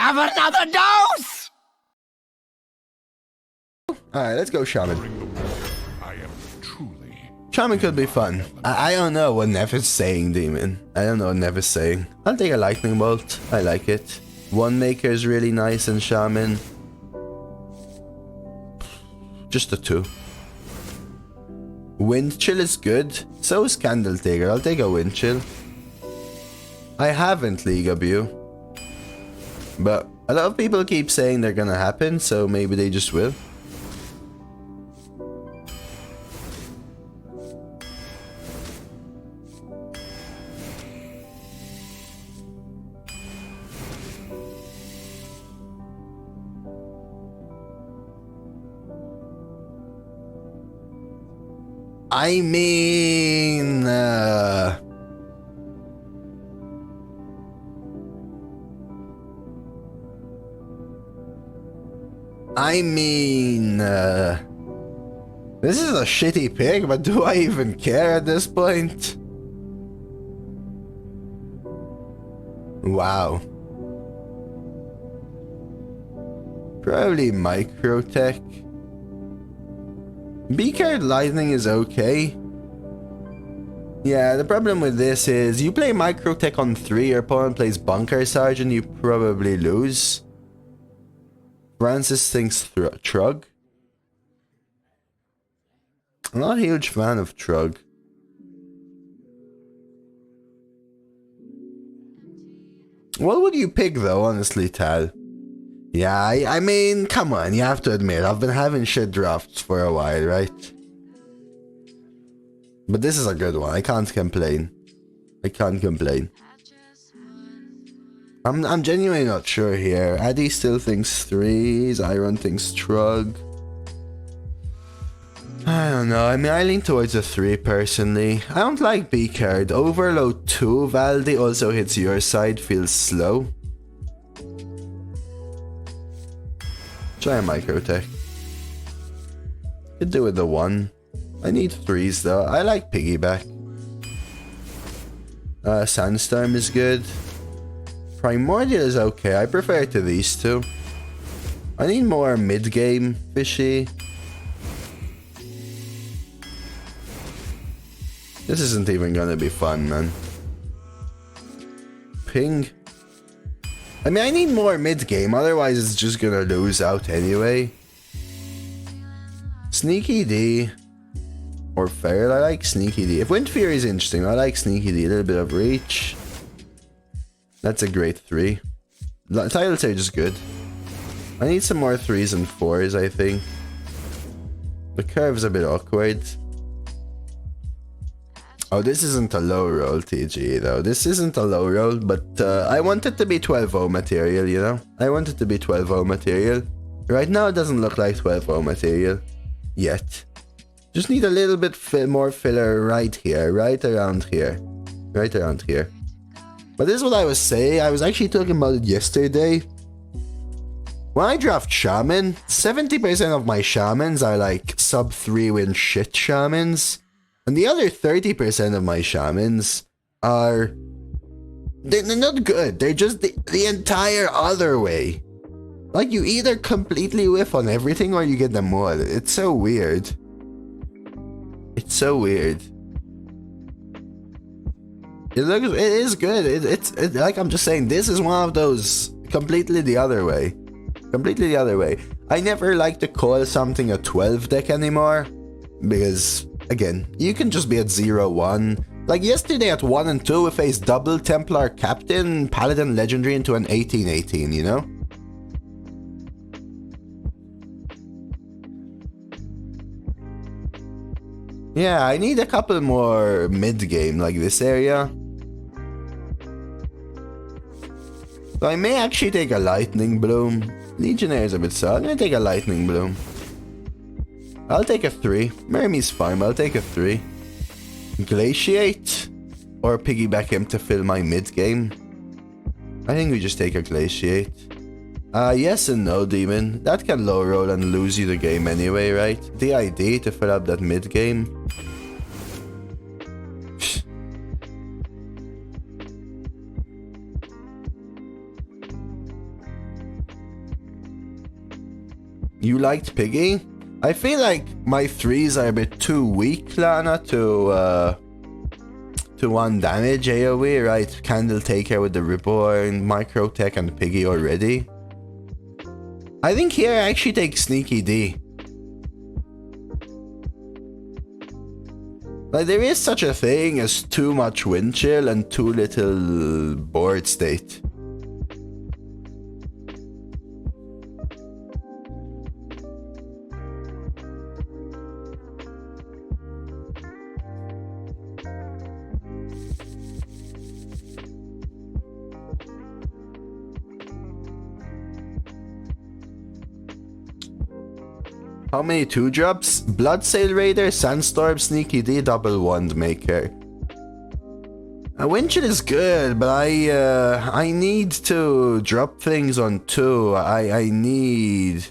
have another dose! Alright, let's go Shaman. I am truly. Shaman could be fun. I don't know what Neff is saying, Demon. I don't know what Neff is saying. I'll take a Lightning Bolt. I like it. One Maker is really nice in Shaman. Just a 2. Wind Chill is good. So is Candle Taker. I'll take a Wind Chill. I haven't League of You. But a lot of people keep saying they're gonna happen, so maybe they just will. I mean... this is a shitty pick, but do I even care at this point? Wow. Probably Microtech. B-card Lightning is okay. Yeah, the problem with this is you play Microtech on 3, your opponent plays Bunker Sergeant, you probably lose. Francis thinks Trug. I'm not a huge fan of Trug. What would you pick though, honestly, Tal? Yeah, I mean, come on, you have to admit, I've been having shit drafts for a while, right? But this is a good one, I can't complain. I can't complain. I'm genuinely not sure here. Addy still thinks 3s, Iron thinks Trug. I don't know, I mean, I lean towards a 3 personally. I don't like B-card. Overload 2, Valdi also hits your side, feels slow. Try a Microtech. Could do with the 1. I need 3s though. I like Piggyback. Sandstorm is good. Primordial is okay. I prefer it to these two. I need more mid-game fishy. This isn't even gonna be fun, man. Ping. I mean, I need more mid-game, otherwise it's just gonna lose out anyway. Sneaky D. Or Feral, I like Sneaky D. If Wind Fury is interesting, I like Sneaky D. A little bit of reach. That's a great 3. Tidal Sage is good. I need some more 3s and 4s, I think. The curve's a bit awkward. Oh, this isn't a low roll, TG, though. This isn't a low roll, but I want it to be 12-0 material, you know? I want it to be 12-0 material. Right now, it doesn't look like 12-0 material. Yet. Just need a little bit more filler right here. Right around here. Right around here. But this is what I was saying. I was actually talking about it yesterday. When I draft Shaman, 70% of my Shamans are like sub 3 win shit Shamans. And the other 30% of my Shamans are... They're not good. They're just the entire other way. Like, you either completely whiff on everything or you get them all. It's so weird. It's so weird. It is good. It's like I'm just saying, this is one of those completely the other way. Completely the other way. I never like to call something a 12 deck anymore. Because, again, you can just be at 0-1. Like yesterday at 1 and 2, we faced double Templar Captain, Paladin Legendary into an 18-18, you know? Yeah, I need a couple more mid-game like this area. So I may actually take a Lightning Bloom. Legionnaire is a bit sad. I'm gonna take a Lightning Bloom. I'll take a 3. Mermy's fine, but I'll take a 3. Glaciate? Or piggyback him to fill my mid-game? I think we just take a Glaciate. Yes and no, Demon. That can low roll and lose you the game anyway, right? The idea to fill up that mid-game. You liked Piggy? I feel like my 3s are a bit too weak, Lana, to 1 damage AoE, right? Candle Taker with the Reborn, Microtech and Piggy already. I think here I actually take Sneaky D. Like, there is such a thing as too much wind chill and too little board state. How many 2-drops? Bloodsail Raider, Sandstorm, Sneaky D, Double Wand Maker. Windchill is good, but I need to drop things on 2. I need...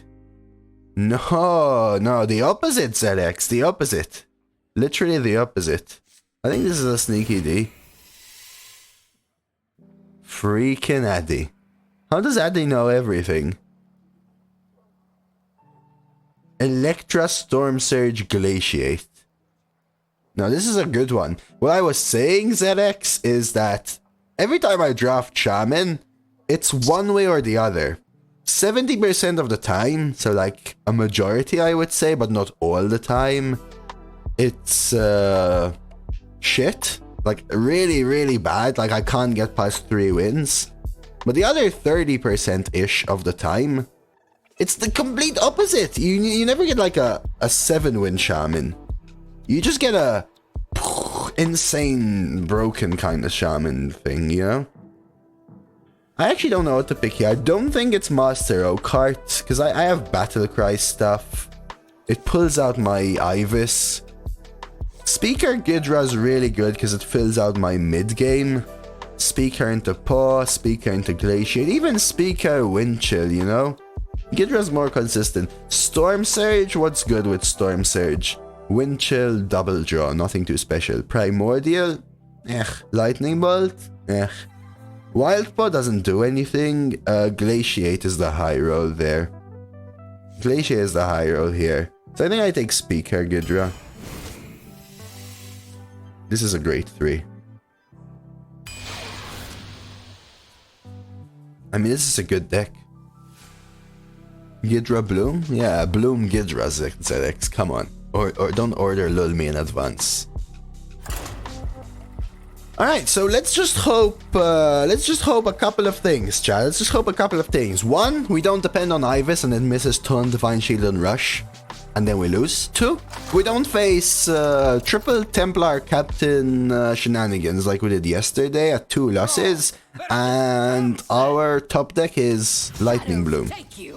No, the opposite, ZX, the opposite. Literally the opposite. I think this is a Sneaky D. Freaking Addy. How does Addy know everything? Electra Storm Surge Glaciate. Now this is a good one. What I was saying, ZX, is that every time I draft Shaman, it's one way or the other. 70% of the time, so like a majority I would say, but not all the time, it's shit. Like really, really bad. Like I can't get past 3 wins. But the other 30%-ish of the time, it's the complete opposite. You never get like a 7-win Shaman. You just get a insane broken kind of Shaman thing, you know? I actually don't know what to pick here. I don't think it's Master Oakheart, because I have Battlecry stuff. It pulls out my Ivus. Speaker Gidra is really good because it fills out my mid-game. Speaker into Paw, Speaker into Glaciate, even Speaker Windchill, you know? Gidra's more consistent. Storm Surge, what's good with Storm Surge? Windchill, Double Draw, nothing too special. Primordial, Lightning Bolt, Wildpaw doesn't do anything. Glaciate is the high roll there. Glaciate is the high roll here. So I think I take Speaker Gidra. This is a great 3. I mean, this is a good deck. Gidra Bloom? Yeah, Bloom Gidra ZX, come on. Or don't order Lulmi in advance. Alright, so let's just hope a couple of things, chat. Let's just hope a couple of things. 1, we don't depend on Ivus and it misses Ton, Divine Shield and Rush. And then we lose. 2, we don't face triple Templar Captain shenanigans like we did yesterday at 2 losses. And our top deck is Lightning Bloom. Thank you.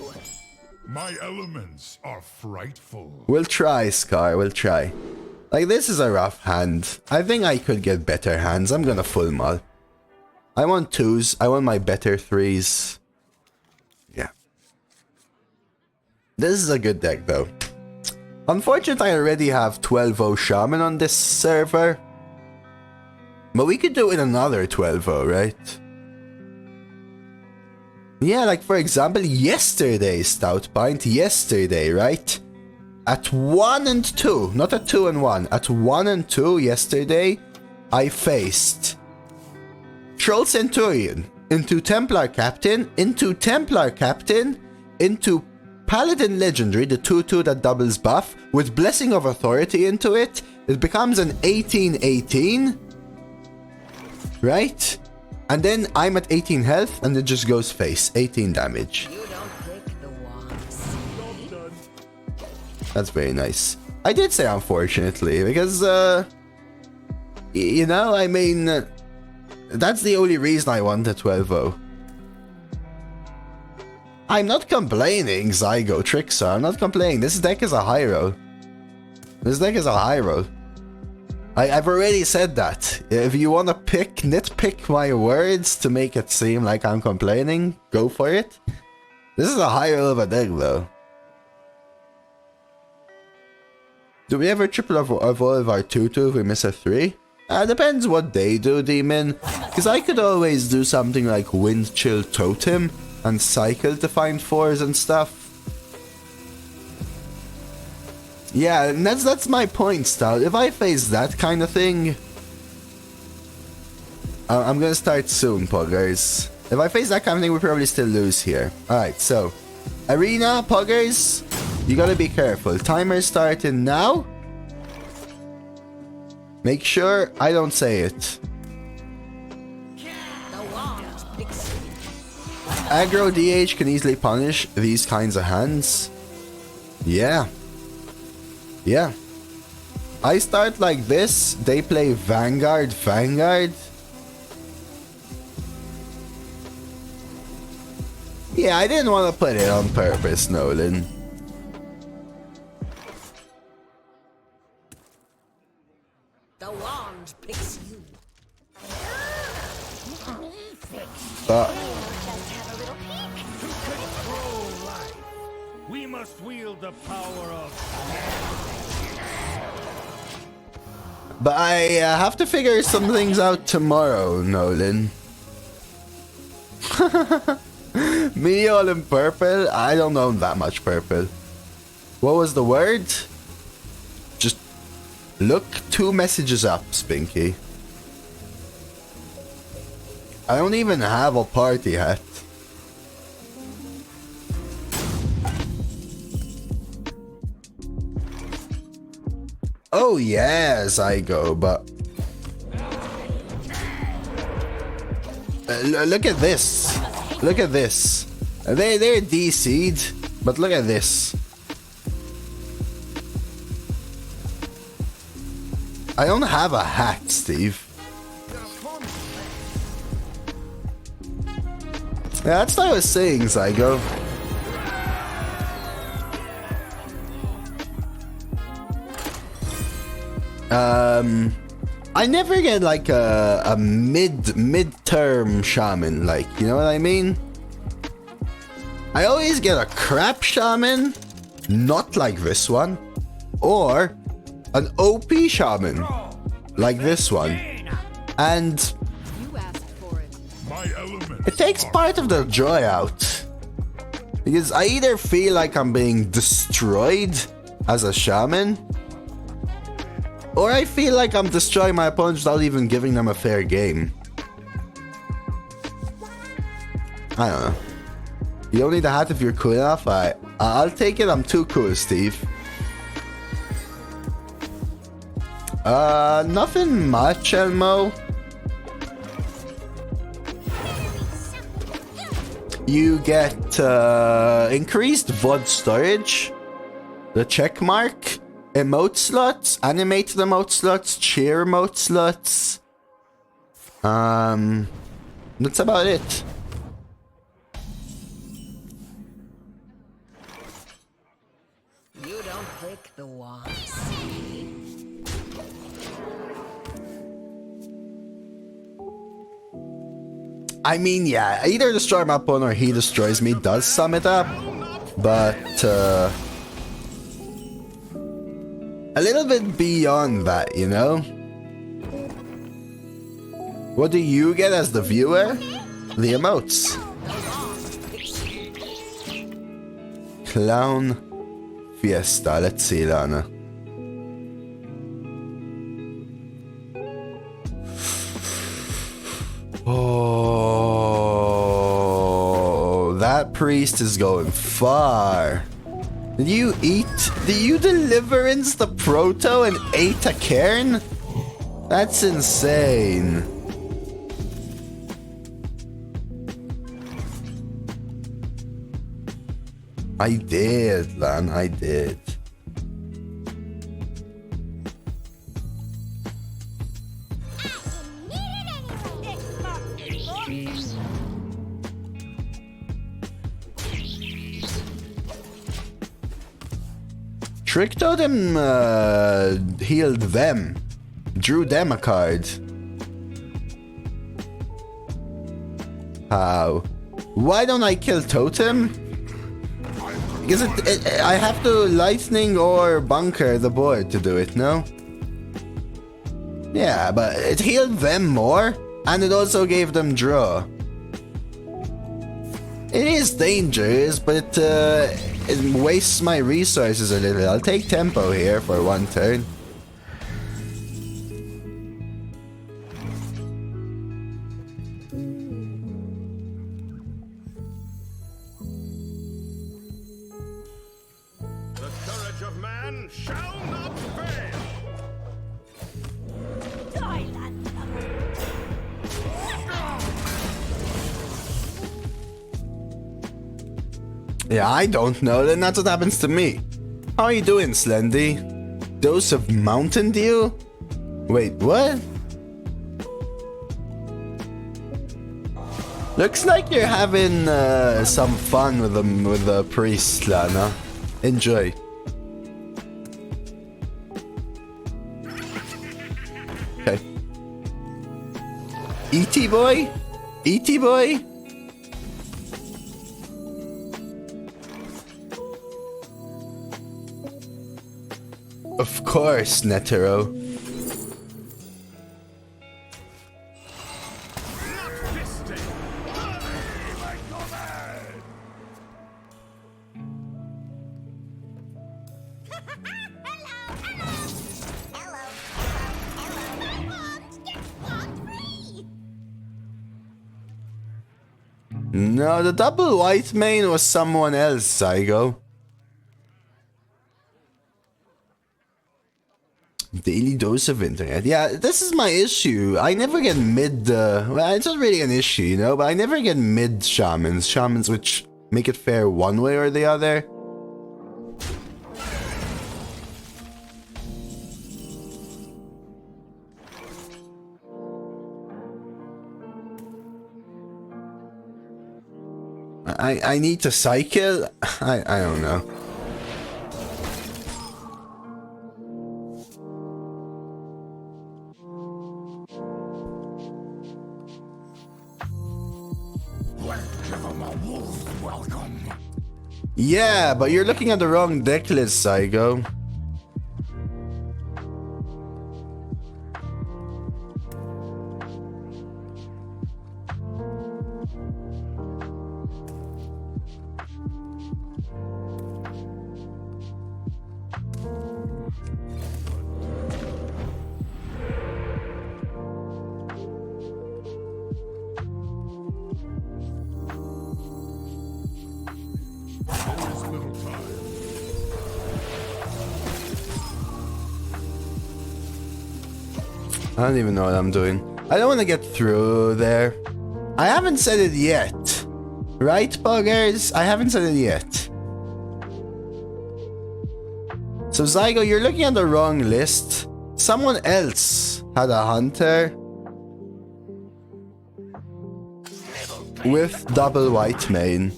My elements are frightful. We'll try, Scar, we'll try. Like, this is a rough hand. I think I could get better hands. I'm gonna full mull. I want 2s. I want my better 3s. Yeah. This is a good deck, though. Unfortunately, I already have 12-0 Shaman on this server. But we could do it another 12-0, right? Yeah, like for example, yesterday, Stout Pint, yesterday, right? At 1 and 2, not at 2 and 1, at 1 and 2 yesterday, I faced Troll Centurion, into Templar Captain, into Templar Captain, into Paladin Legendary, the 2/2 that doubles buff, with Blessing of Authority into it. It becomes an 18/18, right? And then I'm at 18 health, and it just goes face. 18 damage. You don't pick the wands. That's very nice. I did say unfortunately, because, you know, I mean, that's the only reason I wanted 12-0. I'm not complaining, Zygo Trickster. I'm not complaining. This deck is a high roll. This deck is a high roll. I've already said that. If you want to nitpick my words to make it seem like I'm complaining, go for it. This is a high roll of a deck, though. Do we ever triple evolve our 2/2 if we miss a 3? Depends what they do, Demon. Because I could always do something like Wind Chill Totem and cycle to find 4s and stuff. Yeah, and that's my point, Stout. If I face that kind of thing, I'm gonna start soon, Puggers. If I face that kind of thing, we probably still lose here. Alright, so Arena, Puggers, you gotta be careful. Timer starting now. Make sure I don't say it. Aggro DH can easily punish these kinds of hands. Yeah. Yeah. I start like this, they play Vanguard. Yeah, I didn't want to put it on purpose, Nolan. The wand picks you. But We must wield the power of... But I have to figure some things out tomorrow, Nolan. Me all in purple? I don't own that much purple. What was the word? Just look 2 messages up, Spinky. I don't even have a party hat. Oh yes, I go, but look at this. Look at this. They're DC'd, but look at this. I don't have a hat, Steve. Yeah, that's what I was saying, Zygo. I never get like a mid-term shaman, like, you know what I mean? I always get a crap shaman, not like this one, or an OP shaman, like this one, and You asked for it. My elements it takes are part of the joy out, because I either feel like I'm being destroyed as a shaman, or I feel like I'm destroying my opponents without even giving them a fair game. I don't know. You don't need a hat if you're cool enough. I'll take it. I'm too cool, Steve. Nothing much, Elmo. You get increased VOD storage, the check mark, emote slots, animated emote slots, cheer emote slots. That's about it. You don't pick the wand. I mean, yeah, either destroy my opponent or he destroys me does sum it up, but a little bit beyond that, you know? What do you get as the viewer? The emotes. Clown Fiesta. Let's see, Lana. Oh, that priest is going far. Did you deliverance the proto and ate a cairn? That's insane. I did, Lan, I did. Trick Totem healed them. Drew them a card. How? Why don't I kill Totem? Because I have to lightning or bunker the board to do it, no? Yeah, but it healed them more, and it also gave them draw. It is dangerous, but it wastes my resources a little. I'll take tempo here for one turn. The courage of man shall not fail. Yeah, I don't know, then that's what happens to me. How are you doing, Slendy? Dose of Mountain Dew? Wait, what? Looks like you're having some fun with the priest, Lana. Enjoy. Okay. E.T. boy? E.T. boy? Of course, Netero. No, the double white mane was someone else, Zygo. Daily dose of internet. Yeah, this is my issue. I never get mid... well, it's not really an issue, you know, but I never get mid shamans. Shamans which make it fair one way or the other. I need to cycle? I don't know. Yeah, but you're looking at the wrong deck list, Zygo. I don't even know what I'm doing. I don't want to get through there. I haven't said it yet. Right, buggers? I haven't said it yet. So, Zygo, you're looking at the wrong list. Someone else had a hunter with double white mane.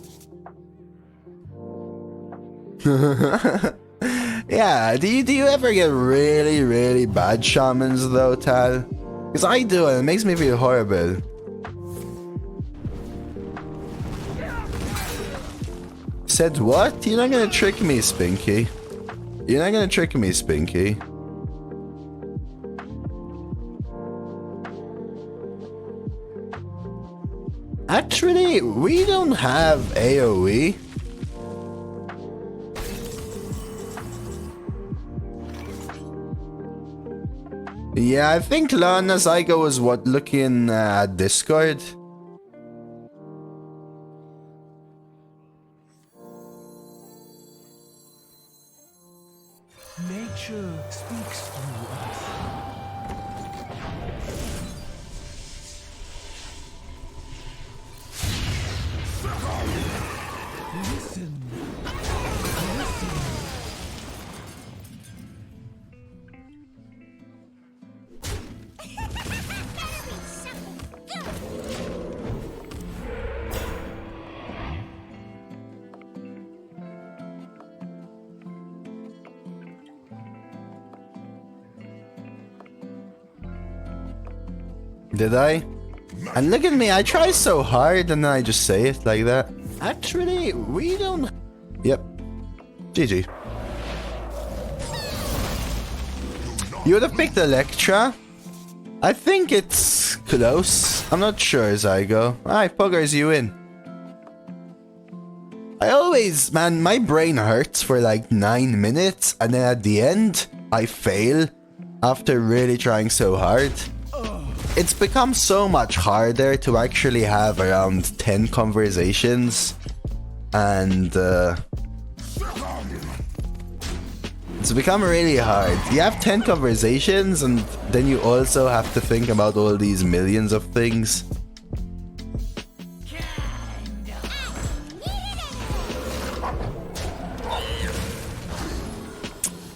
Yeah, do you ever get really bad shamans though, Tal? Because I do, and it makes me feel horrible. Said what? You're not gonna trick me, Spinky. You're not gonna trick me, Spinky. Actually, we don't have AoE. Yeah, I think Lana Zygo was looking at Discord. Nature speaks through us. Listen. Did I? And look at me, I try so hard and then I just say it like that. Actually, we don't... Yep. GG. You would have picked Electra? I think it's close. I'm not sure, Zygo. Alright, Puggers, you win. I always, man, my brain hurts for like 9 minutes, and then at the end, I fail after really trying so hard. It's become so much harder to actually have around 10 conversations, and it's become really hard. You have 10 conversations, and then you also have to think about all these millions of things.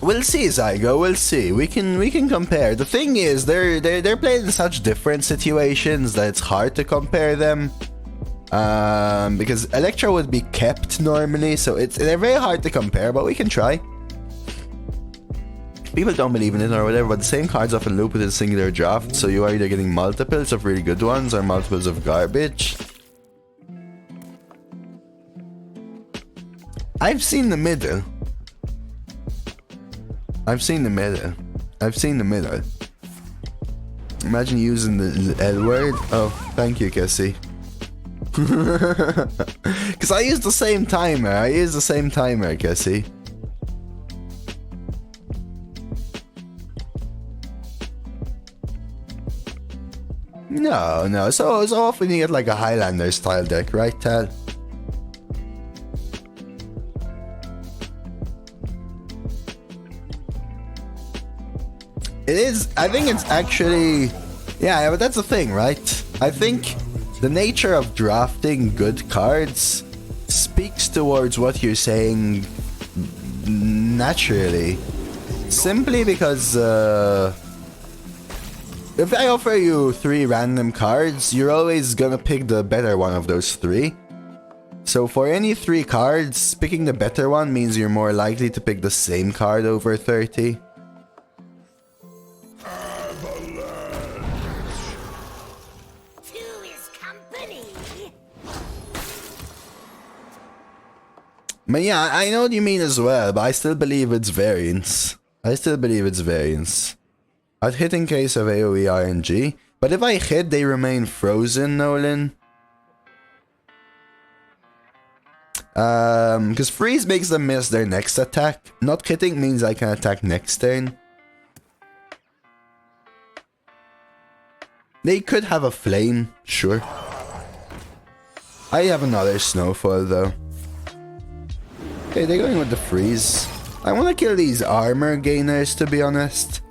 We'll see, Zygo. We'll see. We can compare. The thing is, they're played in such different situations that it's hard to compare them. Because Electro would be kept normally, so they're very hard to compare. But we can try. People don't believe in it or whatever, but the same cards often loop within a singular draft, so you are either getting multiples of really good ones or multiples of garbage. I've seen the middle. I've seen the middle. I've seen the middle. Imagine using the L word. Oh, thank you, Cassie. Because I use the same timer. Cassie. No. So often you get like a Highlander style deck, right, Tal? It is. I think it's actually. Yeah, but that's the thing, right? I think the nature of drafting good cards speaks towards what you're saying naturally. Simply because if I offer you 3 random cards, you're always gonna pick the better one of those 3. So for any 3 cards, picking the better one means you're more likely to pick the same card over 30. But yeah, I know what you mean as well, but I still believe it's variance. I'd hit in case of AoE RNG, but if I hit, they remain frozen, Nolan. Because freeze makes them miss their next attack. Not hitting means I can attack next turn. They could have a flame, sure. I have another Snowfall though. Okay, they're going with the freeze. I want to kill these armor gainers, to be honest.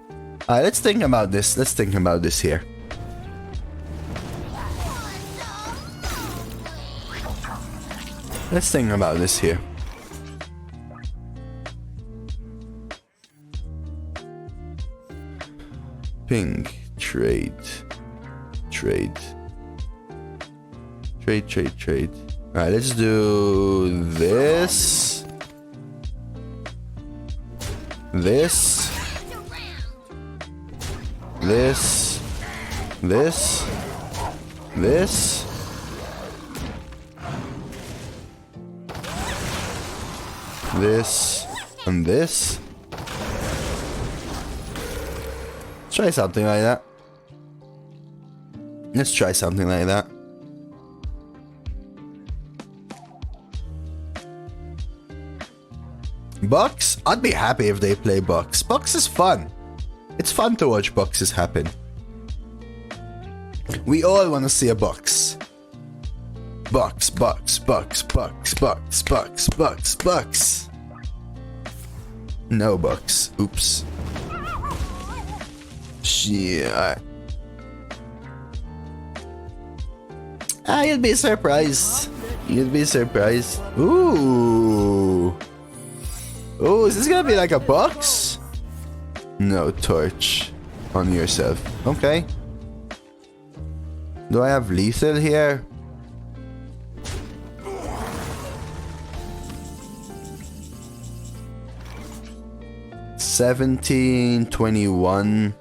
Let's think about this. Here. Pink. Trade. Alright, let's do this. This. And this. Let's try something like that. Bucks? I'd be happy if they play Bucks. Bucks is fun. It's fun to watch Bucks happen. We all want to see a Bucks. Bucks. No Bucks. Oops. Yeah. You'd be surprised. Ooh, is this gonna be like a box? No, torch on yourself. Okay. Do I have lethal here? $17.21.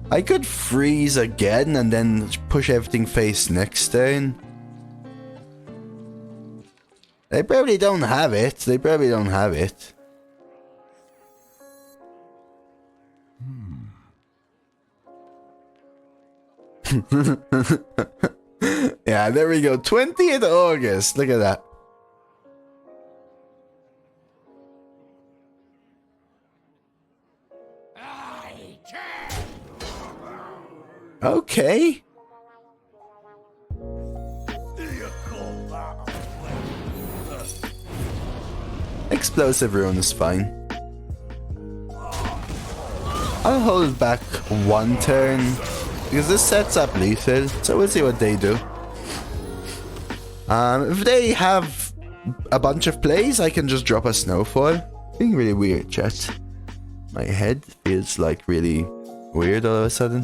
I could freeze again and then push everything face next turn. They probably don't have it. Yeah, there we go. 20th August. Look at that. Okay. Explosive rune is fine. I'll hold back one turn because this sets up lethal, so we'll see what they do. If they have a bunch of plays, I can just drop a Snowfall. Being really weird, chat. My head feels like really weird all of a sudden.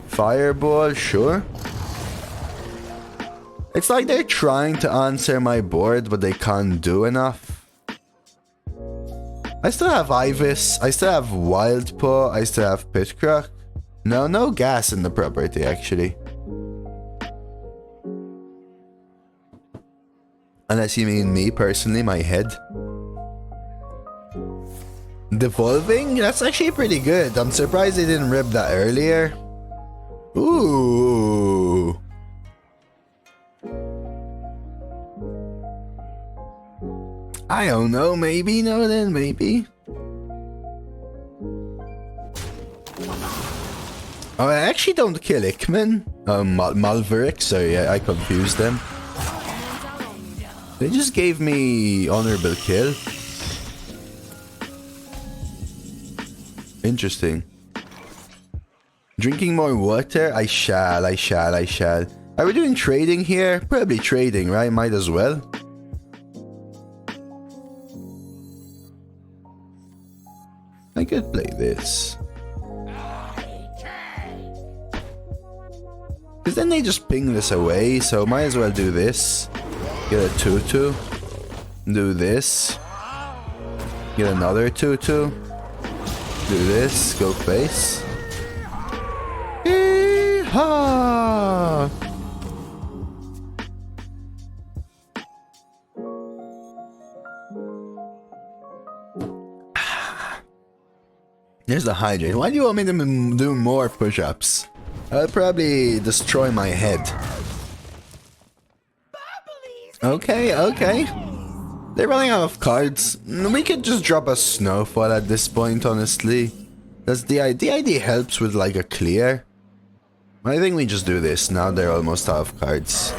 Fireball, sure. It's like they're trying to answer my board, but they can't do enough. I still have Ivus, I still have Wildpaw, I still have Pitcrock. No gas in the property, actually. Unless you mean me personally, my head. Devolving? That's actually pretty good. I'm surprised they didn't rip that earlier. Ooh. I don't know, maybe, no then, maybe. Oh, I actually don't kill Ickman. Malverick, sorry, I confused them. They just gave me honorable kill. Interesting. Drinking more water? I shall. Are we doing trading here? Probably trading, right? Might as well. I could play this. Because then they just ping this away, so might as well do this. Get a 2-2. Do this. Get another 2-2. Do this. Go face. Yeehaw! There's the hydrate. Why do you want me to do more push-ups? I'll probably destroy my head. Okay. They're running out of cards. We could just drop a Snowfall at this point, honestly. That's the idea helps with like a clear. I think we just do this. Now they're almost out of cards.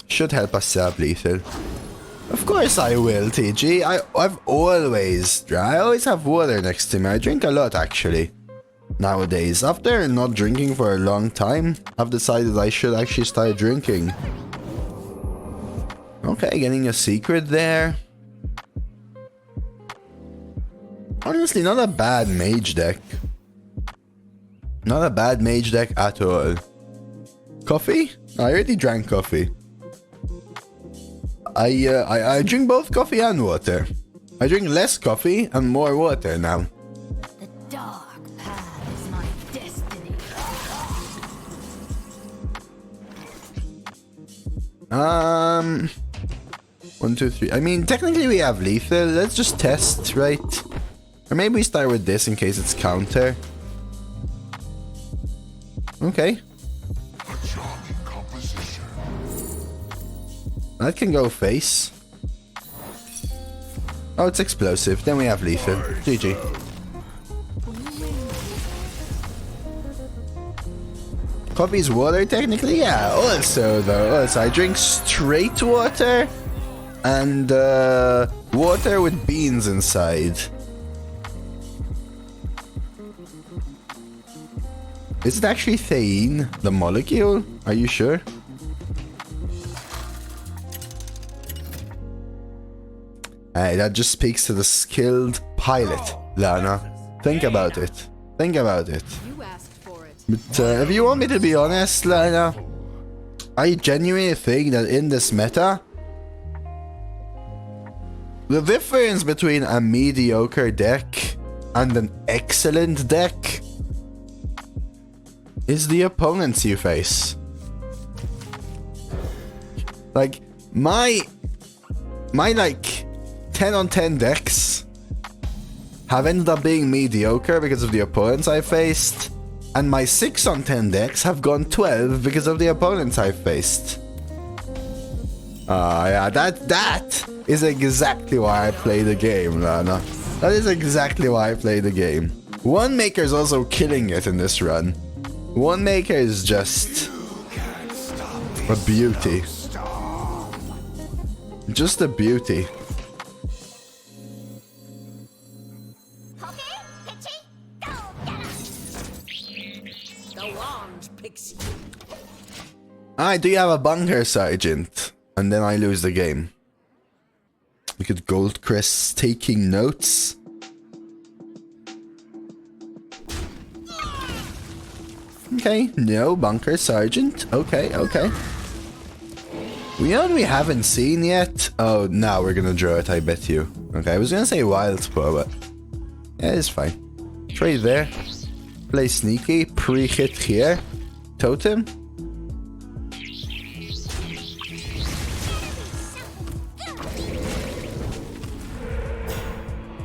Should help us set up lethal. Of course I will, TG. I always have water next to me. I drink a lot, actually. Nowadays, after not drinking for a long time, I've decided I should actually start drinking. Okay, getting a secret there. Honestly, not a bad mage deck. Not a bad mage deck at all. Coffee? I already drank coffee. I drink both coffee and water. I drink less coffee and more water now. The dark path is my destiny. 1, 2, 3. I mean, technically we have lethal. Let's just test, right? Or maybe we start with this in case it's counter. Okay. That can go face. Oh, it's explosive. Then we have lethal. GG. Coffee's water, technically? Yeah, also, though. Also, I drink straight water and water with beans inside. Is it actually theine, the molecule? Are you sure? That just speaks to the skilled pilot, Lana. Think about it. Think about it. You asked for it. But if you want me to be honest, Lana, I genuinely think that in this meta, the difference between a mediocre deck and an excellent deck is the opponents you face. Like, my like 10 on 10 decks have ended up being mediocre because of the opponents I faced, and my 6 on 10 decks have gone 12 because of the opponents I faced. Yeah, that is exactly why I play the game, Lana. That is exactly why I play the game. One Maker is also killing it in this run. One Maker is just a beauty. Just a beauty. Alright, do you have a bunker, Sergeant? And then I lose the game. Look at Goldcrest taking notes. Okay, no bunker, Sergeant. Okay, okay. You know what we haven't seen yet? Oh, now we're gonna draw it, I bet you. Okay, I was gonna say Wildpaw, but... yeah, it's fine. Trade there. Play sneaky. Pre-hit here. Totem.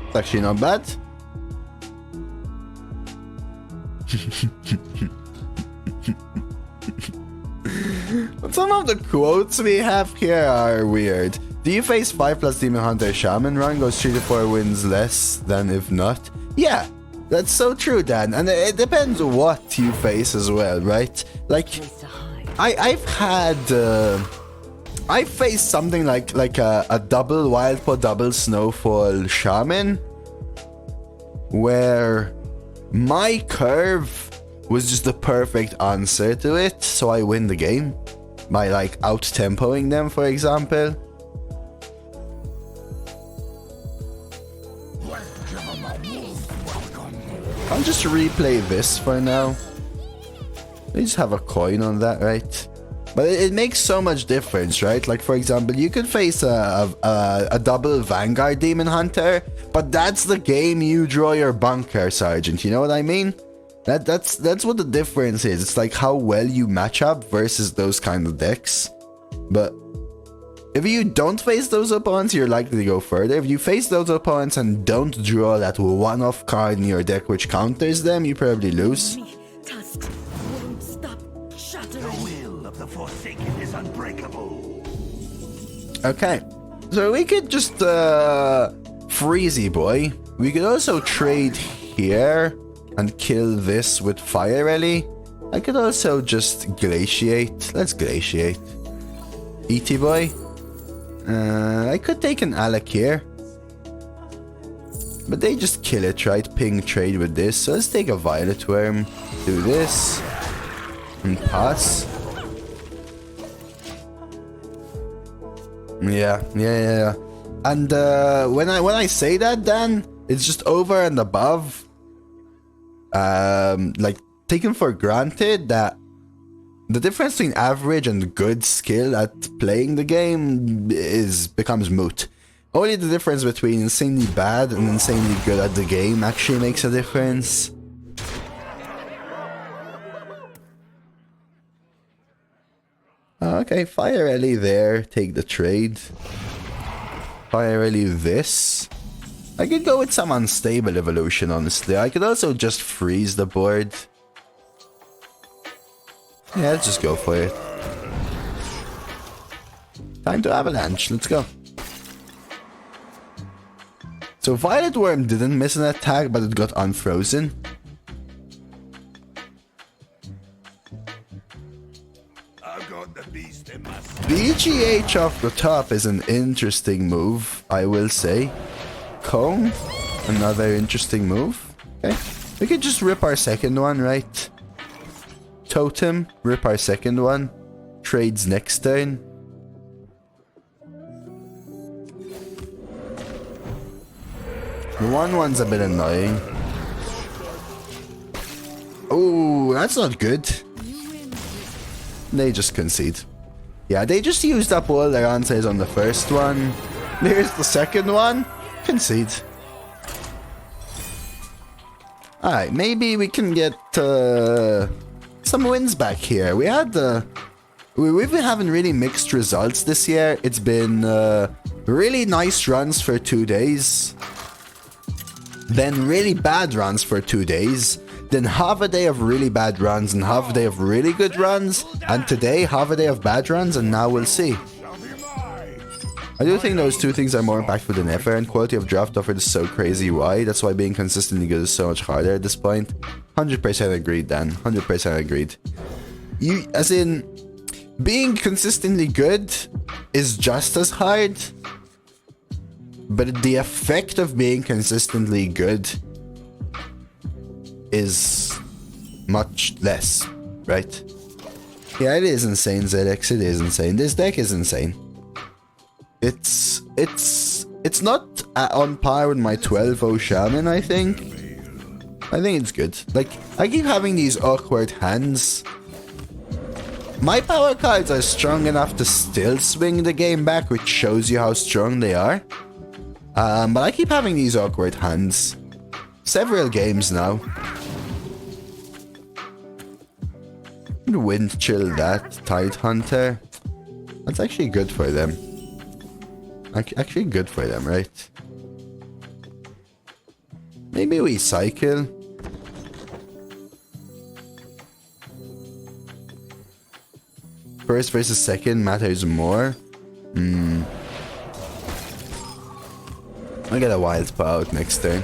It's actually not bad. Some of the quotes we have here are weird. Do you face 5+ Demon Hunter Shaman run? Goes 3 to 4 wins less than if not. Yeah, that's so true, Dan. And it depends what you face as well, right? Like, I've had... I faced something like a double Wildpaw, double Snowfall Shaman, where my curve was just the perfect answer to it, so I win the game by like out-tempoing them, for example. I'll just replay this for now. We just have a coin on that, right? But it makes so much difference, right? Like, for example, you could face a double Vanguard Demon Hunter, but that's the game you draw your bunker, Sergeant. You know what I mean? That's what the difference is. It's like how well you match up versus those kind of decks. But if you don't face those opponents, you're likely to go further. If you face those opponents and don't draw that one-off card in your deck which counters them, you probably lose. The Forsaken is unbreakable. Okay, so we could just Freezy Boy. We could also trade here and kill this with Fire Rally. I could also just Glaciate. Let's Glaciate. E.T. Boy. I could take an Alec here, but they just kill it, right? Ping trade with this. So let's take a Violet Worm. Do this and pass. Yeah. And when I say that, Dan, it's just over and above. Like taken for granted that the difference between average and good skill at playing the game becomes moot. Only the difference between insanely bad and insanely good at the game actually makes a difference. Okay, Fire Rally there, take the trade. Fire Rally this. I could go with some unstable evolution, honestly. I could also just freeze the board. Yeah, let's just go for it. Time to Avalanche, let's go. So Violet Worm didn't miss an attack, but it got unfrozen. BGH off the top is an interesting move, I will say. Comb, another interesting move. Okay, we could just rip our second one, right? Totem, rip our second one. Trades next turn. The 1/1's a bit annoying. Oh, that's not good. They just concede. Yeah, they just used up all their answers on the first one. Here's the second one. Concede. Alright, maybe we can get some wins back here. We had we've been having really mixed results this year. It's been really nice runs for 2 days. Then really bad runs for 2 days. Then half a day of really bad runs and half a day of really good runs. And today, half a day of bad runs, and now we'll see. I do think those two things are more impactful than ever, and quality of draft offered is so crazy wide. That's why being consistently good is so much harder at this point. 100% agreed, Dan. 100% agreed. As in, being consistently good is just as hard, but the effect of being consistently good is much less, right? Yeah, it is insane, ZX. It is insane. This deck is insane. It's not on par with my 12-0 Shaman, I think. I think it's good. Like, I keep having these awkward hands. My power cards are strong enough to still swing the game back, which shows you how strong they are. But I keep having these awkward hands. Several games now. Wind chill that, Tide Hunter. That's actually good for them. Actually good for them, right? Maybe we cycle. First versus second matters more. I'll get a Wildpaw out next turn.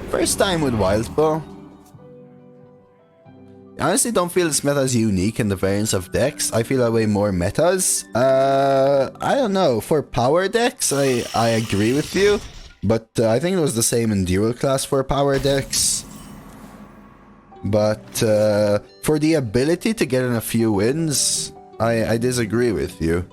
First time with Wildpaw. I honestly don't feel this meta is unique in the variance of decks. I feel that way more metas. I don't know. For power decks, I agree with you. But I think it was the same in dual class for power decks. But for the ability to get in a few wins, I disagree with you.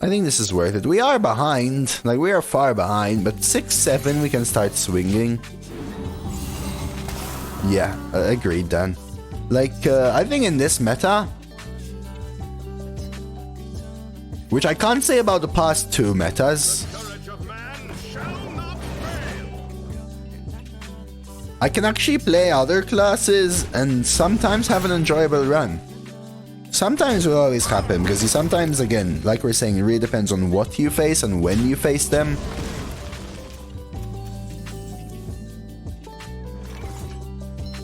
I think this is worth it. We are behind. Like, we are far behind. But 6-7, we can start swinging. Yeah, agreed, Dan. Like, I think in this meta, which I can't say about the past two metas, I can actually play other classes and sometimes have an enjoyable run. Sometimes will always happen, because you sometimes, again, like we're saying, it really depends on what you face and when you face them.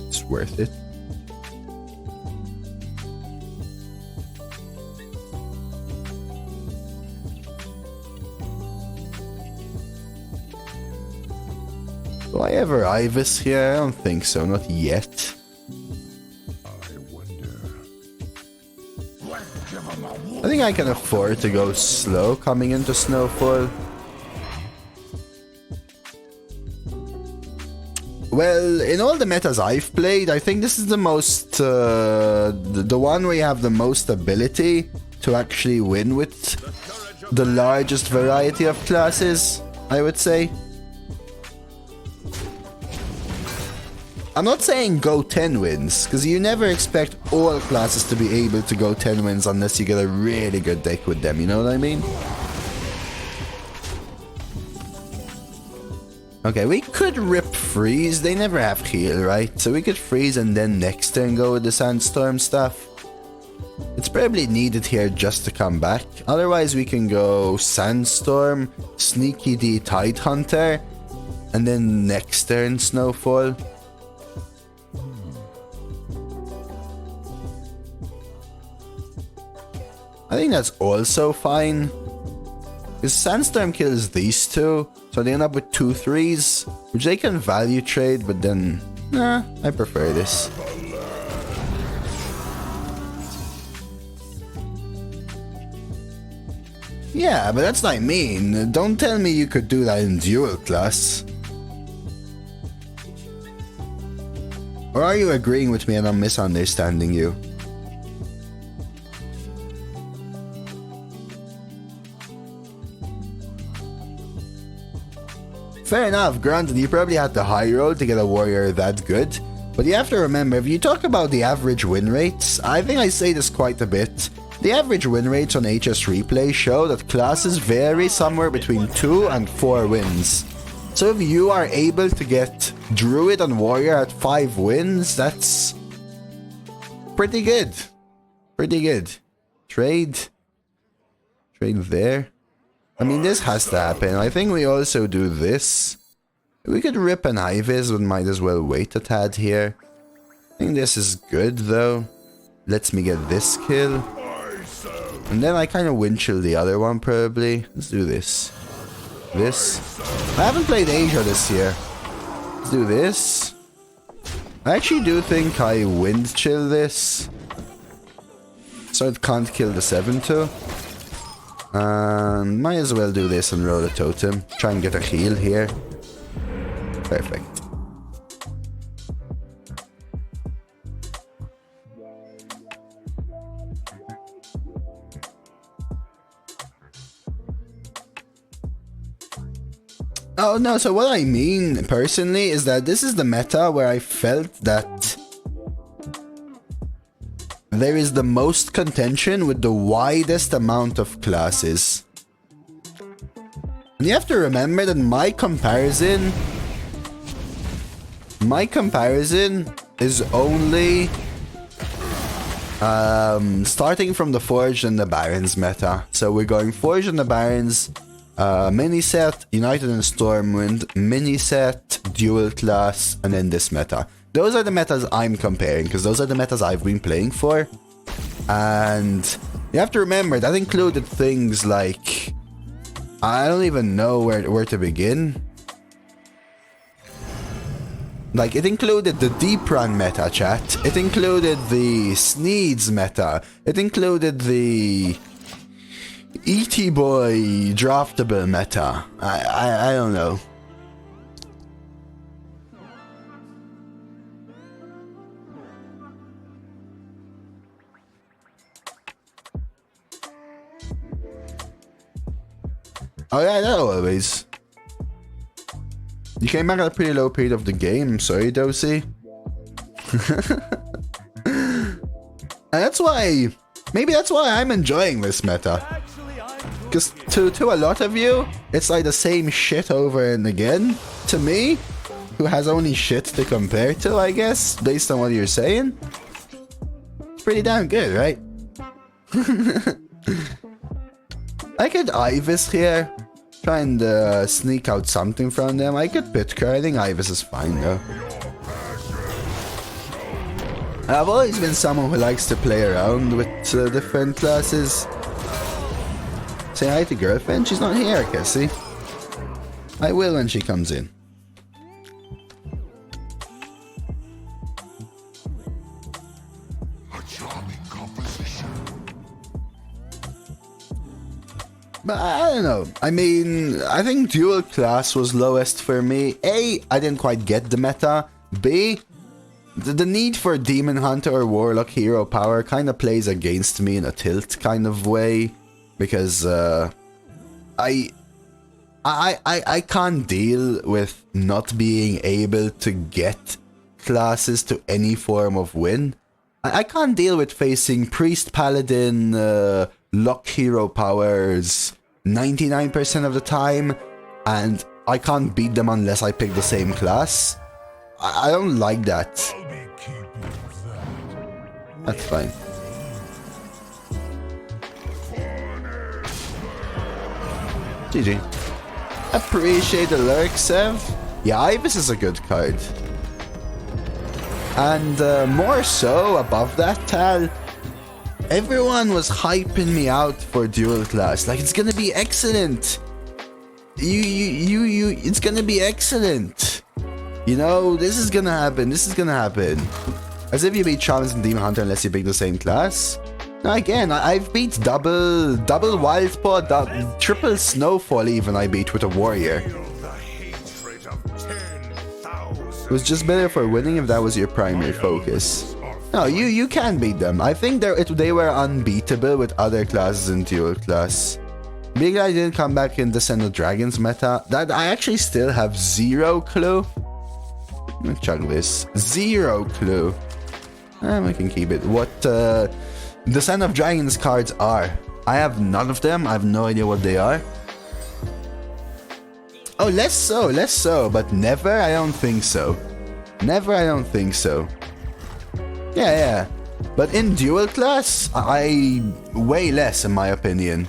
It's worth it. Do I ever Ivus here? I don't think so, not yet. I think I can afford to go slow coming into Snowfall. Well, in all the metas I've played, I think this is the most... the one where you have the most ability to actually win with the largest variety of classes, I would say. I'm not saying go 10 wins, because you never expect all classes to be able to go 10 wins unless you get a really good deck with them, you know what I mean? Okay, we could rip Freeze, they never have heal, right? So we could Freeze and then next turn go with the Sandstorm stuff. It's probably needed here just to come back. Otherwise we can go Sandstorm, Sneaky D, Tide Hunter, and then next turn Snowfall. I think that's also fine. Because Sandstorm kills these two, so they end up with 2 3s, which they can value trade, but then, nah, I prefer this. Yeah, but that's not mean. Don't tell me you could do that in dual class. Or are you agreeing with me and I'm misunderstanding you? Fair enough, granted, you probably had the high road to get a warrior that good, but you have to remember, if you talk about the average win rates, I think I say this quite a bit, the average win rates on HS Replay show that classes vary somewhere between 2 and 4 wins. So if you are able to get Druid and Warrior at 5 wins, that's pretty good. Pretty good. Trade there. I mean, this has to happen. I think we also do this. We could rip an Ivus, but might as well wait a tad here. I think this is good, though. Lets me get this kill. I serve And then I kind of wind chill the other one, probably. Let's do this. This. I haven't played Asia this year. Let's do this. I actually do think I wind chill this, so it can't kill the 7-2. And might as well do this and roll a totem. Try and get a heal here. Perfect. Oh no, so what I mean personally is that this is the meta where I felt that there is the most contention with the widest amount of classes. And you have to remember that my comparison is only starting from the Forged and the Barons meta. So we're going Forged and the Barons, mini set, United and Stormwind, mini set, dual class, and then this meta. Those are the metas I'm comparing, because those are the metas I've been playing for. And you have to remember, that included things like... I don't even know where to begin. Like, it included the Deep Run meta, chat. It included the Sneeds meta. It included the... E.T. Boy draftable meta. I don't know. Oh yeah, not always. You came back at a pretty low period of the game. Sorry, Dosey. And that's why... Maybe that's why I'm enjoying this meta. Because to a lot of you, it's like the same shit over and again. To me, who has only shit to compare to, I guess, based on what you're saying. It's pretty damn good, right? I could Ivus here. Try and sneak out something from them. I could Pitker. I think Ivus is fine though. I've always been someone who likes to play around with different classes. Say hi to girlfriend. She's not here, Cassie. I will when she comes in. A charming composition. But I don't know. I mean, I think dual class was lowest for me. A, I didn't quite get the meta. B, the need for Demon Hunter or Warlock hero power kind of plays against me in a tilt kind of way. Because I can't deal with not being able to get classes to any form of win. I can't deal with facing Priest, Paladin, Lock hero powers 99% of the time, and I can't beat them unless I pick the same class. I don't like that. I'll be keeping that. That's fine. GG. Appreciate the lurk, Sev. Yeah, Ivus is a good card. And more so, above that, Tal, everyone was hyping me out for dual class. Like, it's gonna be excellent. It's gonna be excellent. You know, this is gonna happen. This is gonna happen. As if you beat Shamans and Demon Hunter unless you pick the same class. Now again, I've beat double Wildpaw, triple Snowfall even I beat with a warrior. It was just better for winning if that was your primary focus. No, you can beat them. I think they were unbeatable with other classes in dual class. Big Guy didn't come back in Descent of Dragons meta. That I actually still have zero clue. Let me check this. Zero clue. We can keep it. What Descent of Dragons cards are. I have none of them. I have no idea what they are. Oh, less so, but never? I don't think so. Never, I don't think so. Yeah. But in dual class, I way less in my opinion.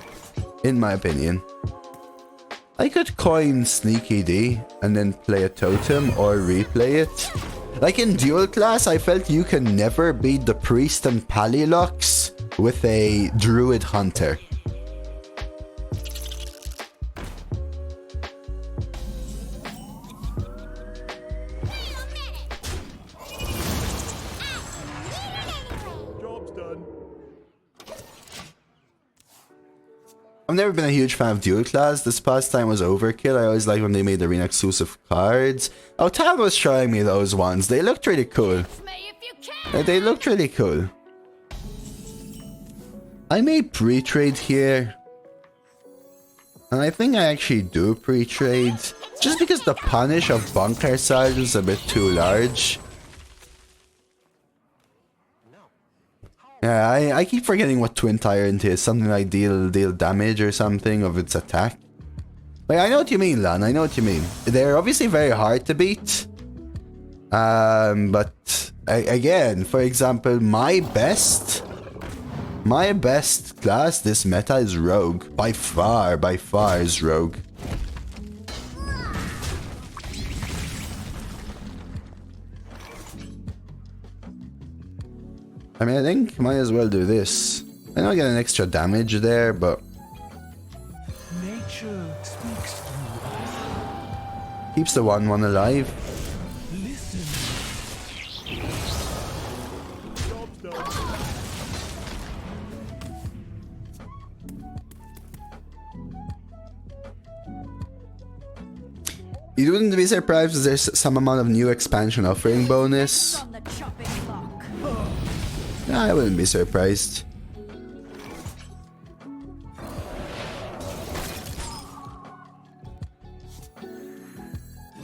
I could coin Sneaky D and then play a totem or replay it. Like in dual class, I felt you can never beat the Priest and Palilocks with a Druid Hunter. Job's done. I've never been a huge fan of dual class. This past time was overkill. I always liked when they made arena exclusive cards. Oh, Tal was showing me those ones. They looked really cool. They looked really cool. I may pre-trade here. And I think I actually do pre-trade. Just because the punish of bunker size is a bit too large. Yeah, I keep forgetting what Twin Tyrant is. Something like deal damage or something of its attack. But I know what you mean, Lan. I know what you mean. They're obviously very hard to beat. But again, for example, my best class this meta is Rogue. By far is Rogue. I mean, I think might as well do this. I know I get an extra damage there, but Nature speaks through us. keeps the 1/1 alive. Listen. Job's done. You wouldn't be surprised if there's some amount of new expansion offering bonus. On the chopping block. Yeah, I wouldn't be surprised.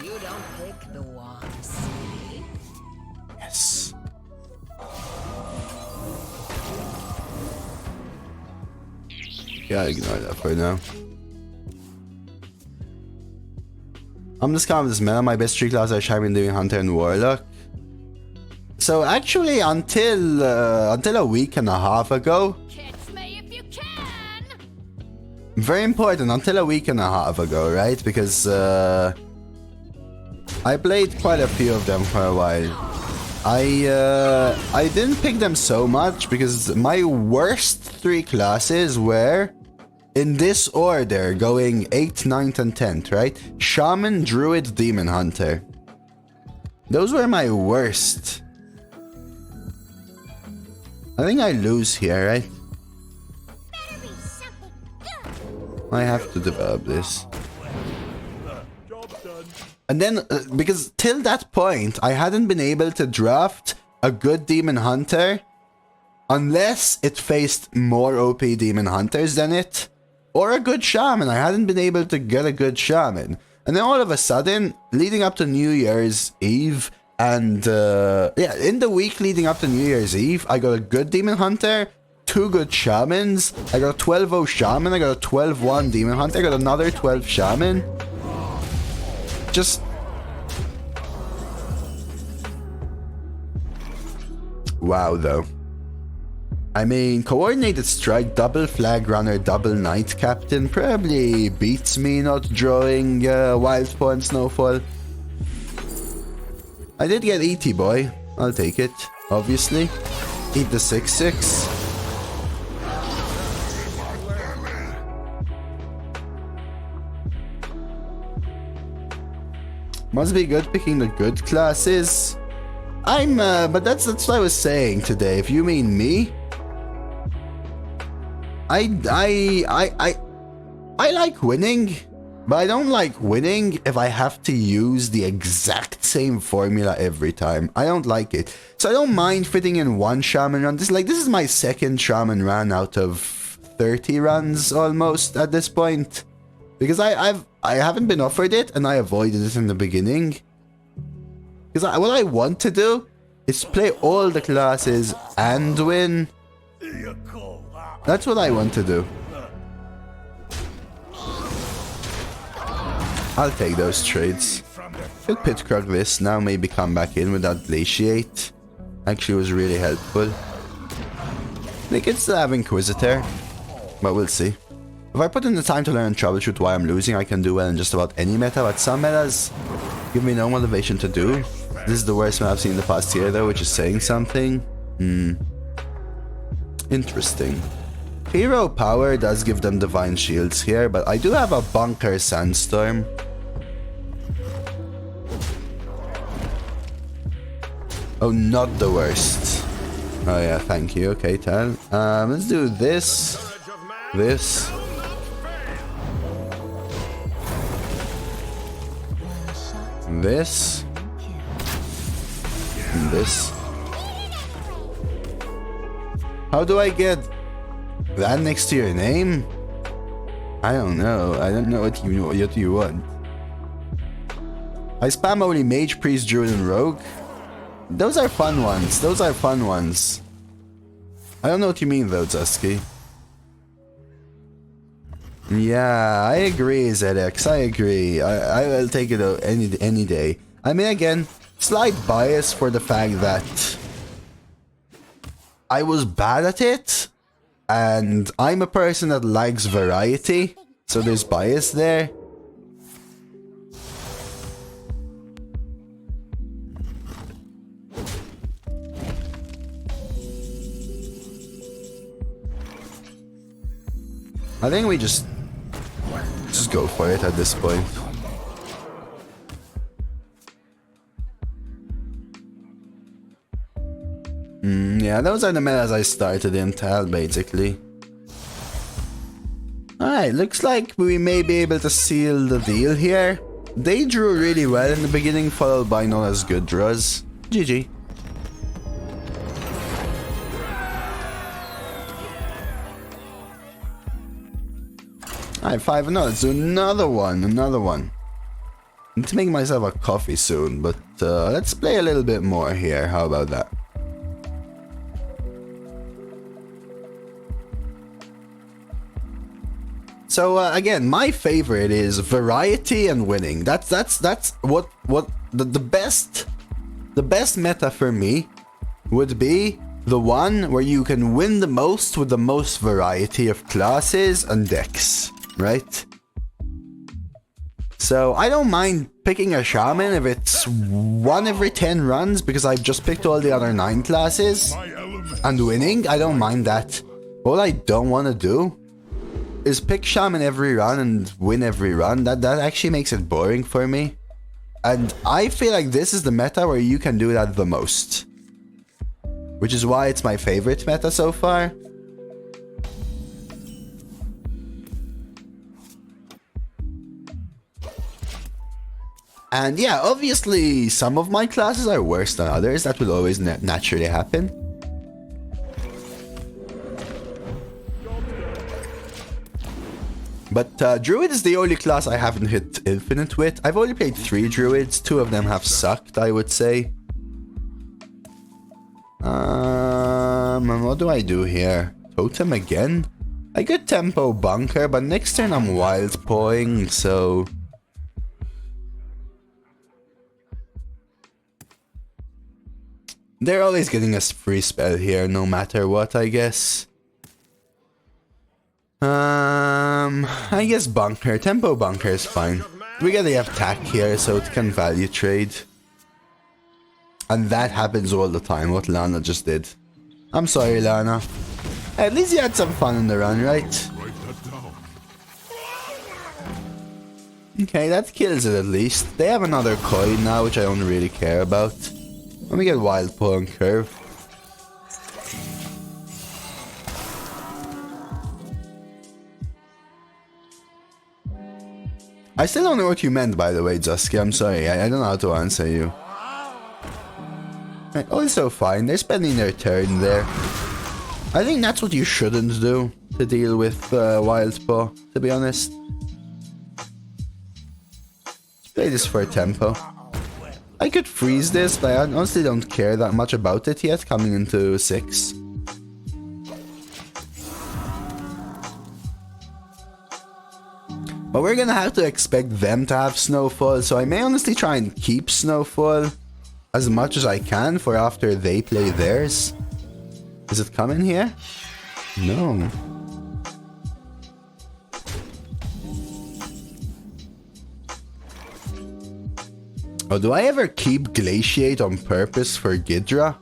You don't pick the ones. Yes. Yeah, ignore that for now. I'm just calm with this meta. My best 3 classes are Shaman, doing Hunter, and Warlock. So actually, until a week and a half ago, Kiss me if you can. very important. Until a week and a half ago, right? Because I played quite a few of them for a while. I didn't pick them so much because my worst 3 classes were in this order, going 8th, 9th, and 10th, right? Shaman, Druid, Demon Hunter. Those were my worst. I think I lose here, right? I have to develop this. Job's done. And then, because till that point, I hadn't been able to draft a good Demon Hunter unless it faced more OP Demon Hunters than it. Or a good Shaman. I hadn't been able to get a good Shaman. And then all of a sudden, leading up to New Year's Eve, and yeah, in the week leading up to New Year's Eve, I got a good Demon Hunter, 2 good Shamans, I got a 12-0 Shaman, I got a 12-1 Demon Hunter, I got another 12 Shaman. Just... wow, though. I mean, Coordinated Strike, double Flag Runner, double Knight Captain probably beats me not drawing Wildpaw and Snowfall. I did get ET Boy. I'll take it, obviously. Eat the 6/6. Must be good picking the good classes. But that's what I was saying today. If you mean me, I like winning, but I don't like winning if I have to use the exact same formula every time. I don't like it. So I don't mind fitting in 1 Shaman run. This is my 2nd Shaman run out of 30 runs almost at this point. Because I haven't been offered it and I avoided it in the beginning. Because what I want to do is play all the classes and win. That's what I want to do. I'll take those trades. Could Pitcrock this, now maybe come back in without Glaciate. Actually was really helpful. They can still have Inquisitor, but we'll see. If I put in the time to learn and troubleshoot why I'm losing, I can do well in just about any meta, but some metas give me no motivation to do. This is the worst one I've seen in the past year though, which is saying something. Interesting. Hero power does give them divine shields here, but I do have a bunker sandstorm. Oh, not the worst. Oh yeah, thank you. Okay, Tal. Let's do this. This. This. And this. How do I get that next to your name? I don't know. I don't know what you want. I spam only Mage, Priest, Druid, and Rogue. Those are fun ones. Those are fun ones. I don't know what you mean though, Zusky. Yeah, I agree, ZX. I agree. I will take it any day. I mean, again, slight bias for the fact that I was bad at it, and I'm a person that likes variety, so there's bias there. I think we just go for it at this point. Yeah, those are the metas I started in Tal, basically. Alright, looks like we may be able to seal the deal here. They drew really well in the beginning, followed by not as good draws. GG. Alright, 5-0. Let's do another one. Need to make myself a coffee soon, but let's play a little bit more here. How about that? So again, my favorite is variety and winning. That's what the best meta for me would be the one where you can win the most with the most variety of classes and decks, right? So I don't mind picking a shaman if it's 1 every 10 runs because I've just picked all the other 9 classes and winning. I don't mind that. All I don't want to do is pick shaman every run and win every run. That actually makes it boring for me. And I feel like this is the meta where you can do that the most, which is why it's my favorite meta so far. And yeah, obviously some of my classes are worse than others. That will always naturally happen. But Druid is the only class I haven't hit Infinite with. I've only played 3 Druids. 2 of them have sucked, I would say. What do I do here? Totem again? I could tempo bunker, but next turn I'm Wildpawing, so... They're always getting a free spell here, no matter what, I guess. I guess bunker. Tempo bunker is fine. We get the attack here, so it can value trade. And that happens all the time, what Lana just did. I'm sorry, Lana. At least you had some fun in the run, right? Okay, that kills it at least. They have another coin now, which I don't really care about. Let me get Wildpaw and Curve. I still don't know what you meant, by the way, Jusky. I'm sorry, I don't know how to answer you. Right, also fine, they're spending their turn there. I think that's what you shouldn't do to deal with Wildpaw, to be honest. Let's play this for a tempo. I could freeze this, but I honestly don't care that much about it yet, coming into 6. But we're gonna have to expect them to have Snowfall, so I may honestly try and keep Snowfall as much as I can for after they play theirs. Is it coming here? No. Oh, do I ever keep Glaciate on purpose for Gidra?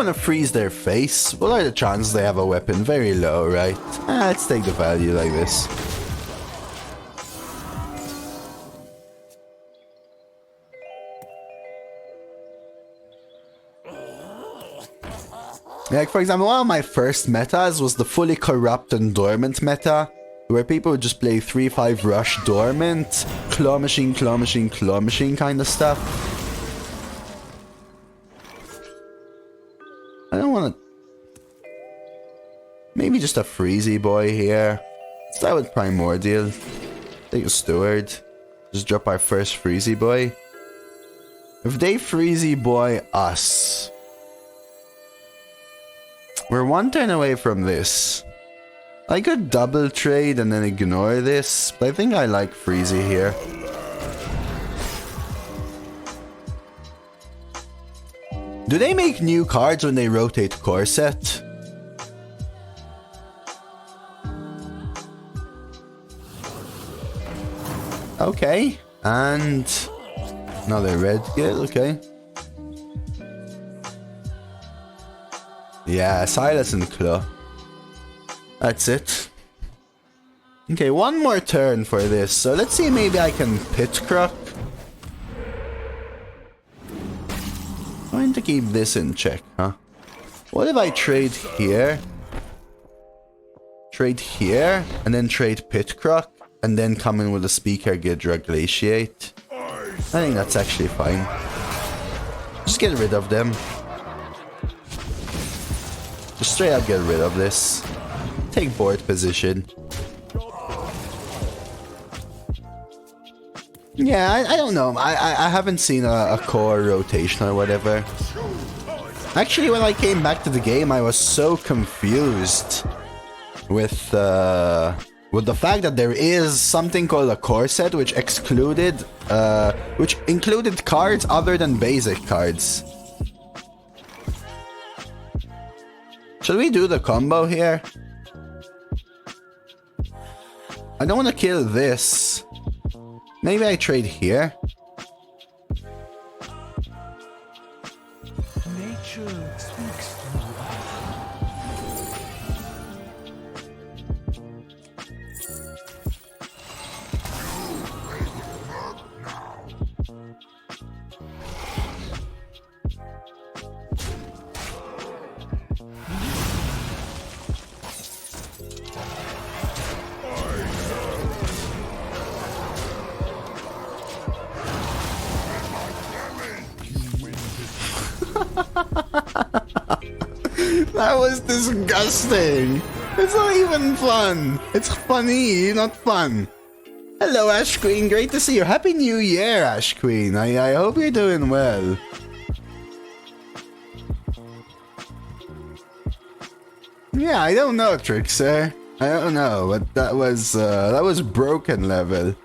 want to freeze their face. What are the chances they have a weapon? Very low, right? Let's take the value like this. Like, for example, one of my first metas was the fully corrupt and dormant meta, where people would just play 3-5 rush dormant, claw machine, claw machine, claw machine kind of stuff. I don't want to... Maybe just a freezy boy here. Start with Primordial. Take a Steward. Just drop our first freezy boy. If they freezy boy us... We're one turn away from this. I could double trade and then ignore this, but I think I like freezy here. Do they make new cards when they rotate core set? Okay, and another red kit, okay. Yeah, Silas and Claw. That's it. Okay, one more turn for this. So let's see, maybe I can Pit Croc. I'm going to keep this in check, huh? What if I trade here? Trade here, and then trade Pit Croc, and then come in with a Speaker Gidra Glaciate. I think that's actually fine. Just get rid of them. Just straight up get rid of this. Take board position. Yeah, I don't know. I haven't seen a core rotation or whatever. Actually, when I came back to the game, I was so confused with the fact that there is something called a core set which included cards other than basic cards. Should we do the combo here? I don't want to kill this. Maybe I trade here. Nature speaks through us. That was disgusting. It's not even fun. It's funny, not fun. Hello, Ash Queen. Great to see you. Happy New Year, Ash Queen. I hope you're doing well. Yeah, I don't know, Trickster. I don't know, but that was broken level.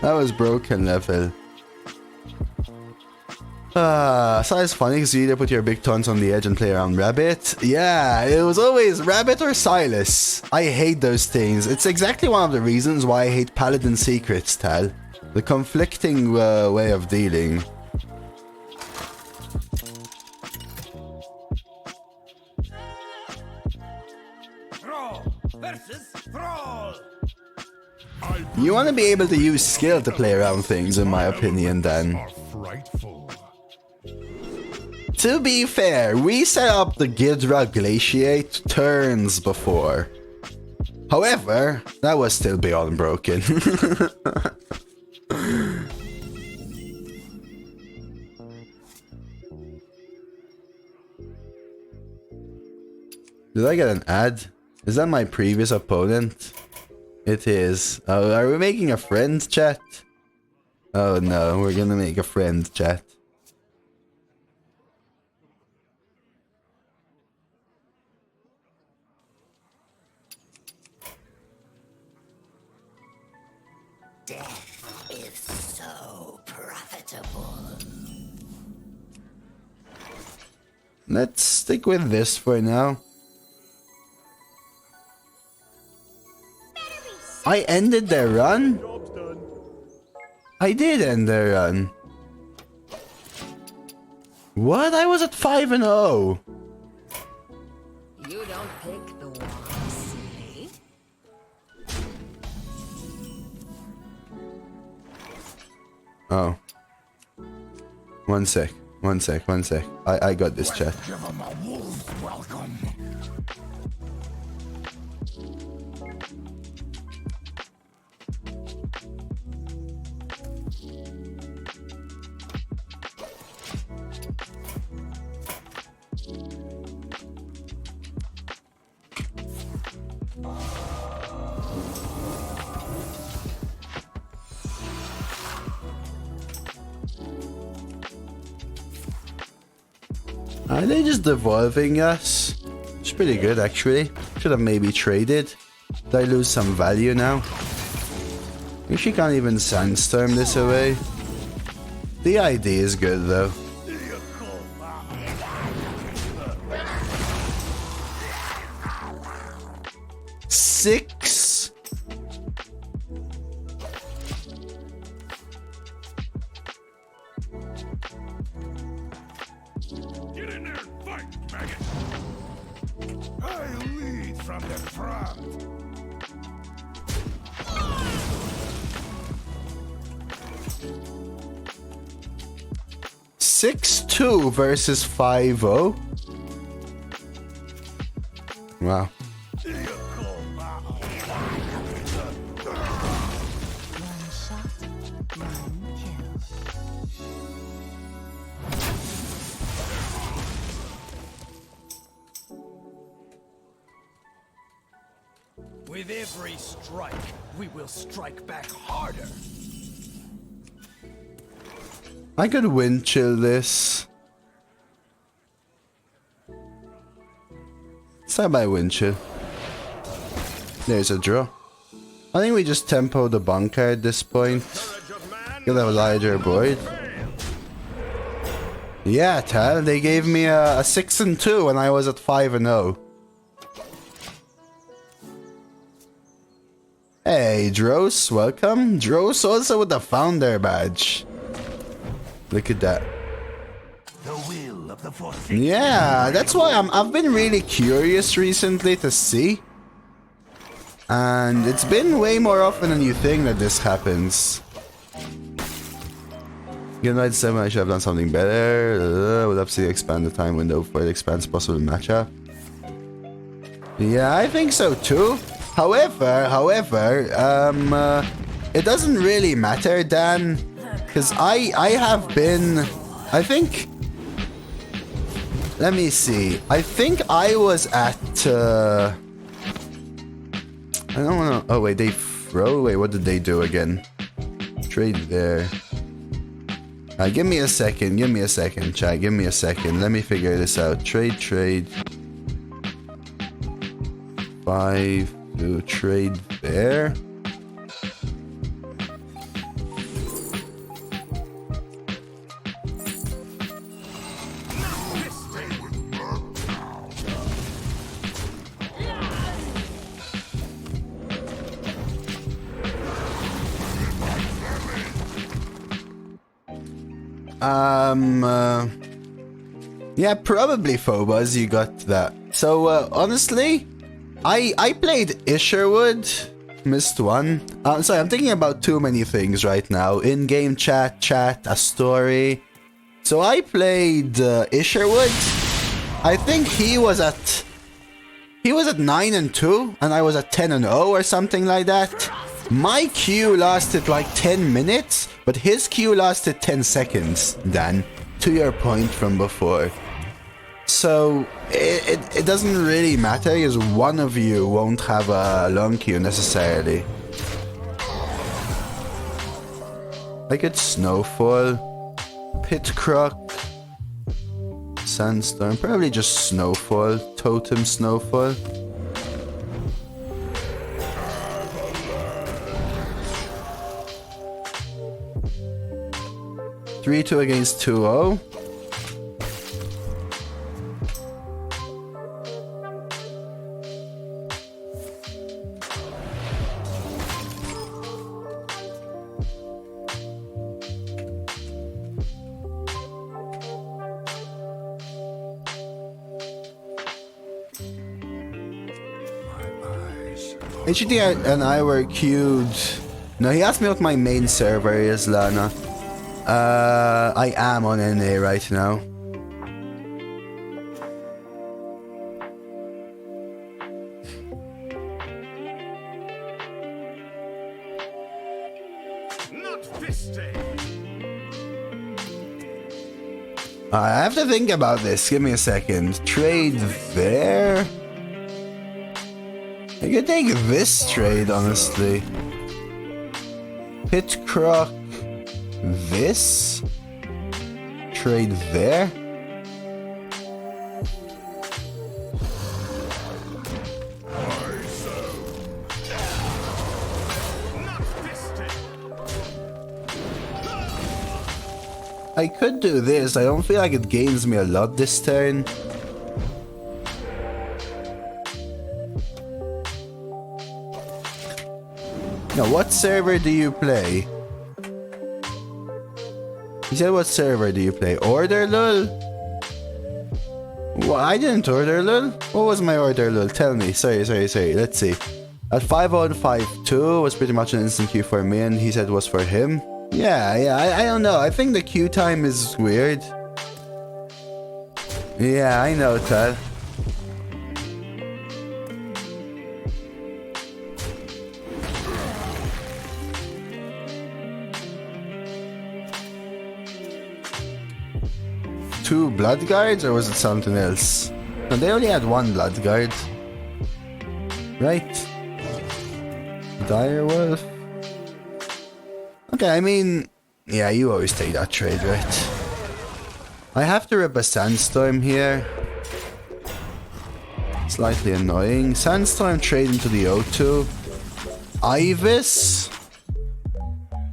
That was broken level. So it's funny because you either put your big taunts on the edge and play around Rabbit. Yeah, it was always Rabbit or Silas. I hate those things. It's exactly one of the reasons why I hate Paladin Secrets, Tal. The conflicting way of dealing. Thrall versus Thrall. You want to be able to use skill to play around things, in my opinion, Dan. Are frightful. To be fair, we set up the Gidra Glaciate turns before. However, that was still beyond broken. Did I get an ad? Is that my previous opponent? It is. Oh, are we making a friend chat? Oh no, we're gonna make a friend chat. Death is so profitable. Let's stick with this for now. I ended their run? I did end their run. What? I was at 5-0. Oh. One sec. I got this, chat. Give him a wolf's welcome. Are they just devolving us? It's pretty good, actually. Should have maybe traded. Did I lose some value now? I think she can't even sandstorm this away. The idea is good, though. Six? Get in there and fight, maggot! I lead from the front. Six 2 versus 5-0. Wow. One shot, one kill. With every strike, we will strike back harder. I could wind chill this. Start by wind chill. There's a draw. I think we just tempo the bunker at this point. Get a larger board. Yeah, Tal, they gave me a 6 and 2 when I was at 5 and 0. Hey, Dros, welcome. Dros also with the founder badge. Look at that. The will of the force. Yeah, that's why I've been really curious recently to see. And it's been way more often than you think that this happens. United 7, I should have done something better. Would absolutely expand the time window for the expands possible matchup. Yeah, I think so too. However, it doesn't really matter, Dan. Because I have been... I think... Let me see. I think I was at... I don't want to... Oh, wait, they throw? Wait, what did they do again? Trade there. Give me a second, chat. Give me a second. Let me figure this out. Trade. 5 to trade there. Yeah, probably Phobos, you got that. So, honestly, I played Isherwood, missed one. Sorry, I'm thinking about too many things right now. In-game chat, a story. So I played Isherwood. I think he was at 9 and 2, and I was at 10 and 0 or something like that. My queue lasted like 10 minutes, but his queue lasted 10 seconds, Dan, to your point from before. So, it doesn't really matter, because one of you won't have a long queue necessarily. I could Snowfall, Pitcroc, Sandstorm, probably just Snowfall, Totem Snowfall. Three 2 against 2-0. HT and I were queued. No, he asked me what my main server is, Lana. I am on NA right now. Not this day. I have to think about this. Give me a second. Trade there? I could take this trade, honestly. Pit croc. This? Trade there? I could do this. I don't feel like it gains me a lot this turn. Now, what server do you play? He said, what server do you play? Order lul? Well, I didn't order lul. What was my order lul? Tell me. Sorry. Let's see. At 5-1-5-2 was pretty much an instant queue for me, and he said it was for him. Yeah, I don't know. I think the queue time is weird. Yeah, I know, Tal. Two blood guards, or was it something else? No, they only had one blood guard. Right. Direwolf. Okay, I mean, yeah, you always take that trade, right? I have to rip a Sandstorm here. Slightly annoying. Sandstorm trade into the O2. Ivus.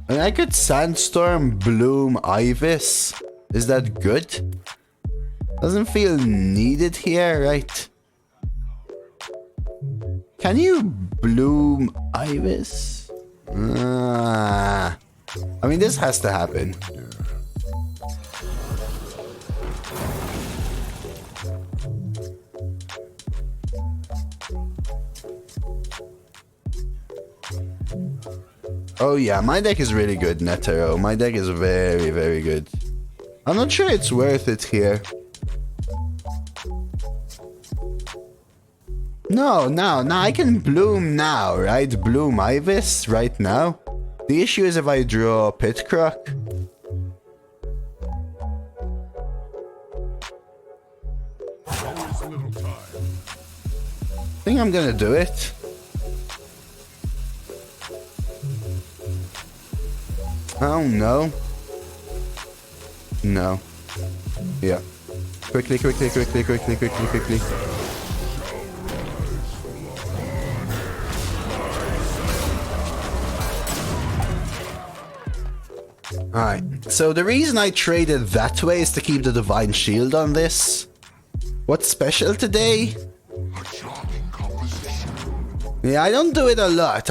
And I could Sandstorm Bloom Ivus. Is that good? Doesn't feel needed here, right? Can you Bloom Ivus? I mean, this has to happen. Oh yeah, my deck is really good, Netero. My deck is very, very good. I'm not sure it's worth it here. No, I can Bloom now, right? Bloom Ivus right now. The issue is if I draw Pit Croc. I think I'm gonna do it. Oh no. No. Yeah. Quickly. Alright, so the reason I traded that way is to keep the Divine Shield on this. What's special today? Yeah, I don't do it a lot.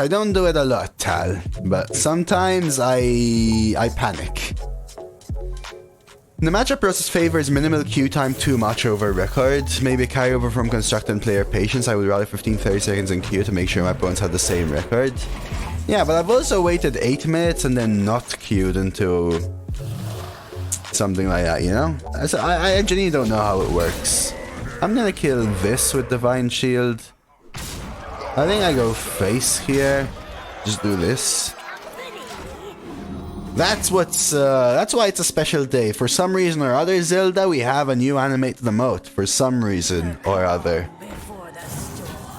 Tal. But sometimes I panic. The matchup process favors minimal queue time too much over record. Maybe a carryover from construct and player patience. I would rather 15-30 seconds in queue to make sure my opponents have the same record. Yeah, but I've also waited 8 minutes and then not queued into something like that, you know? So I genuinely don't know how it works. I'm gonna kill this with Divine Shield. I think I go face here. Just do this. That's why it's a special day. For some reason or other, Zelda, we have a new animated emote. For some reason or other.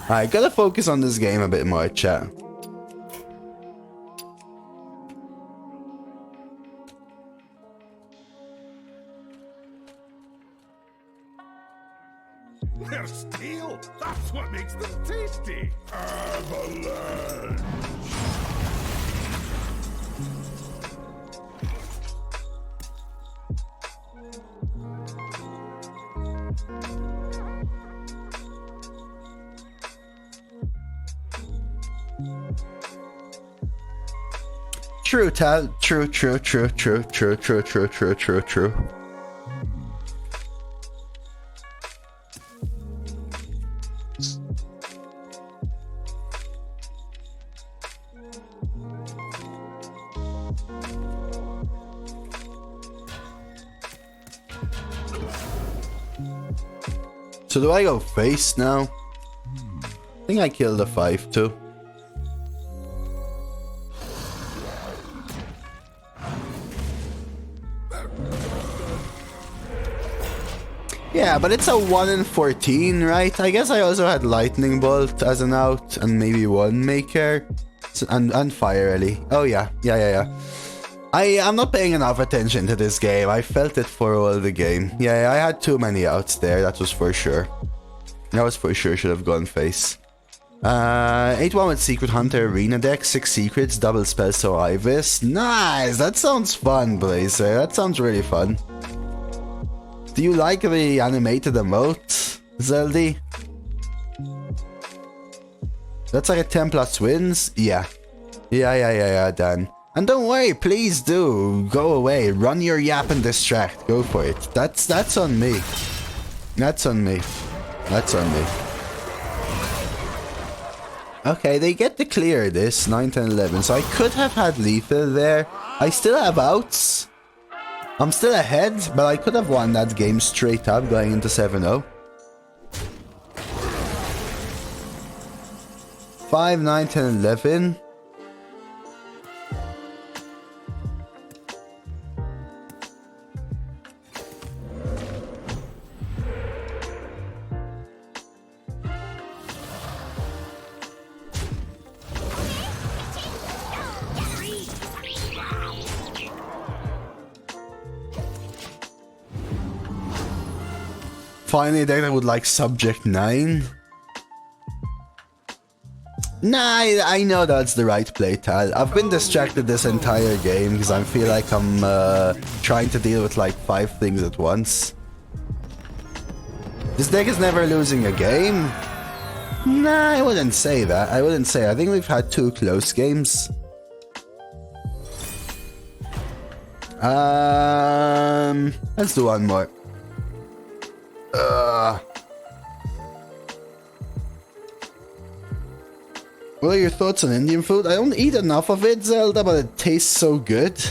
Alright, gotta focus on this game a bit more, chat. They're steel. That's what makes them tasty. Avalanche. True, Tal. True. So do I go face now? I think I killed a 5-2. Yeah, but it's a 1 in 14, right? I guess I also had Lightning Bolt as an out, and maybe one Maker, and Fire Ellie. Oh yeah. I'm not paying enough attention to this game. I felt it for all the game. Yeah, I had too many outs there, that was for sure. That was for sure, should have gone face. 8-1 with Secret Hunter Arena deck, 6 secrets, double spell, so Ivus. Nice! That sounds fun, Blazer. That sounds really fun. Do you like the animated emote, Zeldy? That's like a 10 plus wins? Yeah. Yeah, Dan. And don't worry, please do. Go away. Run your yap and distract. Go for it. That's on me. That's on me. That's on me. Okay, they get to clear this. 9, 10, 11. So I could have had lethal there. I still have outs. I'm still ahead, but I could have won that game straight up going into 7-0. 5, 9, 10, 11. Finally, a deck that would like Subject 9. Nah, I know that's the right play, Tal. I've been distracted this entire game because I feel like I'm trying to deal with like 5 things at once. This deck is never losing a game. Nah, I wouldn't say that. I wouldn't say. I think we've had 2 close games. Let's do one more. What are your thoughts on Indian food? I don't eat enough of it, Zelda, but it tastes so good.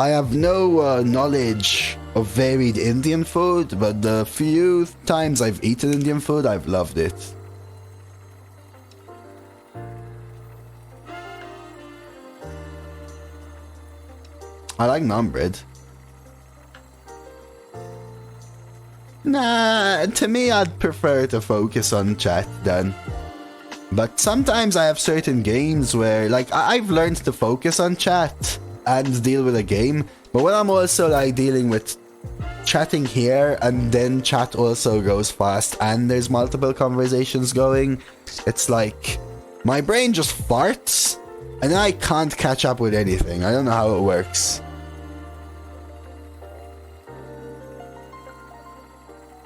I have no knowledge of varied Indian food, but the few times I've eaten Indian food, I've loved it. I like naan bread. Nah, to me, I'd prefer to focus on chat then. But sometimes I have certain games where, like, I've learned to focus on chat and deal with a game. But when I'm also, like, dealing with chatting here and then chat also goes fast and there's multiple conversations going, it's like my brain just farts and I can't catch up with anything. I don't know how it works.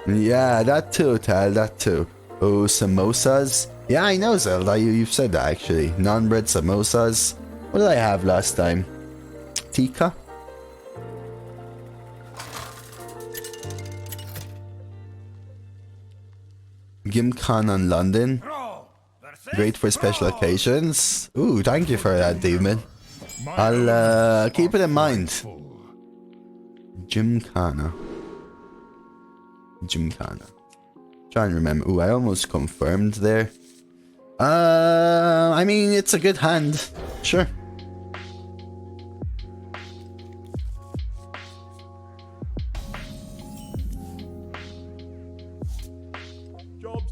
Yeah, that too, Tal, that too. Oh, samosas. Yeah, I know, Zelda, you've said that actually. Non-bread samosas. What did I have last time? Tikka? Gymkhana London. Great for special occasions. Ooh, thank you for that, Demon. I'll keep it in mind. Gymkhana. Try and remember. Ooh, I almost confirmed there. I mean, it's a good hand. Sure.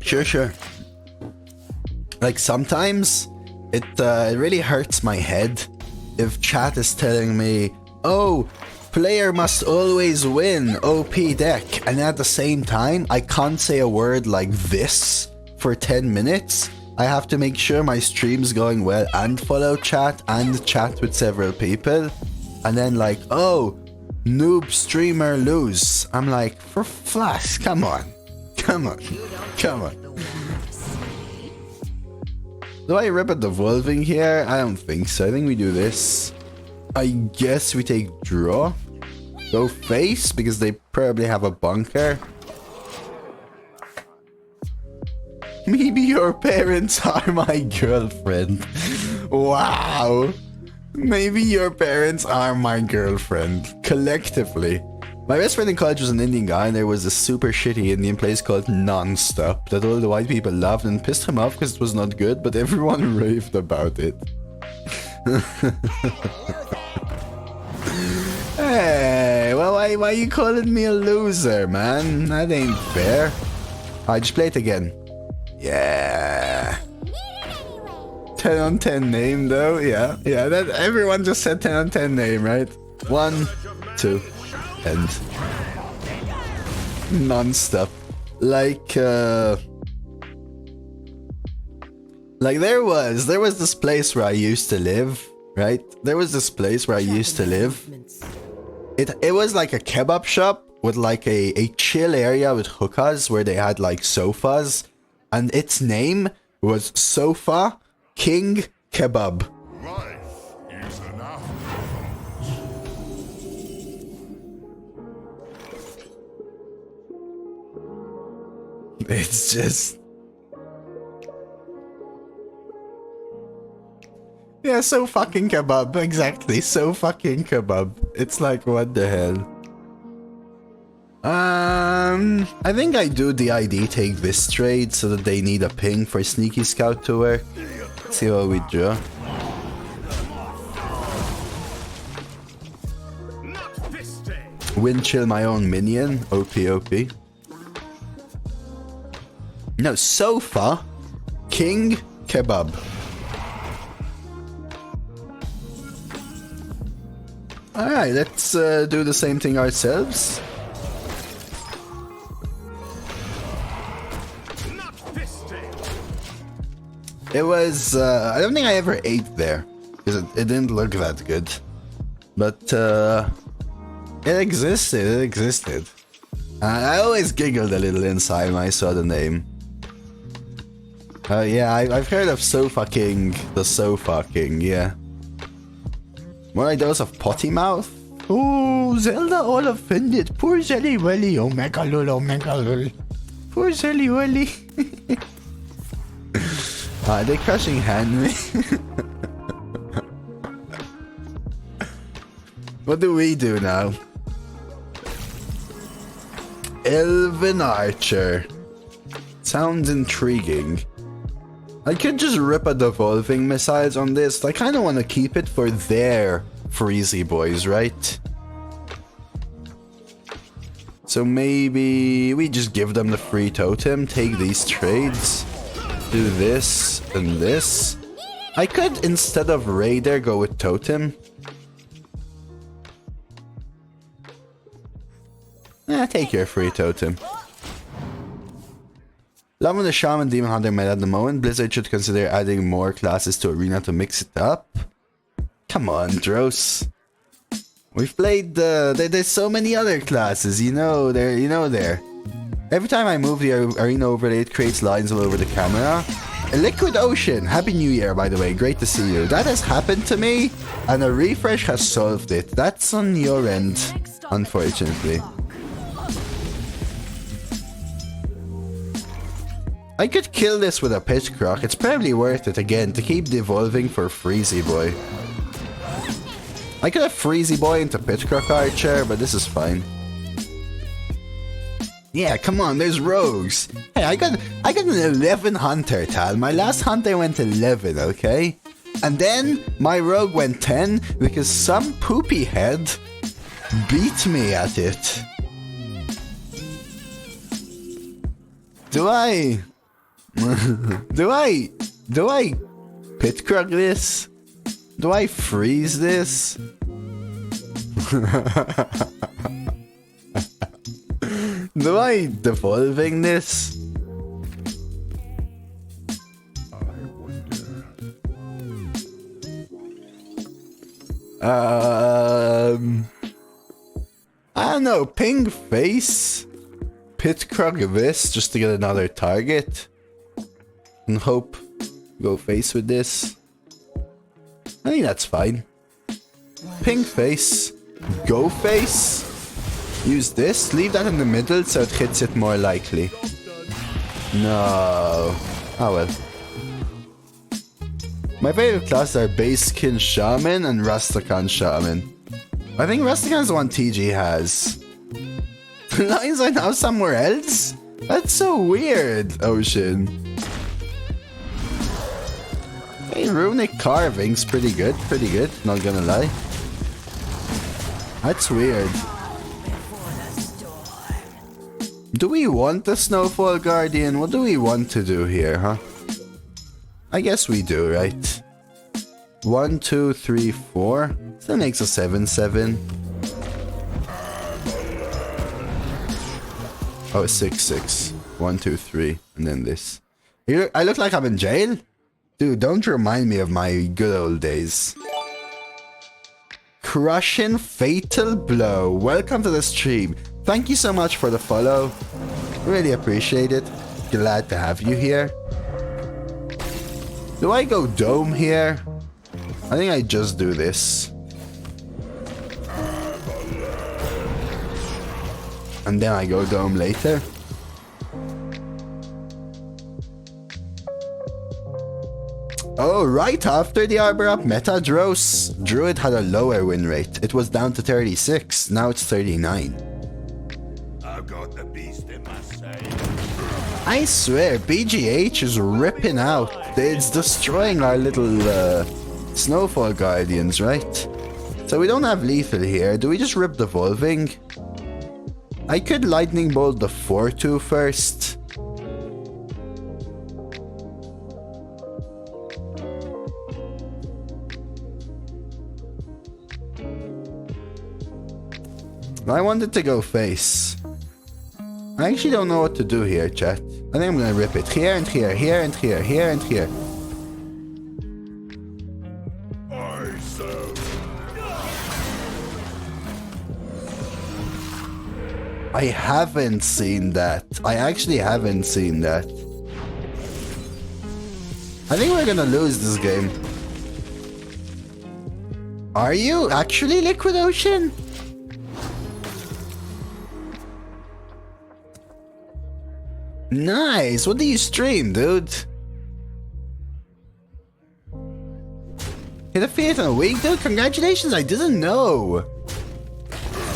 Sure. Like, sometimes it really hurts my head if chat is telling me, oh, player must always win, OP deck, and at the same time, I can't say a word like this for 10 minutes. I have to make sure my stream's going well and follow chat and chat with several people. And then like, oh, noob streamer lose. I'm like, for flash, come on. Do I rip at devolving here? I don't think so. I think we do this. I guess we take draw. Go face, because they probably have a bunker. Maybe your parents are my girlfriend. Wow. Maybe your parents are my girlfriend. Collectively. My best friend in college was an Indian guy, and there was a super shitty Indian place called Non-Stop that all the white people loved and pissed him off because it was not good, but everyone raved about it. Hey, well, why you calling me a loser, man? That ain't fair. Alright, just play it again. Yeah. 10 on 10 name, though. Yeah, that everyone just said 10 on 10 name, right? 1, 2, and non-stop. Like there was this place where I used to live, right? There was this place where I used to live. It was like a kebab shop with like a chill area with hookahs where they had like sofas, and its name was Sofa King Kebab. Life is enough. It's just... Yeah, so fucking kebab, exactly, so fucking kebab. It's like, what the hell? I think I do the ID take this trade so that they need a ping for Sneaky Scout to work. Let's see what we draw. Wind chill my own minion, OP. No, Sofa King Kebab. Alright, let's do the same thing ourselves. It was, I don't think I ever ate there, because it didn't look that good. But, it existed. I always giggled a little inside when I saw the name. Yeah, I've heard of Sofa King, the Sofa King, yeah. More like those of Potty Mouth? Oh, Zelda all offended. Poor Zelly Welly. Omega lul. Poor Zelly Welly. Are they crushing hand me? What do we do now? Elven Archer. Sounds intriguing. I could just rip a devolving missiles on this. I kind of want to keep it for their Freezy boys, right? So maybe we just give them the free totem, take these trades, do this and this. I could, instead of Raider, go with totem. Take your free totem. Loving the Shaman Demon Hunter meta at the moment. Blizzard should consider adding more classes to Arena to mix it up. Come on, Dros. We've played there's so many other classes, you know there. Every time I move the arena overlay, it creates lines all over the camera. Liquid Ocean, Happy New Year, by the way. Great to see you. That has happened to me, and a refresh has solved it. That's on your end, unfortunately. I could kill this with a Pitch Croc. It's probably worth it again to keep devolving for Freezy Boy. I could have Freezy Boy into Pitch Croc Archer, but this is fine. Yeah, come on, there's rogues. Hey, I got an 11 hunter, Tal. My last hunter went 11, okay? And then my rogue went 10 because some poopy head beat me at it. Do I pit croc this? Do I freeze this? Do I devolving this? I don't know, ping face, pit croc this just to get another target. And hope go face with this. I think that's fine. Pink face, go face. Use this, leave that in the middle so it hits it more likely. No. Oh well. My favorite classes are Base Skin Shaman and Rastakhan Shaman. I think Rastakan's the one TG has. Lines are now somewhere else? That's so weird, Ocean. Hey, runic carving's pretty good, not gonna lie. That's weird. Do we want the Snowfall Guardian? What do we want to do here, huh? I guess we do, right? 1, 2, 3, 4. That makes a 7/7. Oh, 6/6. 1, 2, 3, and then this. I look like I'm in jail? Dude, don't remind me of my good old days. Crushing Fatal Blow. Welcome to the stream. Thank you so much for the follow. Really appreciate it. Glad to have you here. Do I go Dome here? I think I just do this. And then I go Dome later. Oh, right after the Arbor Up meta, Druid had a lower win rate. It was down to 36. Now it's 39. I've got the beast in my sight. I swear, BGH is ripping out. It's destroying our little Snowfall Guardians, right? So we don't have lethal here. Do we just rip Devolving? I could Lightning Bolt the 4/2 first. I wanted to go face. I actually don't know what to do here, chat. I think I'm gonna rip it here and here, here and here, here and here. I haven't seen that. I actually haven't seen that. I think we're gonna lose this game. Are you actually, Liquid Ocean? Nice. What do you stream, dude? Hit a feat in a week, dude. Congratulations. I didn't know.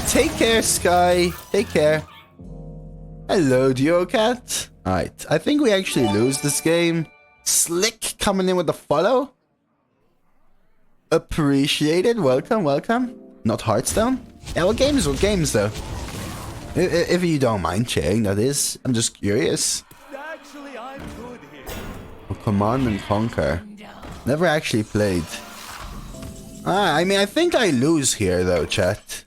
Take care, Sky. Take care. Hello, Duocat. Alright. I think we actually lose this game. Slick coming in with the follow. Appreciated. Welcome, welcome. Not Hearthstone? Yeah, what games though? If you don't mind sharing, that is. I'm just curious. Actually, I'm good here. Oh, Command and Conquer. Never actually played. I mean, I think I lose here though, chat.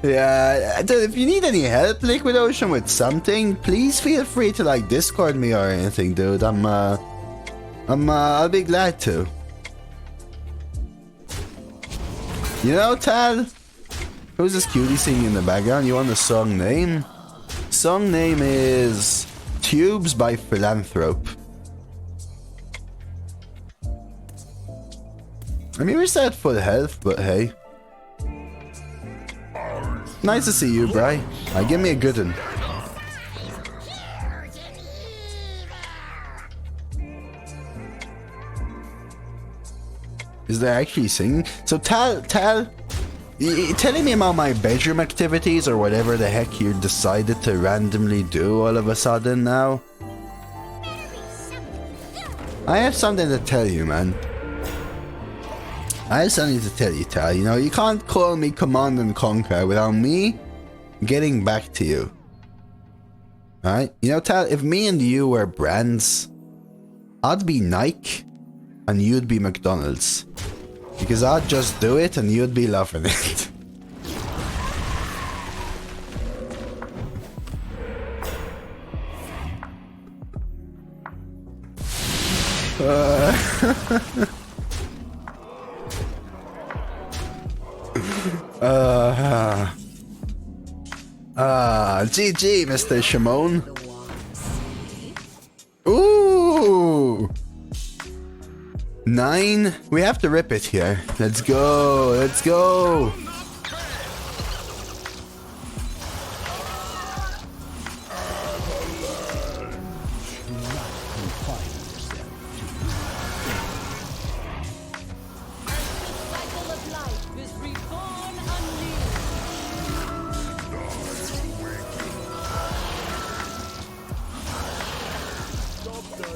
Yeah, dude, if you need any help, Liquid Ocean, with something, please feel free to like Discord me or anything, dude. I'll be glad to. You know, Tal? Who's this cutie singing in the background? You want the song name? Song name is Tubes by Philanthrope. I mean, we're still at full health, but hey. Nice to see you, Bri. Give me a good one. Is there actually singing? So telling me about my bedroom activities or whatever the heck you decided to randomly do all of a sudden now. I have something to tell you, man. I have something to tell you, Tal. You know, you can't call me Command and Conquer without me getting back to you. Alright? You know, Tal, if me and you were brands, I'd be Nike and you'd be McDonald's. Because I'd just do it and you'd be loving it. GG, Mr. Shaman. Ooh! 9. We have to rip it here. Let's go. Let's go.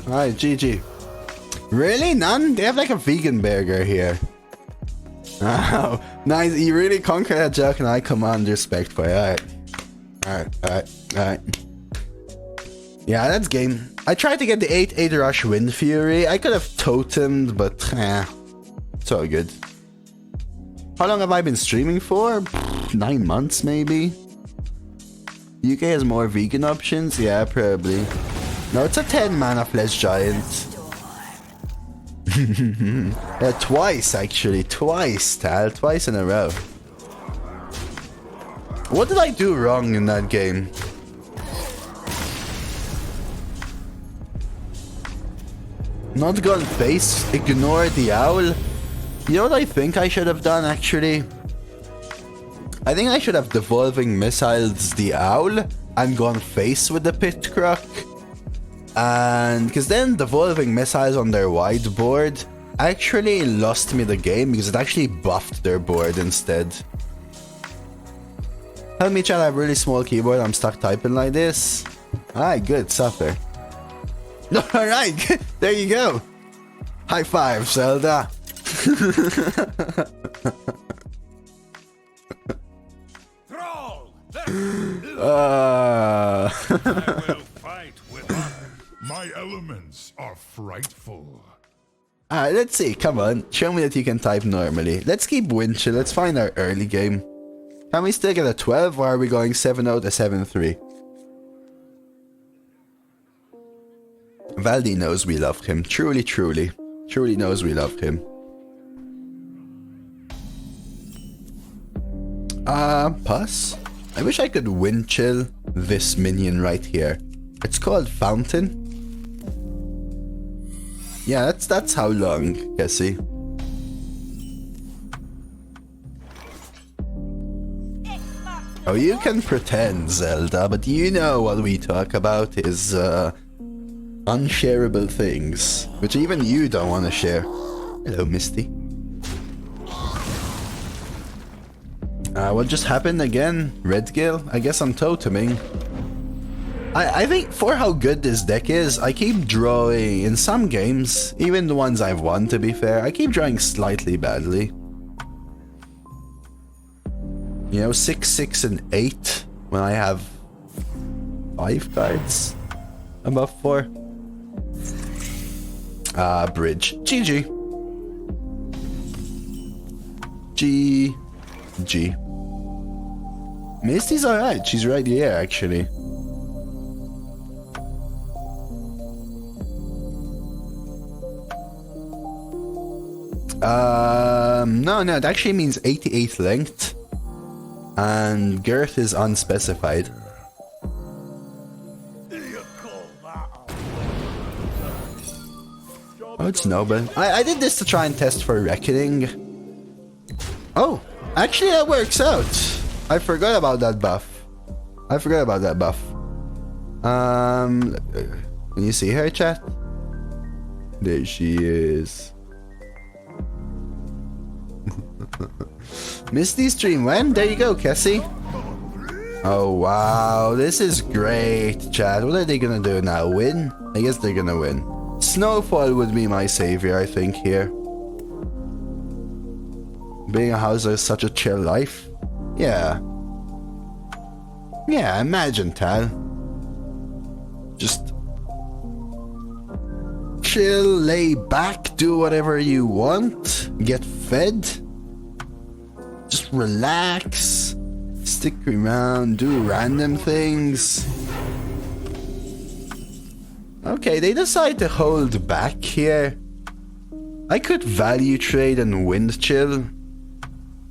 Alright, GG. Really? None? They have like a vegan burger here. Wow. Nice. You really conquered that joke and I command respect for it. Alright. Yeah, that's game. I tried to get the 8-8 rush Wind Fury. I could have totemed, but it's all good. How long have I been streaming for? 9 months maybe? UK has more vegan options? Yeah, probably. No, it's a 10 mana flesh giant. Yeah, twice actually. Twice, Tal. Twice in a row. What did I do wrong in that game? Not gone face. Ignore the owl. You know what I think I should have done actually? I think I should have devolving missiles the owl and gone face with the pit croc. And because then devolving missiles on their wide board actually lost me the game because it actually buffed their board instead. Help me chat, I have a really small keyboard, I'm stuck typing like this. Alright, good, suffer. Alright, there you go. High five, Zelda. Thrall! I will fight with honor. My elements are frightful. Alright, let's see. Come on. Show me that you can type normally. Let's keep Winchill. Let's find our early game. Can we still get a 12 or are we going 7-0 to 7-3? Valdi knows we love him. Truly, truly. Truly knows we love him. Pass. I wish I could Winchill this minion right here. It's called Fountain. Yeah, that's how long, Cassie. Oh, you can pretend, Zelda, but you know what we talk about is unshareable things, which even you don't want to share. Hello, Misty. What just happened again? Redgill? I guess I'm toteming. I think for how good this deck is, I keep drawing, in some games, even the ones I've won to be fair, I keep drawing slightly badly. You know, 6, 6, and 8 when I have 5 cards above 4. Bridge. GG. GG. Misty's alright, she's right here actually. No, it actually means 88 length. And girth is unspecified. Oh, it's noble. I did this to try and test for reckoning. Oh, actually that works out. I forgot about that buff. Can you see her, chat? There she is. Misty stream when? There you go, Cassie. Oh wow, this is great, chat. What are they gonna do now? Win? I guess they're gonna win. Snowfall would be my savior, I think, here. Being a houser is such a chill life. Yeah. Yeah, imagine, Tal. Just chill, lay back, do whatever you want, get fed. Just relax, stick around, do random things. Okay, they decide to hold back here. I could value trade and wind chill.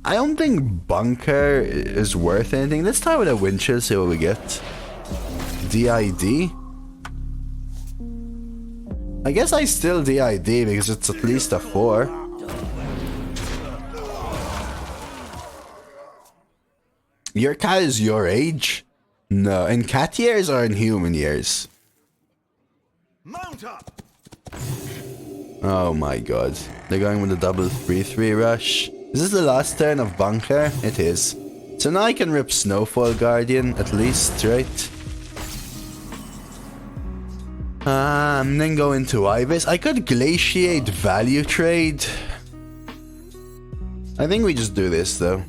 I don't think bunker is worth anything. Let's start with a wind chill, see what we get. DID. I guess I still DID because it's at least a 4. Your cat is your age? No, in cat years or in human years? Mount up! Oh my god. They're going with a double 3-3 rush. Is this the last turn of Bunker? It is. So now I can rip Snowfall Guardian, at least, right? Then go into Ivus. I could Glaciate value trade. I think we just do this, though.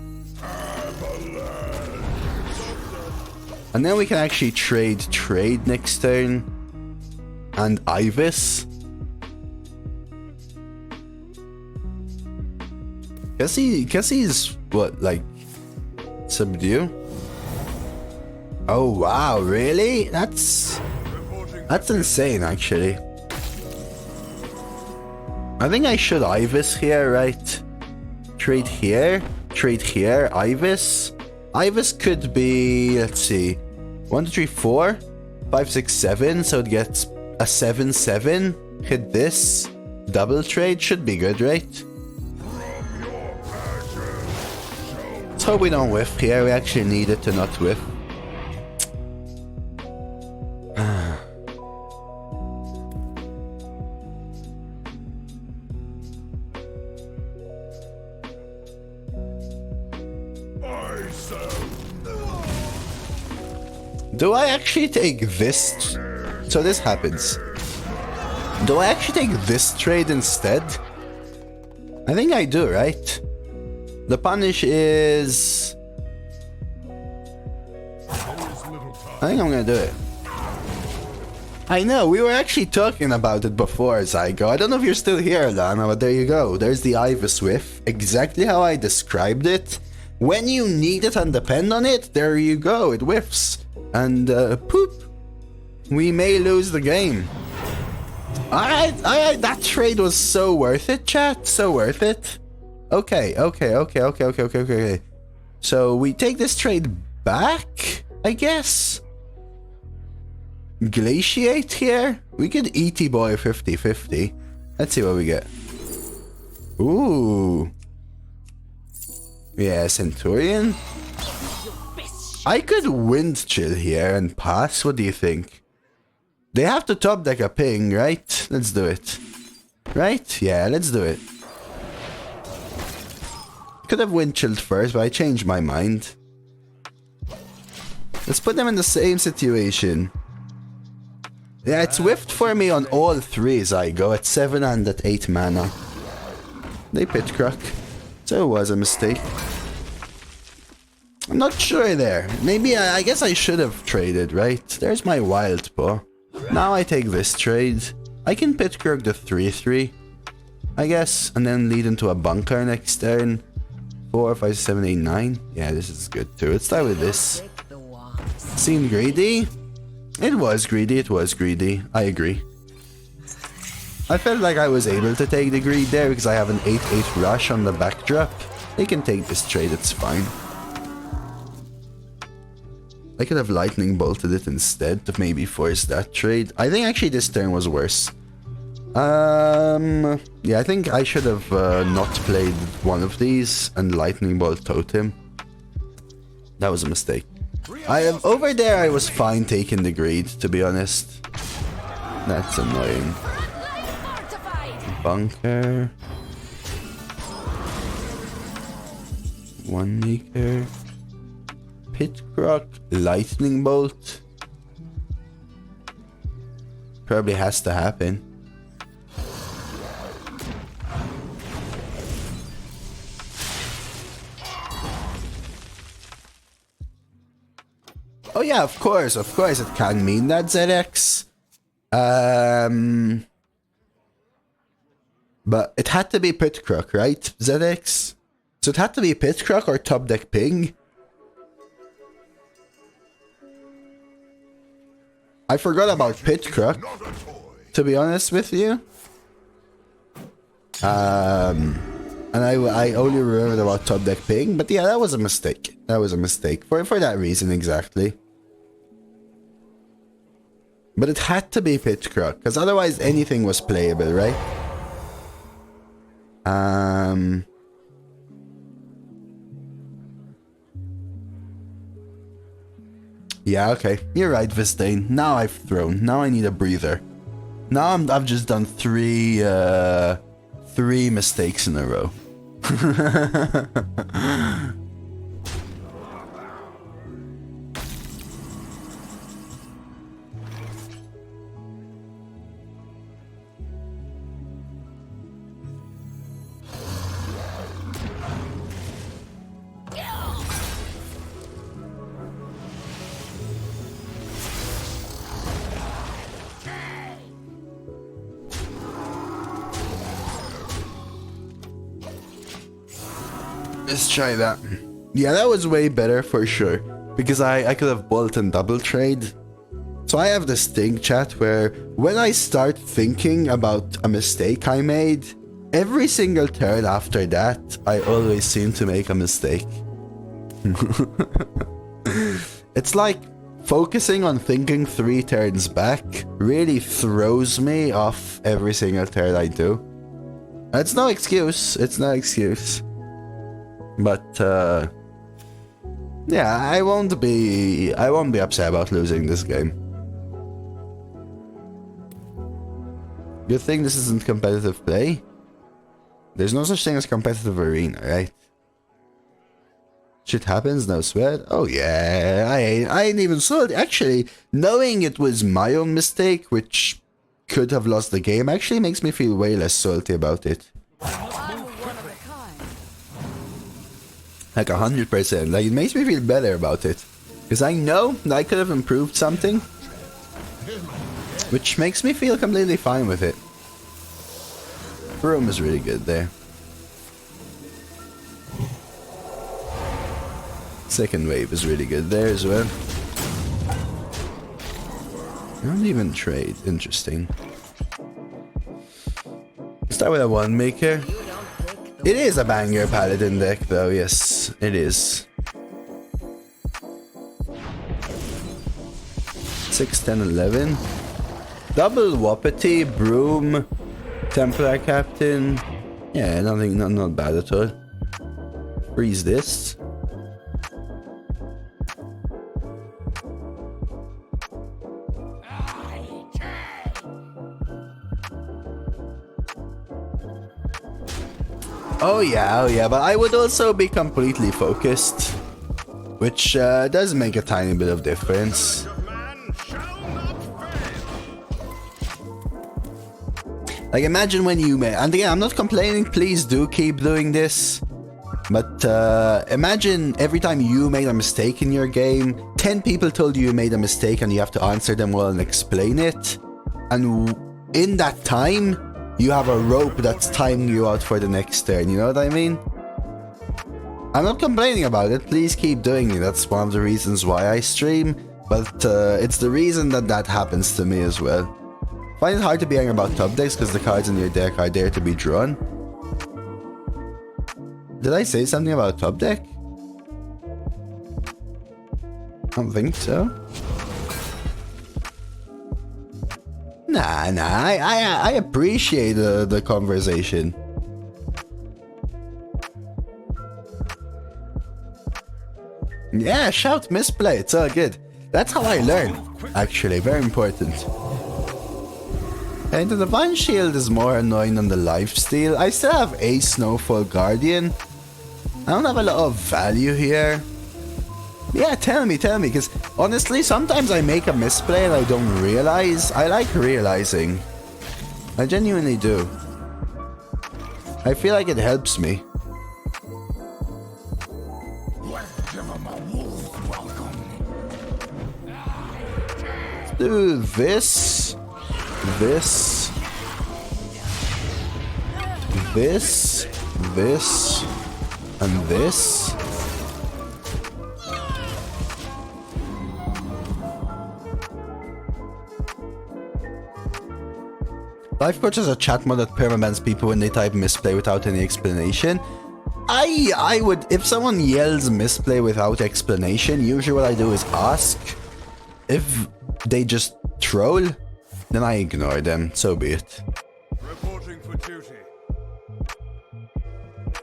And then we can actually trade next turn. And Ivus. Guess he's what, like subdue? Oh wow, really? That's insane actually. I think I should Ivus here, right? Trade here, Ivus. Ivus could be, let's see, 1, 2, 3, 4, 5, 6, 7, so it gets a 7-7. Hit this. Double trade should be good, right? Let's hope we don't whiff here. We actually need it to not whiff. Do I actually take this? So this happens. Do I actually take this trade instead? I think I do, right? The punish is... I think I'm gonna do it. I know, we were actually talking about it before, Zygo. I don't know if you're still here, Lana, but there you go. There's the Ivus whiff. Exactly how I described it. When you need it and depend on it, there you go, it whiffs. And, poop. We may lose the game. Alright, that trade was so worth it, chat. So worth it. Okay. So we take this trade back, I guess. Glaciate here. We could ET boy 50-50. Let's see what we get. Ooh. Yeah, Centurion. I could wind chill here and pass. What do you think? They have to top deck a ping, right? Let's do it. Right? Yeah, let's do it. Could have wind chilled first, but I changed my mind. Let's put them in the same situation. Yeah, it's whiffed for me on all threes. I go at 7 and at 8 mana. They pit croc. So it was a mistake. I'm not sure there. Maybe I guess I should have traded, right? There's my Wildpaw. Now I take this trade. I can pit croc the 3-3, I guess, and then lead into a bunker next turn. 4, 5, 7, 8, 9. Yeah, this is good too. Let's start with this. Seemed greedy. It was greedy. I agree. I felt like I was able to take the greed there because I have an 8-8 rush on the backdrop. They can take this trade, it's fine. I could have lightning bolted it instead to maybe force that trade. I think actually this turn was worse. Yeah, I think I should have not played one of these and lightning bolt totem. That was a mistake. Over there I was fine taking the greed, to be honest. That's annoying. Bunker. One maker. Pit croc. Lightning bolt. Probably has to happen. Oh yeah, of course it can mean that, ZX. But it had to be pit croc, right, ZX? So it had to be pit croc or top deck ping. I forgot about pit croc, to be honest with you. And I only remembered about top deck ping, but yeah, that was a mistake. That was a mistake for that reason exactly. But it had to be Pitchcrock, because otherwise anything was playable, right? Yeah, okay. You're right, Vistane. Now I've thrown. Now I need a breather. Now I've just done three mistakes in a row. Let's try that. Yeah, that was way better for sure. Because I could have bolt and double trade. So I have this thing, chat, where when I start thinking about a mistake I made, every single turn after that, I always seem to make a mistake. It's like focusing on thinking 3 turns back really throws me off every single turn I do. It's no excuse. It's no excuse. But yeah, I won't be upset about losing this game. Good thing this isn't competitive play. There's no such thing as competitive arena, right? Shit happens, no sweat. Oh yeah, I ain't even saw it. Actually, knowing it was my own mistake, which could have lost the game, actually makes me feel way less salty about it. Like 100%. Like, it makes me feel better about it. Because I know that I could have improved something. Which makes me feel completely fine with it. Broom is really good there. Second wave is really good there as well. I don't even trade. Interesting. Start with a 1 maker. It is a banger paladin deck though, yes, it is. 6, 10, 11. Double Wapiti, Broom, Templar Captain. Yeah, nothing, not bad at all. Freeze this. Oh yeah, but I would also be completely focused, which does make a tiny bit of difference. Like, imagine when you made, and again, I'm not complaining, please do keep doing this, but imagine every time you made a mistake in your game, 10 people told you made a mistake and you have to answer them well and explain it, and in that time, you have a rope that's tying you out for the next turn, you know what I mean? I'm not complaining about it, please keep doing it, that's one of the reasons why I stream, but it's the reason that happens to me as well. Find it hard to be angry about top decks because the cards in your deck are there to be drawn. Did I say something about top deck? I don't think so. Nah, I appreciate the conversation. Yeah, shout misplay, it's all good. That's how I learn, actually, very important. And the Divine Shield is more annoying than the Lifesteal. I still have a Snowfall Guardian. I don't have a lot of value here. Yeah, tell me, because honestly, sometimes I make a misplay and I don't realize. I like realizing. I genuinely do. I feel like it helps me. Let's do this. This, and this. Life Coach is a chat mod that permabans people when they type misplay without any explanation. I would, if someone yells misplay without explanation, usually what I do is ask if they just troll, then I ignore them, so be it. Reporting for duty.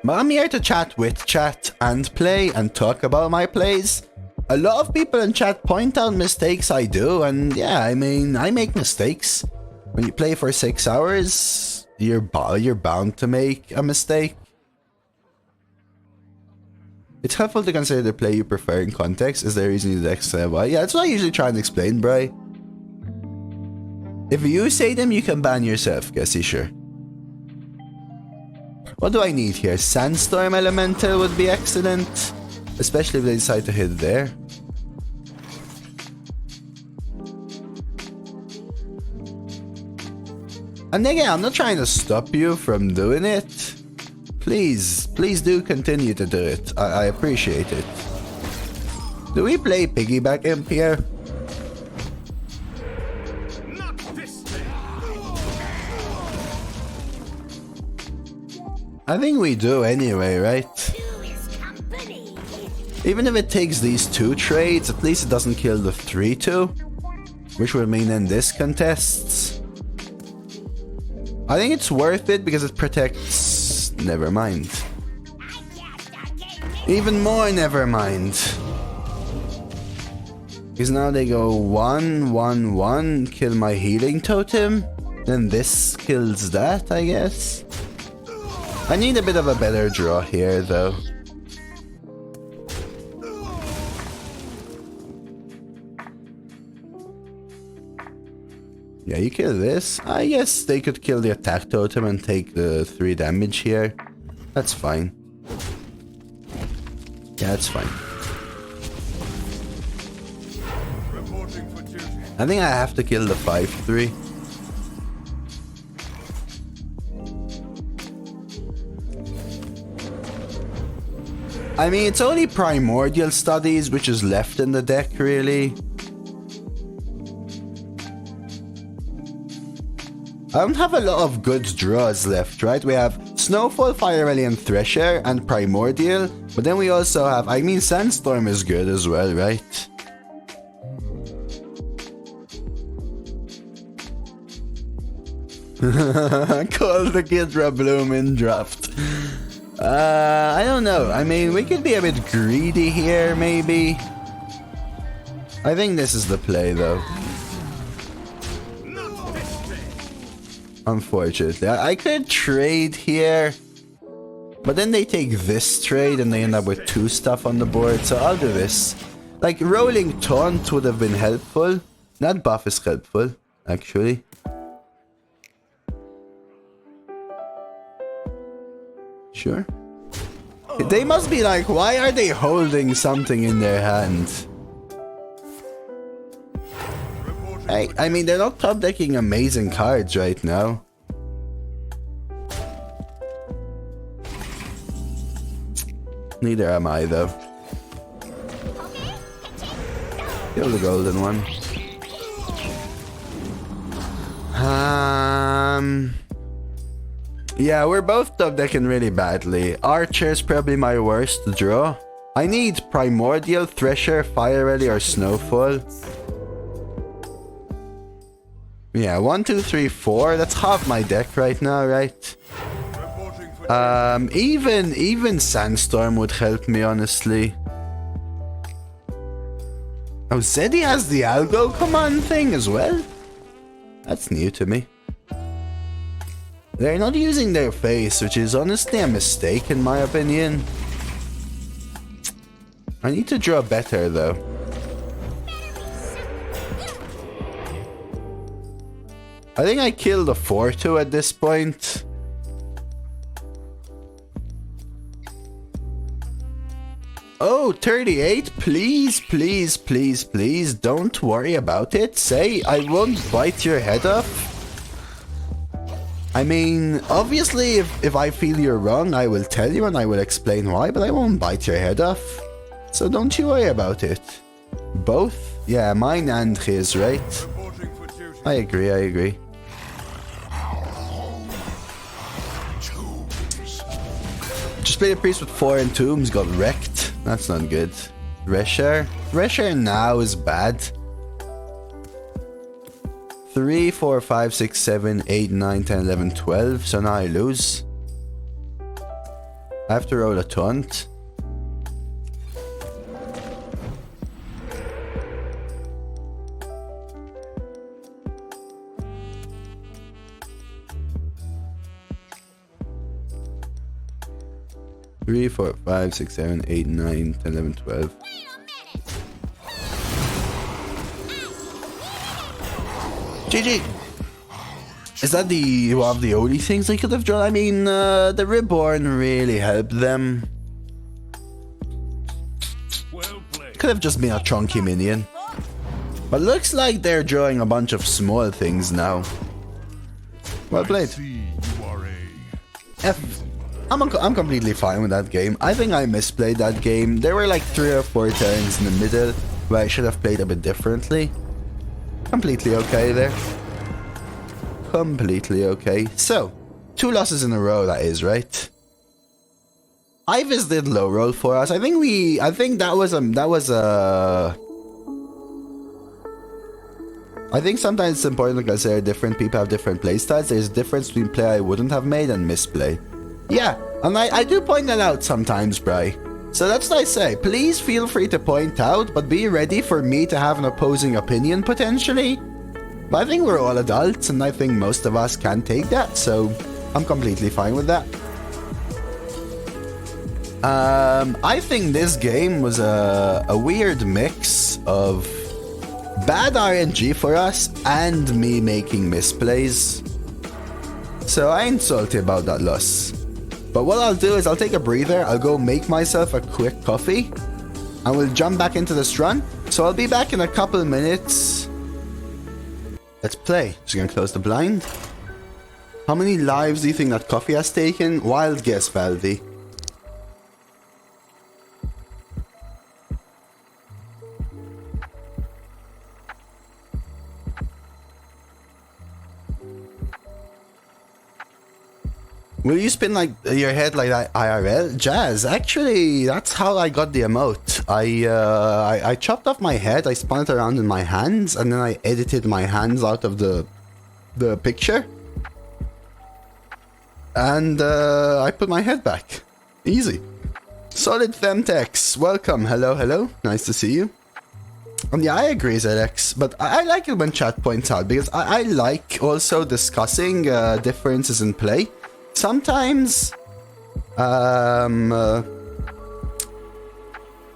But I'm here to chat with chat and play and talk about my plays. A lot of people in chat point out mistakes I do, and yeah, I mean, I make mistakes. When you play for 6 hours, you're bound to make a mistake. It's helpful to consider the play you prefer in context. Is there a reason you do X and Y? Yeah, that's what I usually try and explain, bro. If you say them, you can ban yourself, Guessy, sure. What do I need here? Sandstorm Elemental would be excellent. Especially if they decide to hit there. And again, I'm not trying to stop you from doing it. Please do continue to do it. I appreciate it. Do we play Piggyback Imp here? Not this thing. I think we do anyway, right? Two is company. Even if it takes these 2 trades, at least it doesn't kill the 3-2. Which would mean then this contests. I think it's worth it because it protects... Never mind. Even more never mind. Because now they go 1-1-1, kill my healing totem. Then this kills that, I guess. I need a bit of a better draw here, though. Yeah, you kill this. I guess they could kill the attack totem and take the 3 damage here. That's fine. Yeah, that's fine. Reporting for duty. I think I have to kill the 5-3. I mean, it's only Primordial Studies which is left in the deck, really. I don't have a lot of good draws left, right? We have Snowfall, Fire Alien, Thresher, and Primordial. But then we also have... I mean, Sandstorm is good as well, right? Call the Gidra Bloom in draft. I don't know. I mean, we could be a bit greedy here, maybe. I think this is the play, though. Unfortunately, I could trade here, but then they take this trade and they end up with 2 stuff on the board, so I'll do this. Like, rolling Taunt would have been helpful. That buff is helpful, actually. Sure. They must be like, why are they holding something in their hand? I mean, they're not top decking amazing cards right now. Neither am I, though. Kill the golden one. Yeah, we're both top decking really badly. Archer's probably my worst draw. I need Primordial, Thresher, Fire Rally, or Snowfall. Yeah, 1, 2, 3, 4. That's half my deck right now, right? Even Sandstorm would help me, honestly. Oh, Zeddy has the Algo command thing as well? That's new to me. They're not using their face, which is honestly a mistake in my opinion. I need to draw better, though. I think I killed a 4-2 at this point. Oh, 38, please, please, please, please, don't worry about it. Say, I won't bite your head off. I mean, obviously, if I feel you're wrong, I will tell you and I will explain why, but I won't bite your head off. So don't you worry about it. Both? Yeah, mine and his, right? I agree, I agree. Just played a priest with 4 and tombs, got wrecked. That's not good. Thresher? Thresher now is bad. 3, 4, 5, 6, 7, 8, 9, 10, 11, 12. So now I lose. I have to roll a taunt. Three, 4, 5, 6, 7, 8, 9, 10, 11, 12. GG! Is that one of the only things I could have drawn? I mean, the Reborn really helped them. Well played. Could have just been a chunky minion. But looks like they're drawing a bunch of small things now. Well played. See, you are a F. I'm completely fine with that game. I think I misplayed that game. There were like 3 or 4 turns in the middle where I should have played a bit differently. Completely okay there. Completely okay. So, 2 losses in a row, that is, right? Ivus did low roll for us. I think I think sometimes it's important to consider different people have different playstyles. There's a difference between play I wouldn't have made and misplay. Yeah, and I do point that out sometimes, Bri. So that's what I say. Please feel free to point out, but be ready for me to have an opposing opinion, potentially. But I think we're all adults, and I think most of us can take that, so I'm completely fine with that. I think this game was a weird mix of bad RNG for us and me making misplays. So I ain't salty about that loss. But what I'll do is I'll take a breather, I'll go make myself a quick coffee, and we'll jump back into this run. So I'll be back in a couple minutes. Let's play. Just gonna close the blind. How many lives do you think that coffee has taken? Wild guess, Valdi. Will you spin like your head like that IRL? Jazz, actually, that's how I got the emote. I chopped off my head, I spun it around in my hands, and then I edited my hands out of the picture. And I put my head back. Easy. Solid Femtex, welcome. Hello, hello. Nice to see you. And yeah, I agree, ZX, but I like it when chat points out, because I like also discussing differences in play. Sometimes,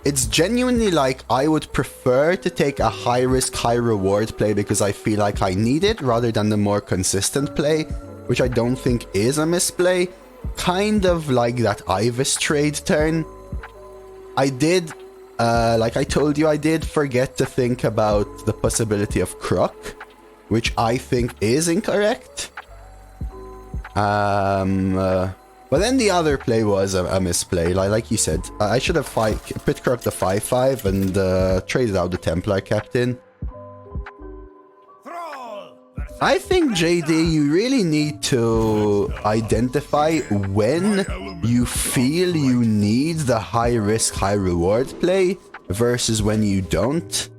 it's genuinely like I would prefer to take a high risk, high reward play because I feel like I need it rather than the more consistent play, which I don't think is a misplay. Kind of like that Ivus trade turn. I did, like I told you, I did forget to think about the possibility of Croc, which I think is incorrect. But then the other play was a misplay, like you said. I should have pit Croc the 5/5 and traded out the Templar Captain. I think, JD, you really need to identify when you feel you need the high risk, high reward play versus when you don't.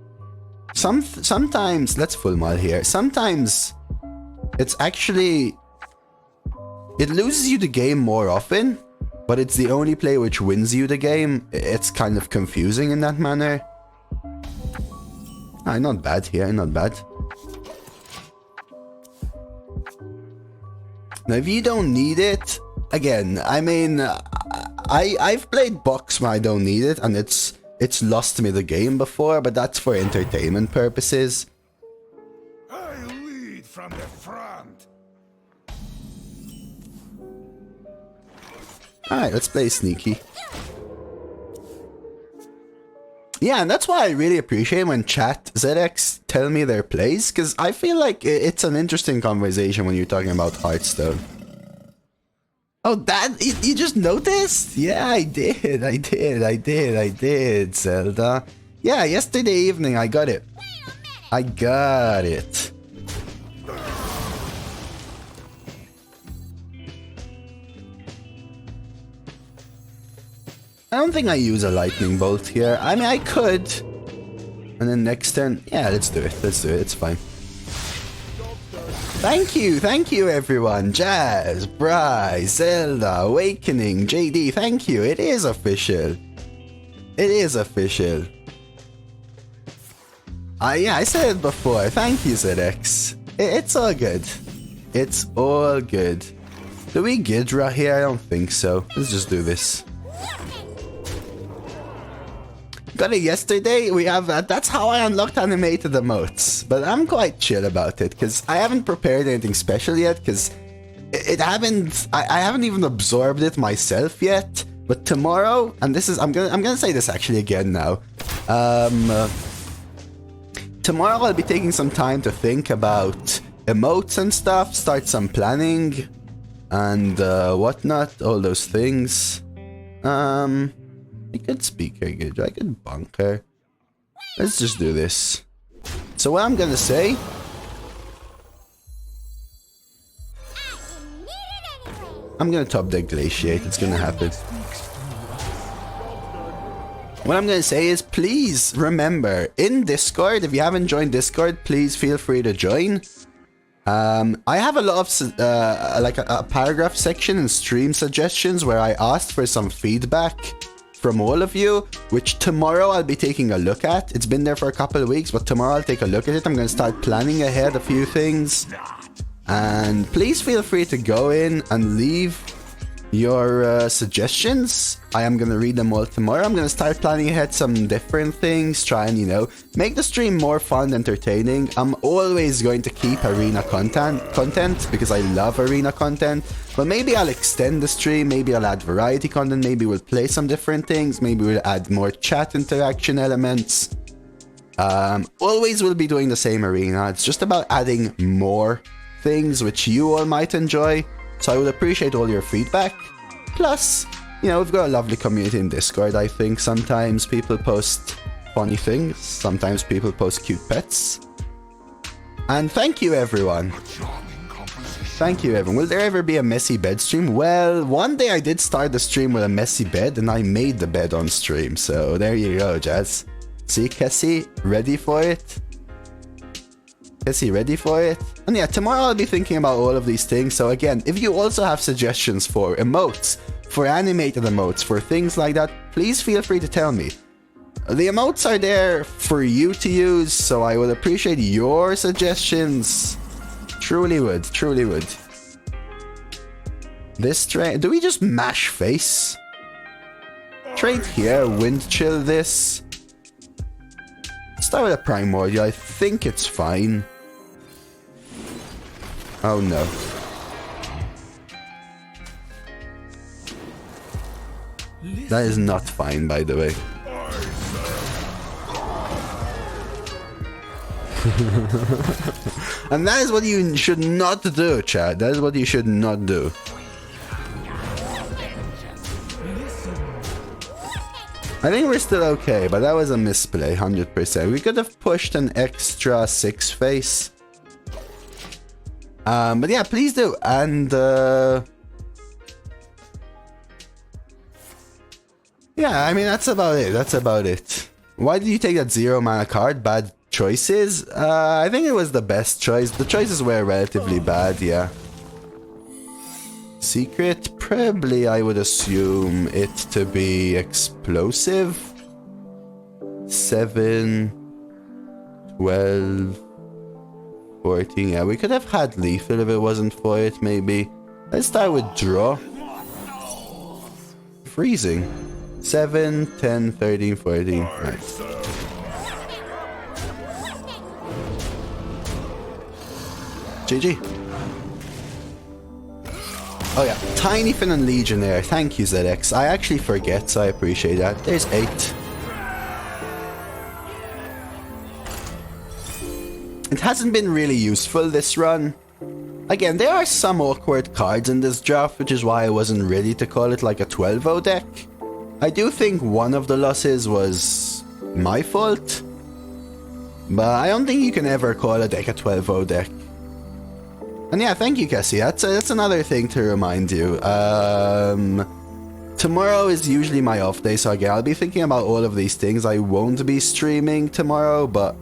Sometimes, let's full mod here. Sometimes it's actually... it loses you the game more often, but it's the only play which wins you the game. It's kind of confusing in that manner. Not bad here, not bad. Now, if you don't need it, again, I mean, I've played box when I don't need it, and it's lost me the game before, but that's for entertainment purposes. I lead from the front. Alright, let's play sneaky. Yeah, and that's why I really appreciate when chat ZX tell me their plays, because I feel like it's an interesting conversation when you're talking about Hearthstone. Oh, that, you just noticed? Yeah, I did, Zelda. Yeah, yesterday evening I got it. I got it. I don't think I use a lightning bolt here. I mean, I could. And then next turn, yeah, let's do it. Let's do it. It's fine. Thank you everyone. Jazz, Bryce, Zelda, Awakening, JD, thank you. It is official. It is official. Yeah, I said it before. Thank you, ZX. It's all good. It's all good. Do we Gidra here? I don't think so. Let's just do this. Got it yesterday. We have that's how I unlocked animated emotes. But I'm quite chill about it because I haven't prepared anything special yet because I haven't even absorbed it myself yet. But tomorrow, and this is I'm gonna say this actually again now. Tomorrow I'll be taking some time to think about emotes and stuff, start some planning and whatnot, all those things. I could Speaker Gidra, I could bunker. Let's just do this. So what I'm gonna say... I'm gonna top deck Glaciate, it's gonna happen. What I'm gonna say is, please remember, in Discord, if you haven't joined Discord, please feel free to join. I have a lot of, like a paragraph section in stream suggestions where I asked for some feedback from all of you, which tomorrow I'll be taking a look at. It's been there for a couple of weeks, but tomorrow I'll take a look at it. I'm going to start planning ahead a few things. And please feel free to go in and leave your suggestions. I am going to read them all tomorrow. I'm going to start planning ahead some different things, try and, you know, make the stream more fun and entertaining. I'm always going to keep arena content because I love arena content, but maybe I'll extend the stream, maybe I'll add variety content, maybe we'll play some different things, maybe we'll add more chat interaction elements. Always will be doing the same arena. It's just about adding more things which you all might enjoy. So I would appreciate all your feedback. Plus, you know, we've got a lovely community in Discord, I think. Sometimes people post funny things. Sometimes people post cute pets. And thank you, everyone. Thank you, everyone. Will there ever be a messy bed stream? Well, one day I did start the stream with a messy bed, and I made the bed on stream. So there you go, Jazz. See, Cassie, ready for it? Cassie, ready for it? And yeah, tomorrow I'll be thinking about all of these things. So again, if you also have suggestions for emotes, for animated emotes, for things like that, please feel free to tell me. The emotes are there for you to use, so I would appreciate your suggestions. Truly would, truly would. This trade, do we just mash face? Trade here, wind chill this. Start with a primordial, I think it's fine. Oh no. That is not fine, by the way. And that is what you should not do, chat. That is what you should not do. I think we're still okay, but that was a misplay, 100%. We could have pushed an extra 6 face. But yeah, please do. And yeah, I mean, that's about it. That's about it. Why did you take that 0 mana card? Bad choices? I think it was the best choice. The choices were relatively bad, yeah. Secret? Probably I would assume it to be explosive. 7, 12, 14. Yeah, we could have had lethal if it wasn't for it, maybe. Let's start with draw. Freezing. 7, 10, 13, 14. Nice. GG. Oh yeah, Tiny Fin and Legionnaire. Thank you, ZX. I actually forget, so I appreciate that. There's 8. It hasn't been really useful this run. Again, there are some awkward cards in this draft, which is why I wasn't ready to call it like a 12-0 deck. I do think one of the losses was my fault, but I don't think you can ever call a deck a 12-0 deck. And yeah, thank you, Cassie. That's another thing to remind you. Tomorrow is usually my off day, so again, I'll be thinking about all of these things. I won't be streaming tomorrow, but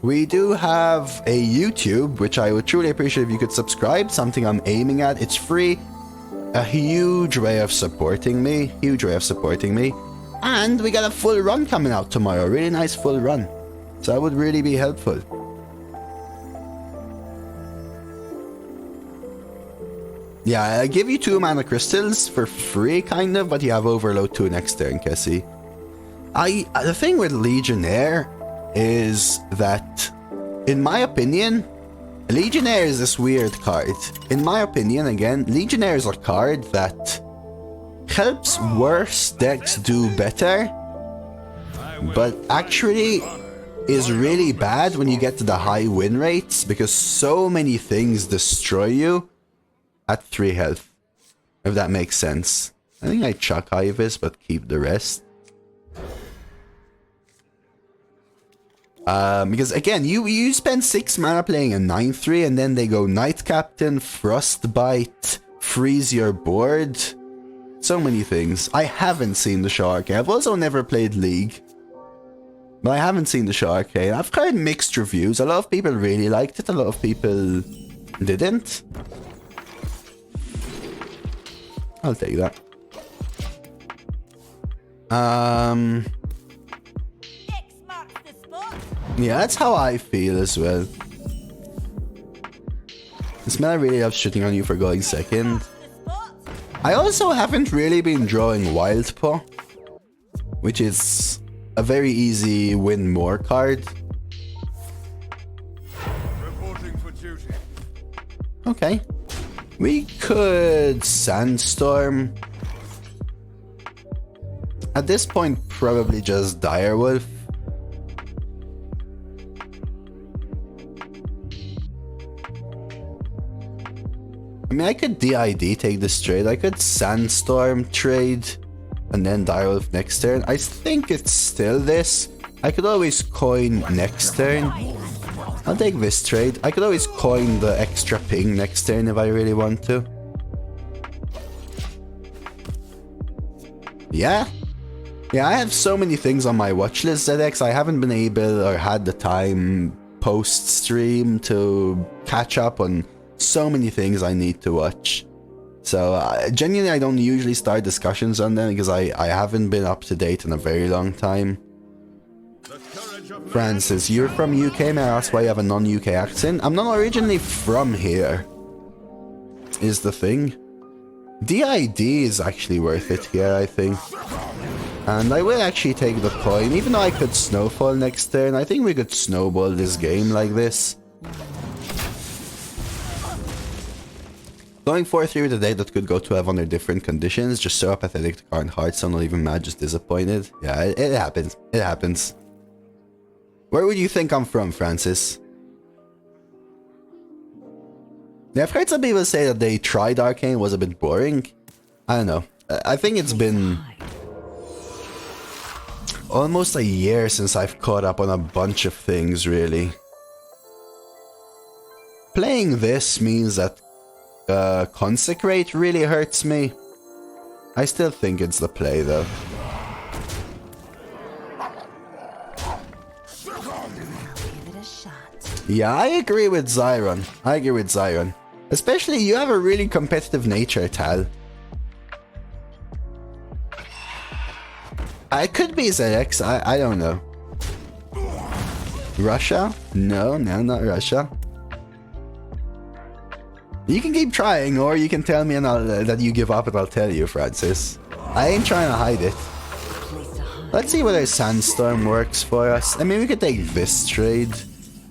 We do have a YouTube, which I would truly appreciate if you could subscribe, something I'm aiming at. It's free. A huge way of supporting me. Huge way of supporting me. And we got a full run coming out tomorrow. Really nice full run. So that would really be helpful. Yeah, I give you 2 mana crystals for free, kind of, but you have Overload 2 next turn, Kessie. The thing with Legionnaire is that, in my opinion, Legionnaire is this weird card. In my opinion, again, Legionnaire is a card that helps worse decks do better, but actually is really bad when you get to the high win rates because so many things destroy you at 3 health, if that makes sense. I think I chuck Ivus, but keep the rest. Because again, you spend 6 mana playing a 9/3 and then they go Night Captain, Frostbite, freeze your board. So many things. I haven't seen the Show Arcane. I've also never played League. But I haven't seen the Show Arcane. I've heard mixed reviews. A lot of people really liked it, a lot of people didn't. I'll take that. Yeah, that's how I feel as well. This man really loves shitting on you for going second. I also haven't really been drawing Wildpaw, which is a very easy win more card. Reporting for duty. Okay. We could Sandstorm. At this point, probably just Direwolf. I mean, I could DID take this trade. I could Sandstorm trade and then Direwolf next turn. I think it's still this. I could always coin next turn. I'll take this trade. I could always coin the extra ping next turn if I really want to. Yeah. Yeah, I have so many things on my watch list, ZX. I haven't been able or had the time post-stream to catch up on so many things I need to watch. So genuinely, I don't usually start discussions on them because I haven't been up to date in a very long time. Francis, you're from UK, may I ask why you have a non-UK accent? I'm not originally from here, is the thing. DID is actually worth it here, I think. And I will actually take the coin, even though I could Snowfall next turn. I think we could snowball this game like this. Going 4-3 with a deck that could go 12 under different conditions, just so apathetic to current Hearthstone, not even mad, just disappointed. Yeah, it happens. It happens. Where would you think I'm from, Francis? Yeah, I've heard some people say that they tried Arcane, was a bit boring. I don't know. I think it's been almost a year since I've caught up on a bunch of things, really. Playing this means that Consecrate really hurts me. I still think it's the play, though. Yeah, I agree with Zyron. I agree with Zyron. Especially, you have a really competitive nature, Tal. I could be ZX, I don't know. Russia? No, not Russia. You can keep trying, or you can tell me that you give up and I'll tell you, Francis. I ain't trying to hide it. Let's see whether Sandstorm works for us. I mean, we could take this trade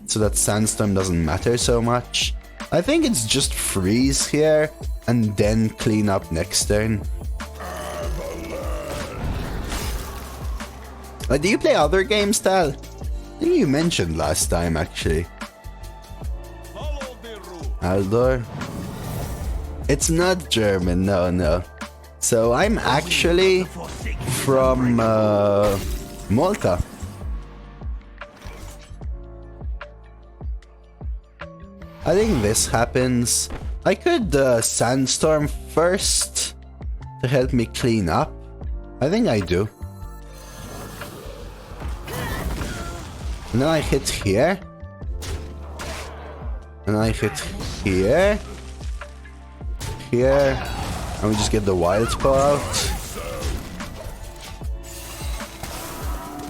so that Sandstorm doesn't matter so much. I think it's just freeze here and then clean up next turn. Do you play other games, Tal? I think you mentioned last time, actually. Aldor? It's not German, no. So I'm actually from Malta. I think this happens. I could Sandstorm first to help me clean up. I think I do. And then I hit here. And I hit here. Here. And we just get the Wildpaw out.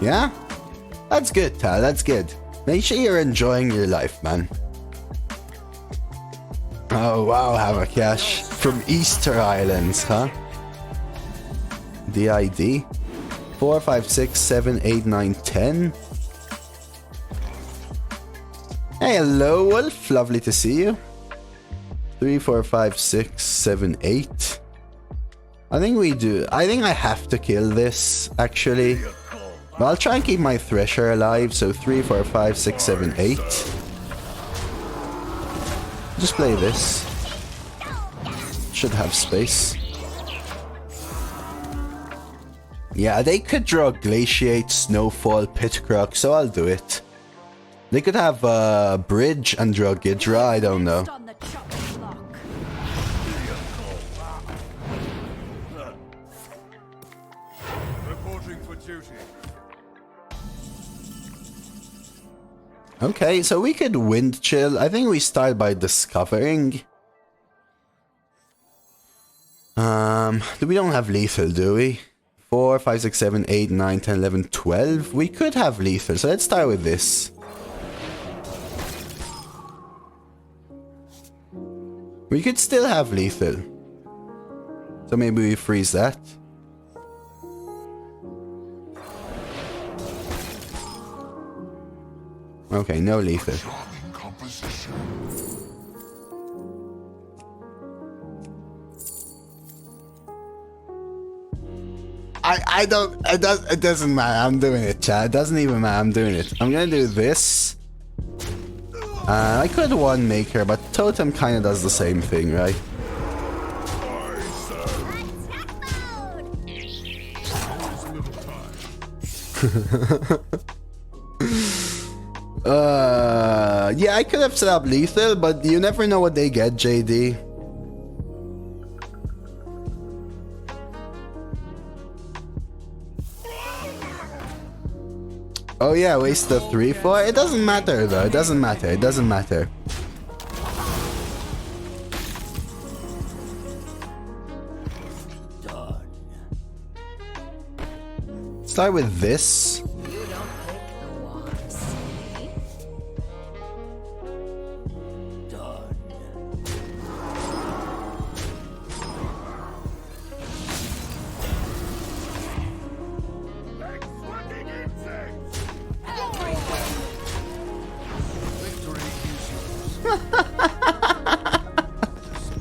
Yeah? That's good, Tal. That's good. Make sure you're enjoying your life, man. Oh, wow, Havocash. From Easter Islands, huh? DID? 4, 5, 6, 7, 8, 9, 10. Hey, hello, Wolf. Lovely to see you. 3, 4, 5, 6, 7, 8. I think we do. I think I have to kill this, actually. But I'll try and keep my Thresher alive. So 3, 4, 5, 6, 7, 8. Just play this. Should have space. Yeah, they could draw Glaciate, Snowfall, Pitcrock, so I'll do it. They could have Bridge and draw Gidra, I don't know. On the chopping block. Reporting for duty. Okay, so we could Wind Chill. I think we start by discovering. We don't have lethal, do we? 4, 5, 6, 7, 8, 9, 10, 11, 12. We could have lethal, so let's start with this. We could still have lethal. So maybe we freeze that. Okay, no lethal. It doesn't matter. I'm doing it, chat. It doesn't even matter. I'm doing it. I'm gonna do this. I could one maker, but Totem kind of does the same thing, right? Yeah, I could have set up lethal, but you never know what they get, JD. Oh yeah, waste the 3-4. It doesn't matter though. It doesn't matter. It doesn't matter. Start with this. You don't pick the ones.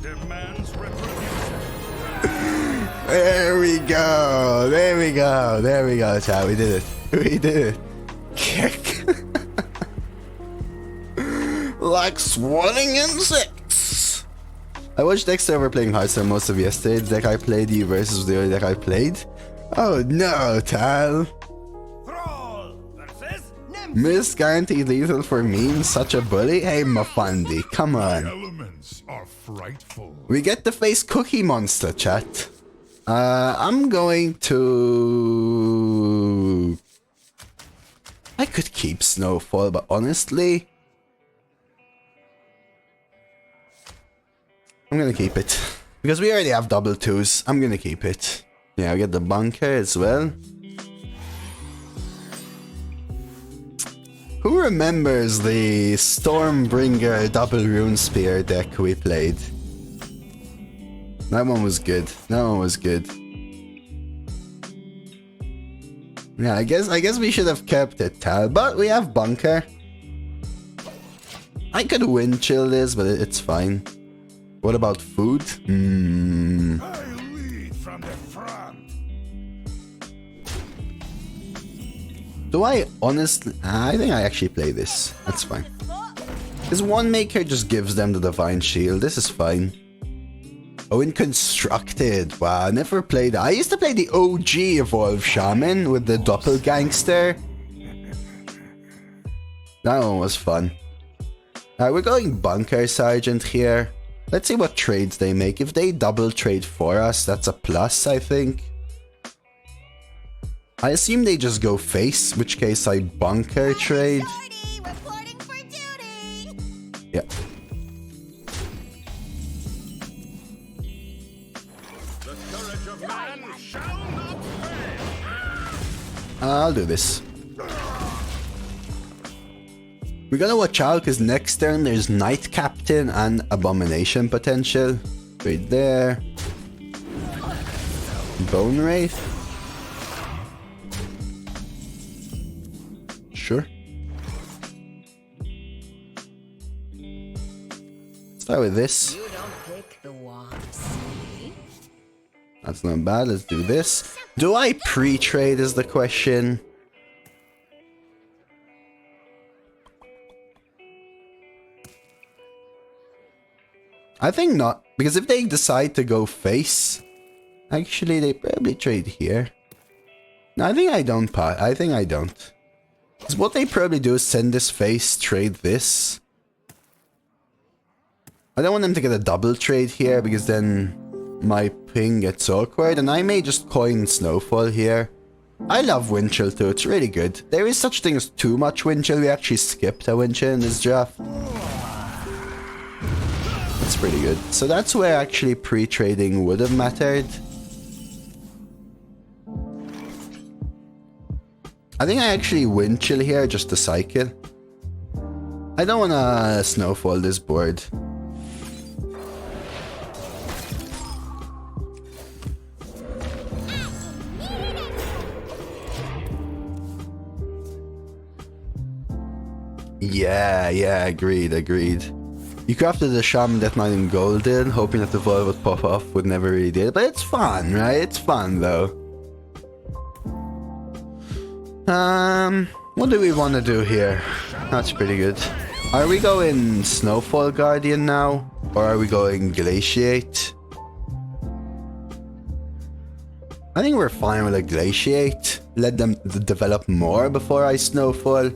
Demands retribution. There we go. There we go. There we go, chat. We did it. We did it. Kick. Like swirling insects. I watched Dexter over playing Hearthstone most of yesterday. The deck I played, you versus the other deck I played. Oh no, Tal. Thrall versus Miss guaranteed lethal for me, such a bully. Hey, Mafandi, come on. Elements are frightful. We get to face Cookie Monster, chat. I'm going to... I could keep Snowfall, but honestly... I'm gonna keep it. Because we already have double 2s. I'm gonna keep it. Yeah, I get the bunker as well. Who remembers the Stormbringer double rune spear deck we played? That one was good. That one was good. Yeah, I guess we should have kept it, Tal, but we have bunker. I could wind chill this, but it's fine. What about food? I lead from the front. Do I honestly... I think I actually play this. That's fine. This one maker just gives them the Divine Shield. This is fine. Oh, in Constructed. Wow, I never played that. I used to play the OG Evolved Shaman with the Doppelgangster. That one was fun. Alright, we're going Bunker Sergeant here. Let's see what trades they make. If they double trade for us, that's a plus, I think. I assume they just go face, which case I bunker trade. Reporting for duty. Yeah. The courage of man shall not fail. I'll do this. We gotta watch out because next turn there's Knight Captain and Abomination potential. Right there. Bone Wraith. Sure. Start with this. You don't pick the wands. That's not bad. Let's do this. Do I pre-trade is the question. I think not, because if they decide to go face, actually they probably trade here. No, I think I don't. I think I don't. Because what they probably do is send this face, trade this. I don't want them to get a double trade here, because then my ping gets awkward, and I may just coin Snowfall here. I love wind chill too, it's really good. There is such thing as too much wind chill. We actually skipped a wind chill in this draft. It's pretty good. So that's where actually pre-trading would have mattered. I think I actually wind chill here just to cycle. I don't want to Snowfall this board. Yeah, agreed. You crafted the Shaman Death Knight in golden, hoping that the void would pop off, would never really did. But it's fun, right? It's fun though. What do we want to do here? That's pretty good. Are we going Snowfall Guardian now? Or are we going Glaciate? I think we're fine with a Glaciate. Let them develop more before I Snowfall.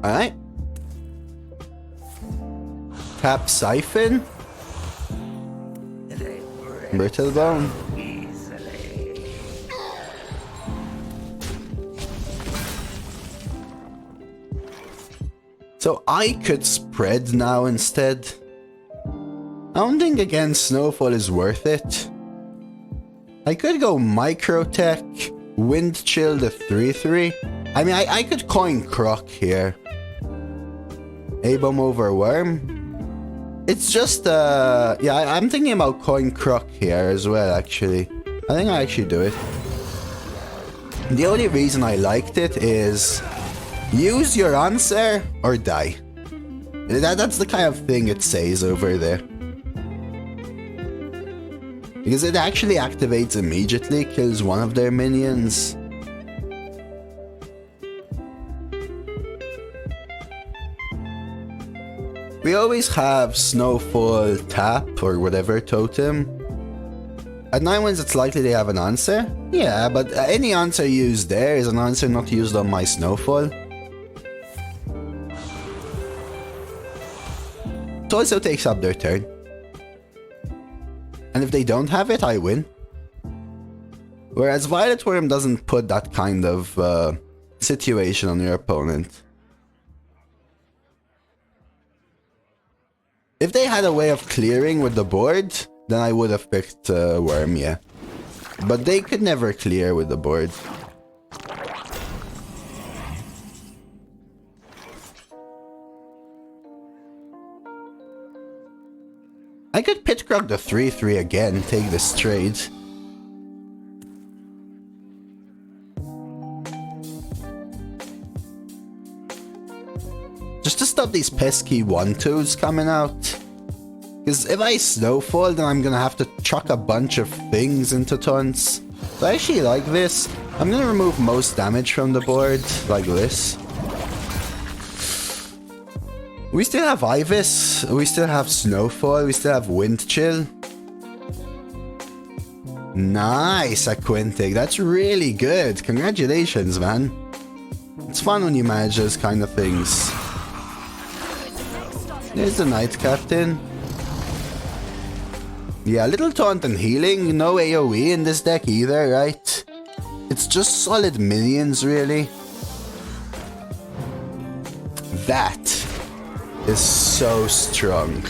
Alright. Tap Siphon. Brittle Bone. So I could spread now instead. I don't think against Snowfall is worth it. I could go Microtech, Wind Chill the 3/3. I mean, I could coin Croc here. A-Bomb over Worm. It's just, yeah, I'm thinking about coin Croc here as well, actually. I think I actually do it. The only reason I liked it is use your answer or die. That's the kind of thing it says over there. Because it actually activates immediately, kills one of their minions. We always have Snowfall tap or whatever totem. At 9 wins it's likely they have an answer. Yeah, but any answer used there is an answer not used on my Snowfall. It also takes up their turn. And if they don't have it, I win. Whereas Violet Worm doesn't put that kind of situation on your opponent. If they had a way of clearing with the board, then I would have picked Worm, yeah. But they could never clear with the board. I could Pit Croc the 3/3 again, take this trade. Just to stop these pesky 1/2s coming out. Because if I Snowfall, then I'm gonna have to chuck a bunch of things into taunts. So I actually like this. I'm gonna remove most damage from the board, like this. We still have Ivus, we still have Snowfall, we still have Wind Chill. Nice, a Quintig. That's really good. Congratulations, man. It's fun when you manage those kind of things. There's the Knight Captain. Yeah, little taunt and healing, no AoE in this deck either, right? It's just solid minions, really. That is so strong.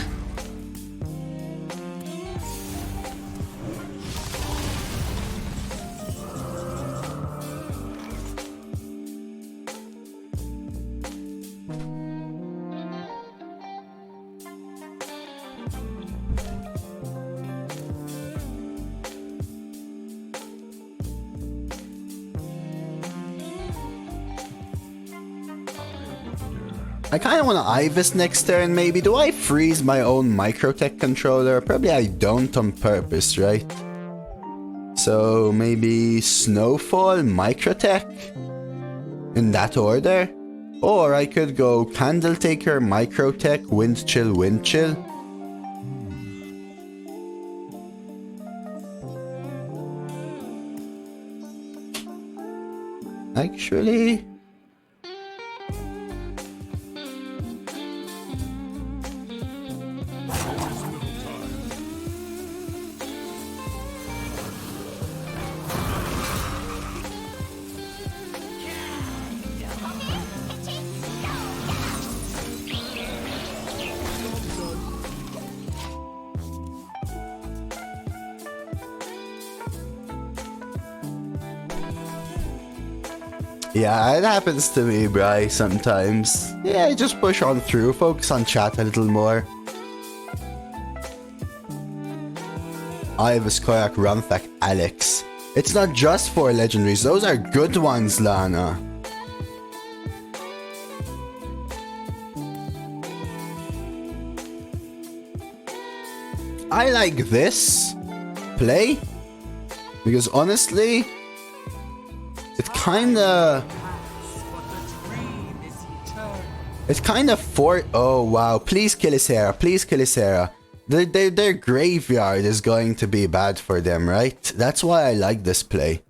I kind of want to Ivus next turn, maybe. Do I freeze my own Microtech controller? Probably I don't on purpose, right? So maybe Snowfall, Microtech? In that order? Or I could go Candletaker, Microtech, Windchill, Windchill. Actually... Yeah, it happens to me, Bri, sometimes. Yeah, just push on through, focus on chat a little more. Ivus, Koyak, Runthak, Alex. It's not just 4 legendaries, those are good ones, Lana. I like this play because honestly, it kinda oh wow, please kill Isera, please kill Isera. Their graveyard is going to be bad for them, right? That's why I like this play.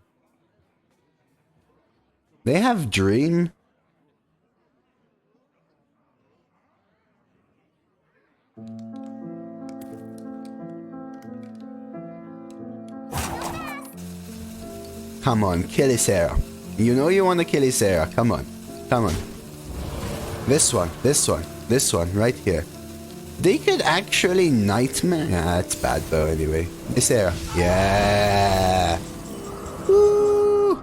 They have Dream. Come on, kill Isera. You know you want to kill Isera. Come on. Come on. This one, this one, this one, right here. They could actually Nightmare. Yeah, it's bad though anyway. Isera. Yeah. Woo.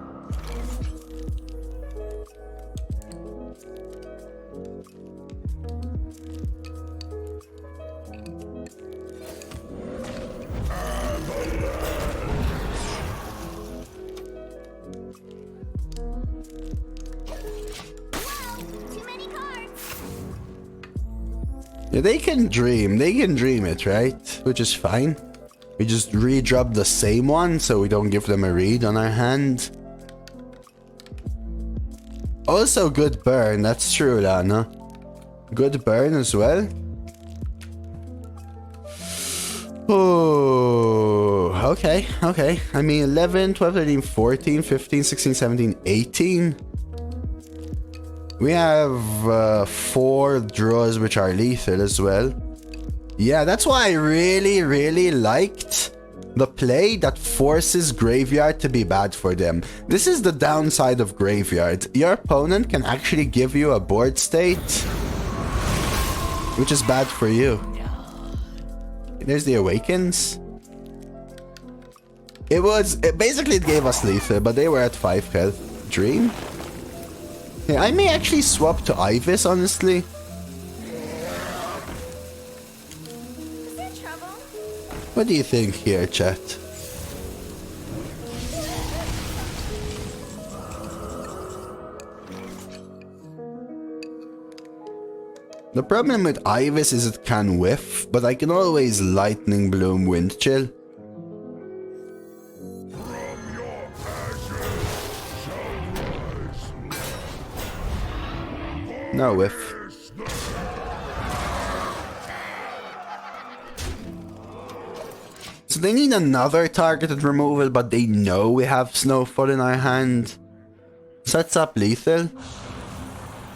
Yeah, they can dream it, right? Which is fine. We just re-drop the same one so we don't give them a read on our hand. Also good burn, that's true, Lana. Good burn as well. Oh, okay, okay. I mean 11, 12, 13, 14, 15, 16, 17, 18. We have 4 draws which are lethal as well. Yeah, that's why I really liked the play that forces Graveyard to be bad for them. This is the downside of Graveyard. Your opponent can actually give you a board state, which is bad for you. There's the Awakens. It basically gave us lethal, but they were at 5 health. Dream? Yeah, I may actually swap to Ivus, honestly. Is there trouble? What do you think here, chat? The problem with Ivus is it can whiff, but I can always Lightning Bloom Windchill. No whiff. So they need another targeted removal, but they know we have Snowfall in our hand. Sets up lethal.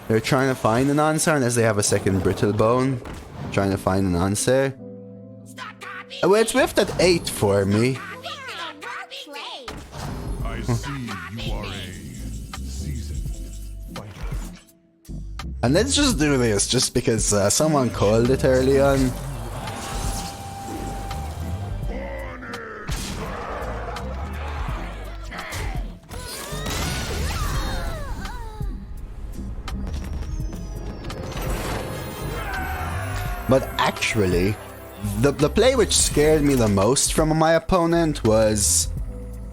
They're trying to find an answer unless they have a second Brittle Bone. Trying to find an answer. Stop copying Well, it's whiffed at 8 for me. I see you are a seasoned fighter. And let's just do this, just because someone called it early on. But actually, the play which scared me the most from my opponent was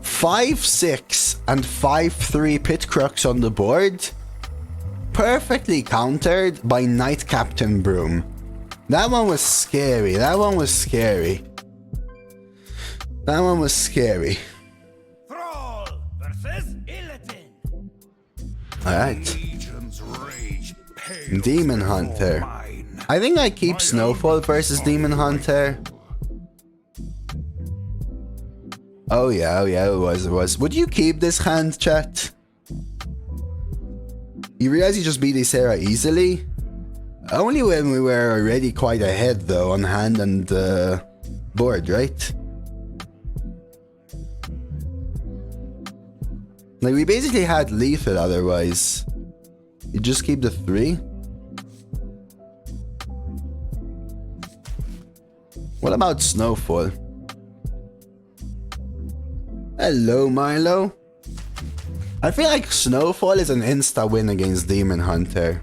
5-6 and 5-3 Pit Crux on the board, perfectly countered by Knight Captain Broom. That one was scary. That one was scary. That one was scary. Thrall versus Illidan. Alright. Legion's rage pales Demon before Hunter. mine. I think I keep Snowfall versus Demon Hunter. Oh yeah, it was. Would you keep this hand, chat? You realize you just beat Ysera easily? Only when we were already quite ahead though on hand and board, right? Like we basically had lethal otherwise. You just keep the 3? What about Snowfall? Hello, Milo. I feel like Snowfall is an insta win against Demon Hunter.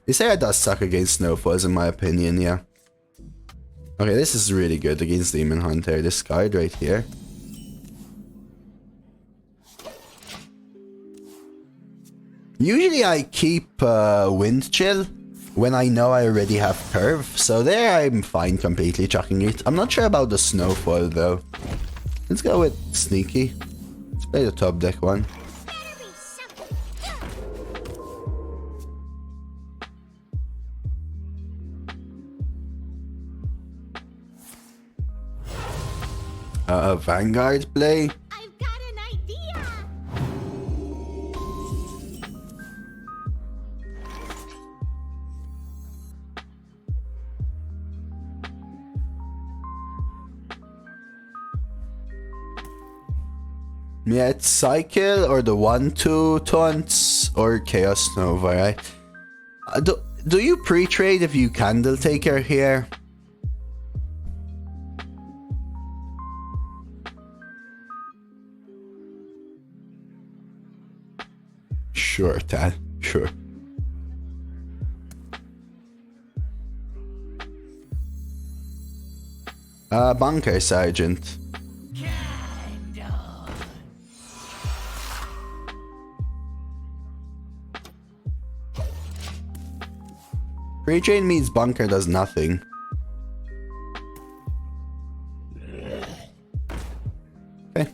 Ysera does suck against Snowfalls in my opinion, yeah. Okay, this is really good against Demon Hunter. This card right here. Usually I keep Wind Chill when I know I already have Curve, so there I'm fine completely chucking it. I'm not sure about the Snowfall though. Let's go with Sneaky. Let's play the top deck one. Vanguard play. I've got an idea. Yeah, it's Cycle or the 1-2 taunts or Chaos Nova, right? Do you pre-trade if you Candle Taker here? Sure, Tal. Sure. Bunker Sergeant. Pre-trade means Bunker does nothing. Okay.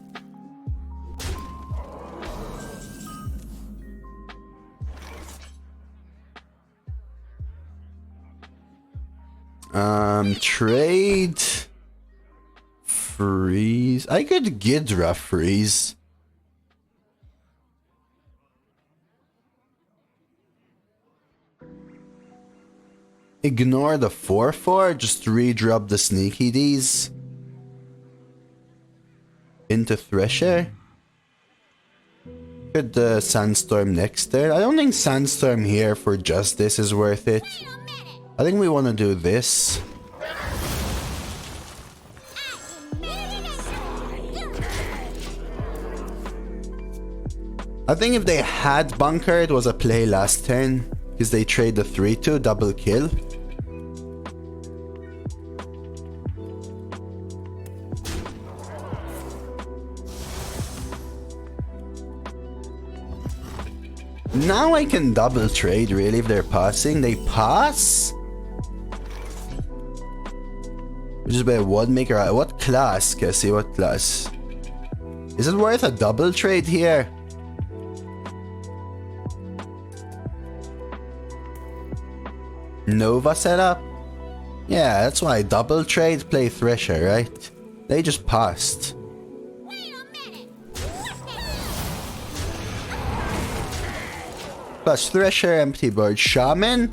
Trade. Freeze. I could Gidra freeze. Ignore the 4/4, just redrop the Sneaky D's into Thresher. Could the Sandstorm next turn. I don't think Sandstorm here for just this is worth it. I think we want to do this. I think if they had Bunker, it was a play last turn. Because they trade the 3-2 double kill. Now I can double trade really if they're passing. They pass? Which is by one maker. What class? Can I see what class? Is it worth a double trade here? Nova setup? Yeah, that's why double trade play Thresher, right? They just passed. Wait a minute. plus Thresher, empty board, Shaman.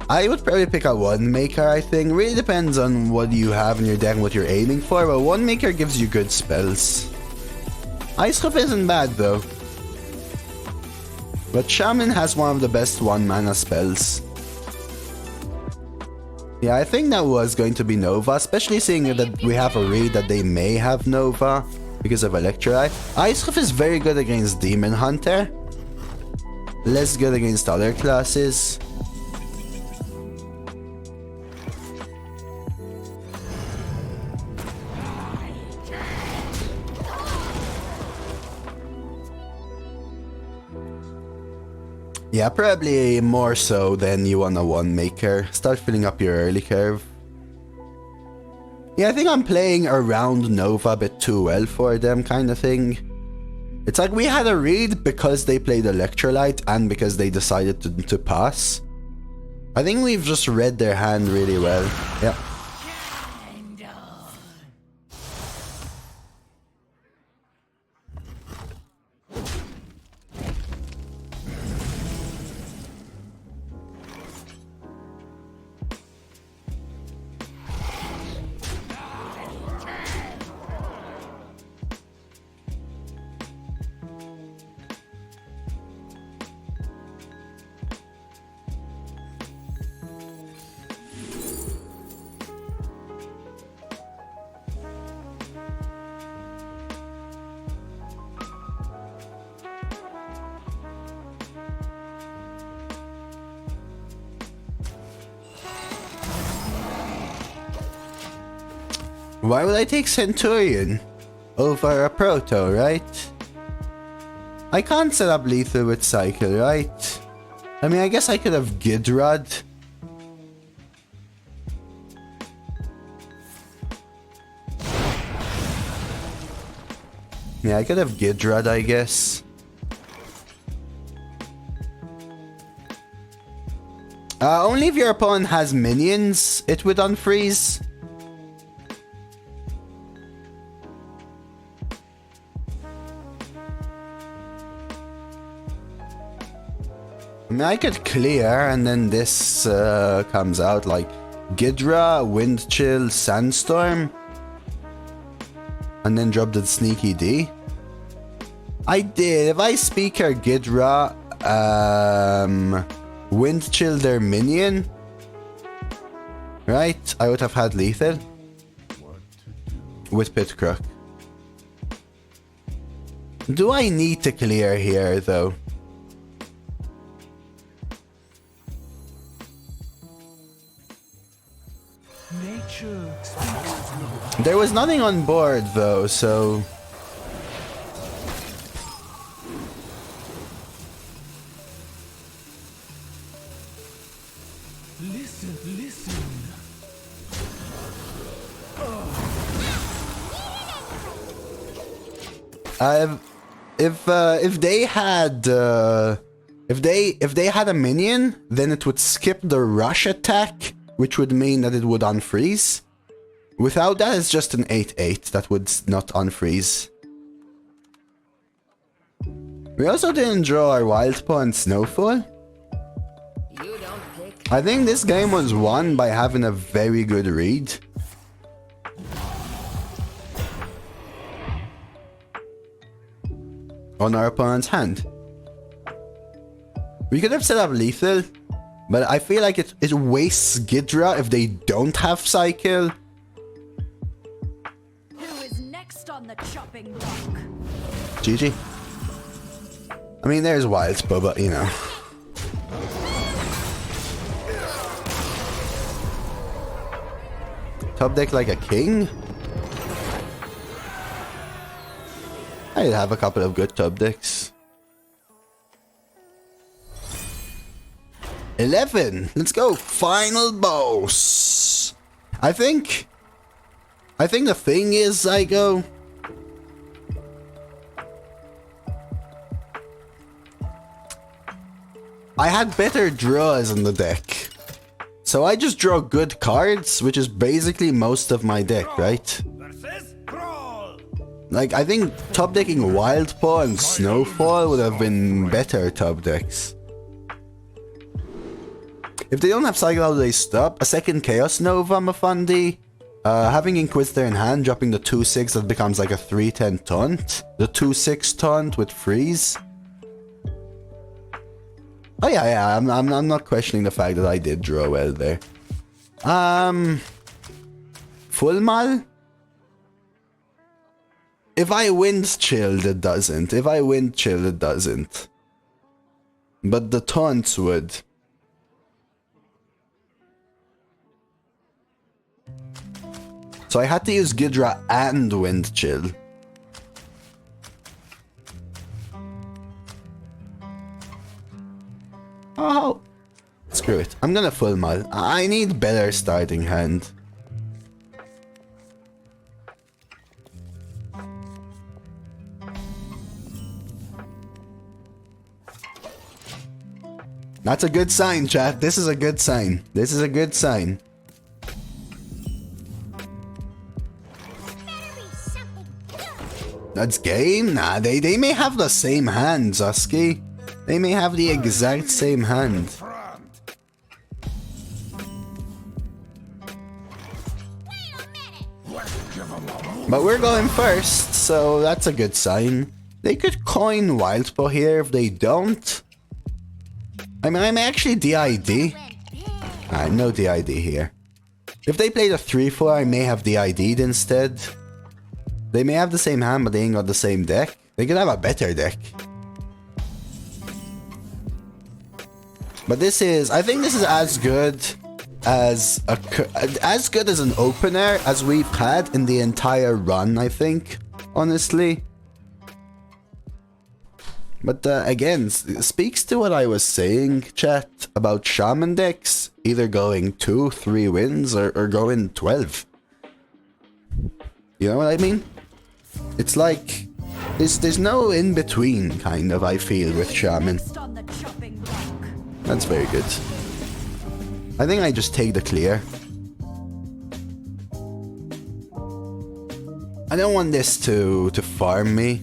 I would probably pick a one maker, I think. Really depends on what you have in your deck and what you're aiming for, but one maker gives you good spells. Ice Hoof isn't bad though. But Shaman has one of the best 1-mana spells. Yeah, I think that was going to be Nova, especially seeing that we have a read that they may have Nova because of Electrolyte. Ice Hoof is very good against Demon Hunter. Less good against other classes. Yeah, probably more so than you want a one maker. Start filling up your early curve. Yeah, I think I'm playing around Nova a bit too well for them, kind of thing. It's like we had a read because they played Electrolyte and because they decided to pass. I think we've just read their hand really well. Yeah. Why would I take Centurion over a Proto, right? I can't set up lethal with Cycle, right? I mean, I guess I could have Gidrad. Yeah, I could have Gidrad, I guess. Only if your opponent has minions, it would unfreeze. I mean, I could clear and then this comes out like Gidra, Wind Chill, Sandstorm. And then drop the Sneaky D. I did. If I Speaker Gidra, Wind Chill their minion, right? I would have had lethal. With Pit Crook. Do I need to clear here though? There was nothing on board though, so... Listen. If they had a minion, then it would skip the rush attack, which would mean that it would unfreeze. Without that, it's just an 8/8 that would not unfreeze. We also didn't draw our Wildpaw and Snowfall. You don't pick. I think this game was won by having a very good read. On our opponent's hand. We could have set up lethal, but I feel like it wastes Gidra if they don't have Cycle. On the chopping block. GG. I mean, there's Wildpaw, but you know. Top deck like a king? I'd have a couple of good top decks. 11. Let's go. Final boss. I think the thing is, Zygo. I had better draws in the deck. So I just draw good cards, which is basically most of my deck, right? Like, I think top decking Wildpaw and Snowfall would have been better top decks. If they don't have Cycle, how do they stop? A second Chaos Nova, Mafandi. Having Inquisitor in hand, dropping the 2-6 that becomes like a 3-10 taunt. The 2-6 taunt with freeze. Oh yeah, I'm not questioning the fact that I did draw well there. Full Mal? If I wind chilled, it doesn't. If I wind chilled, it doesn't. But the taunts would. So I had to use Gidra and wind chill. Oh, screw it. I'm gonna full mal. I need better starting hand. That's a good sign, chat. This is a good sign. This is a good sign. That's game? Nah, they may have the same hand, Zusky. They may have the exact same hand. But we're going first, so that's a good sign. They could coin Wildpaw here if they don't. I mean, I may actually DID. No DID here. If they played a 3-4, I may have DID'd instead. They may have the same hand, but they ain't got the same deck. They could have a better deck. But this is, I think this is as good as an opener as we've had in the entire run, I think, honestly. But again, speaks to what I was saying, chat, about Shaman decks either going 2-3 wins or going 12. You know what I mean? It's like, there's no in-between, kind of, I feel, with Shaman. That's very good. I think I just take the clear. I don't want this to farm me.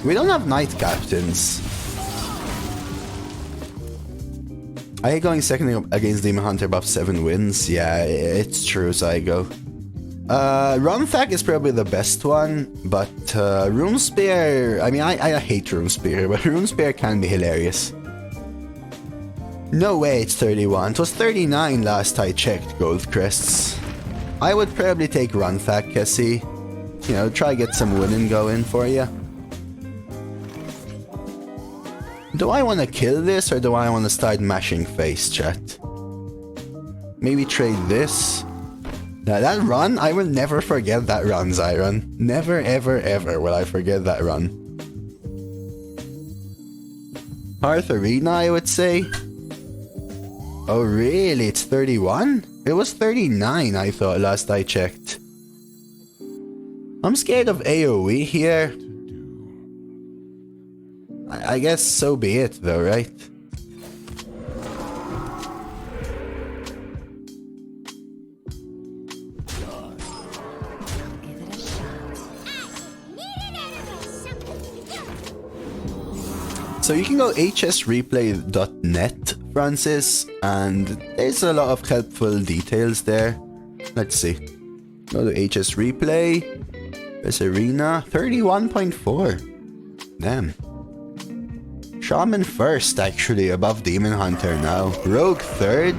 We don't have Knight Captains. I hate going second against Demon Hunter buff 7 wins. Yeah, it's true, Zygo. Runthak is probably the best one, but Rune Spear, I mean, I hate Rune Spear, but Rune Spear can be hilarious. No way it's 31. It was 39 last I checked, Gold Crests. I would probably take Runthak, Kessie. You know, try get some winning going for you. Do I want to kill this, or do I want to start mashing face, chat? Maybe trade this. Now that run, I will never forget that run, Zyron. Never, ever, ever will I forget that run. Hearth Arena, I would say. Oh really, it's 31? It was 39, I thought, last I checked. I'm scared of AoE here. I guess so be it, though, right? So you can go hsreplay.net, Francis, and there's a lot of helpful details there. Let's see. Go to HS Replay. There's Arena 31.4. Damn. Shaman first, actually, above Demon Hunter now. Rogue third.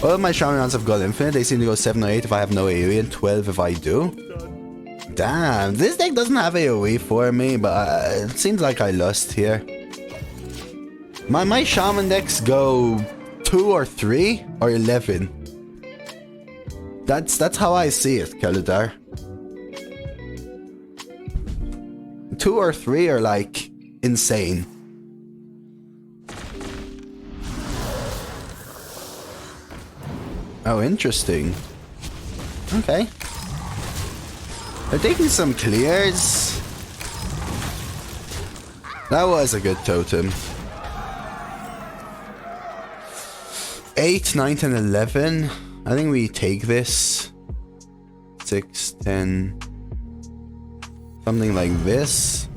All of my Shaman runs have got infinite. They seem to go 7 or 8 if I have no AoE and 12 if I do. Damn, this deck doesn't have AoE for me, but it seems like I lost here. My Shaman decks go 2 or 3 or 11. That's how I see it, Kaludar. 2 or 3 are like insane. Oh, interesting. Okay. They're taking some clears. That was a good totem. 8, 9, 10, 11. I think we take this. 6, 10. Something like this.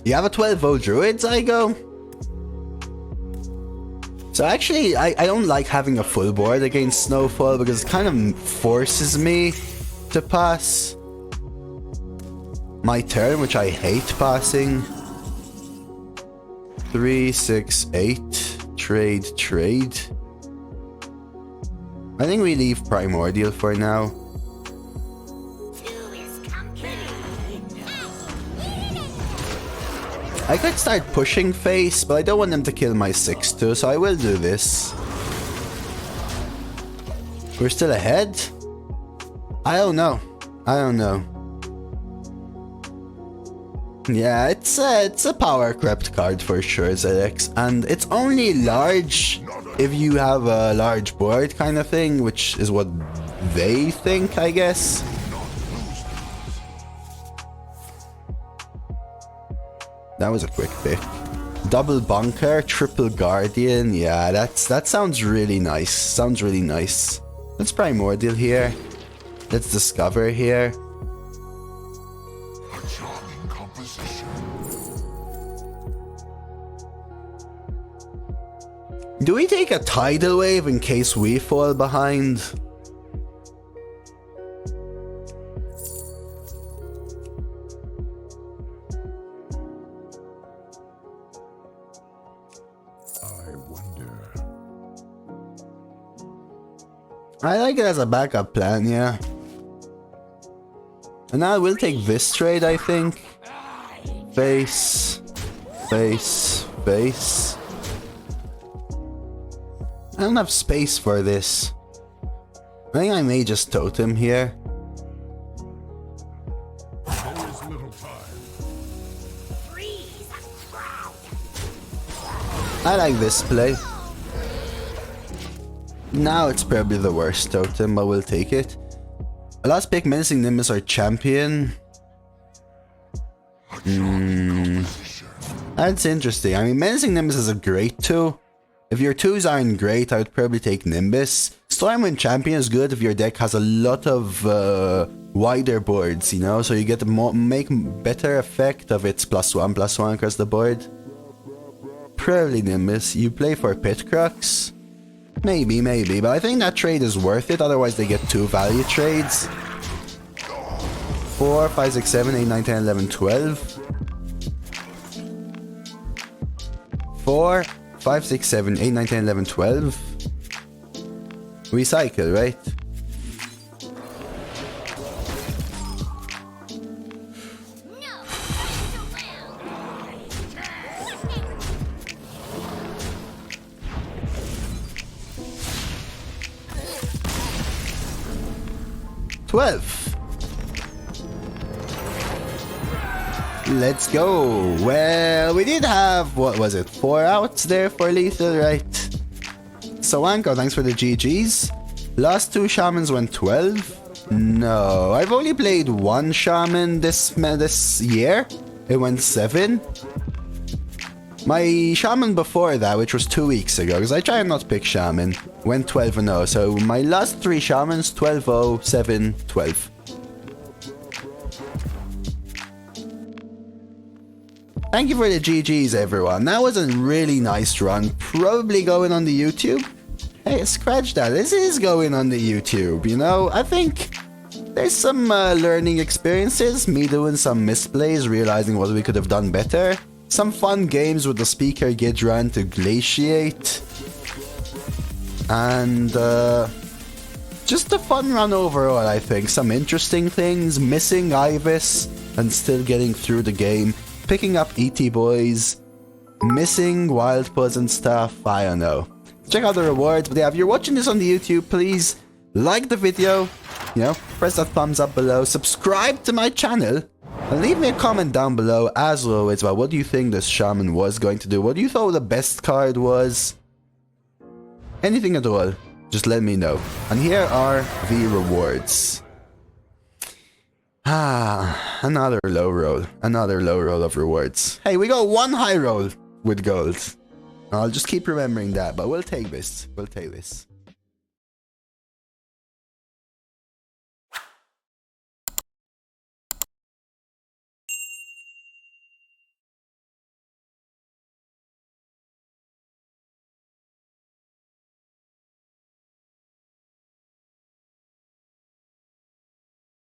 You have a 12-0 druid, Zygo? So actually, I don't like having a full board against Snowfall because it kind of forces me to pass my turn, which I hate passing. 3, 6, 8. Trade, trade. I think we leave Primordial for now. I could start pushing face, but I don't want them to kill my 6-2, so I will do this. We're still ahead? I don't know. I don't know. Yeah, it's a power crept card for sure, ZX, and it's only large if you have a large board kind of thing, which is what they think, I guess. That was a quick pick. Double bunker, triple guardian. Yeah, that sounds really nice. Sounds really nice. Let's primordial here. Let's discover here. A charming composition. Do we take a tidal wave in case we fall behind? I like it as a backup plan, yeah. And now we'll take this trade, I think. Face. Face. Face. I don't have space for this. I think I may just totem here. There is little time. I like this play. Now it's probably the worst totem, but we'll take it. Last pick, Menacing Nimbus, our champion. That's interesting. I mean, Menacing Nimbus is a great 2. If your 2s aren't great, I would probably take Nimbus. Stormwind Champion is good if your deck has a lot of wider boards, you know? So you get the make better effect of its +1/+1 across the board. Probably Nimbus. You play for Pit Crux. Maybe, but I think that trade is worth it, otherwise they get 2 value trades. 4, 5, 6, 7, 8, 9, 10, 11, 12. 4, 5, 6, 7, 8, 9, 10, 11, 12. Recycle, right? Let's go. Well, we did have, what was it, 4 outs there for lethal, right? So Anko, thanks for the GGs. Last 2 shamans went 12. No, I've only played 1 shaman this year. It went 7. My shaman before that, which was 2 weeks ago, because I try and not pick shaman, went 12-0. So my last 3 shamans, 12-0, 7, 12. Thank you for the GGs, everyone. That was a really nice run. Probably going on the YouTube. Hey, scratch that. This is going on the YouTube, you know? I think there's some learning experiences. Me doing some misplays, realizing what we could have done better. Some fun games with the Speaker Gidra and Glaciate. And just a fun run overall, I think. Some interesting things. Missing Ivus and still getting through the game. Picking up ET Boys, missing Wildpaws and stuff, I don't know. Check out the rewards, but yeah, if you're watching this on the YouTube, please like the video, you know, press that thumbs up below, subscribe to my channel, And leave me a comment down below, as always, about what do you think this Shaman was going to do? What do you thought the best card was? Anything at all, just let me know. And here are the rewards. Another low roll. Another low roll of rewards. Hey, we got one high roll with gold. I'll just keep remembering that, but we'll take this. We'll take this.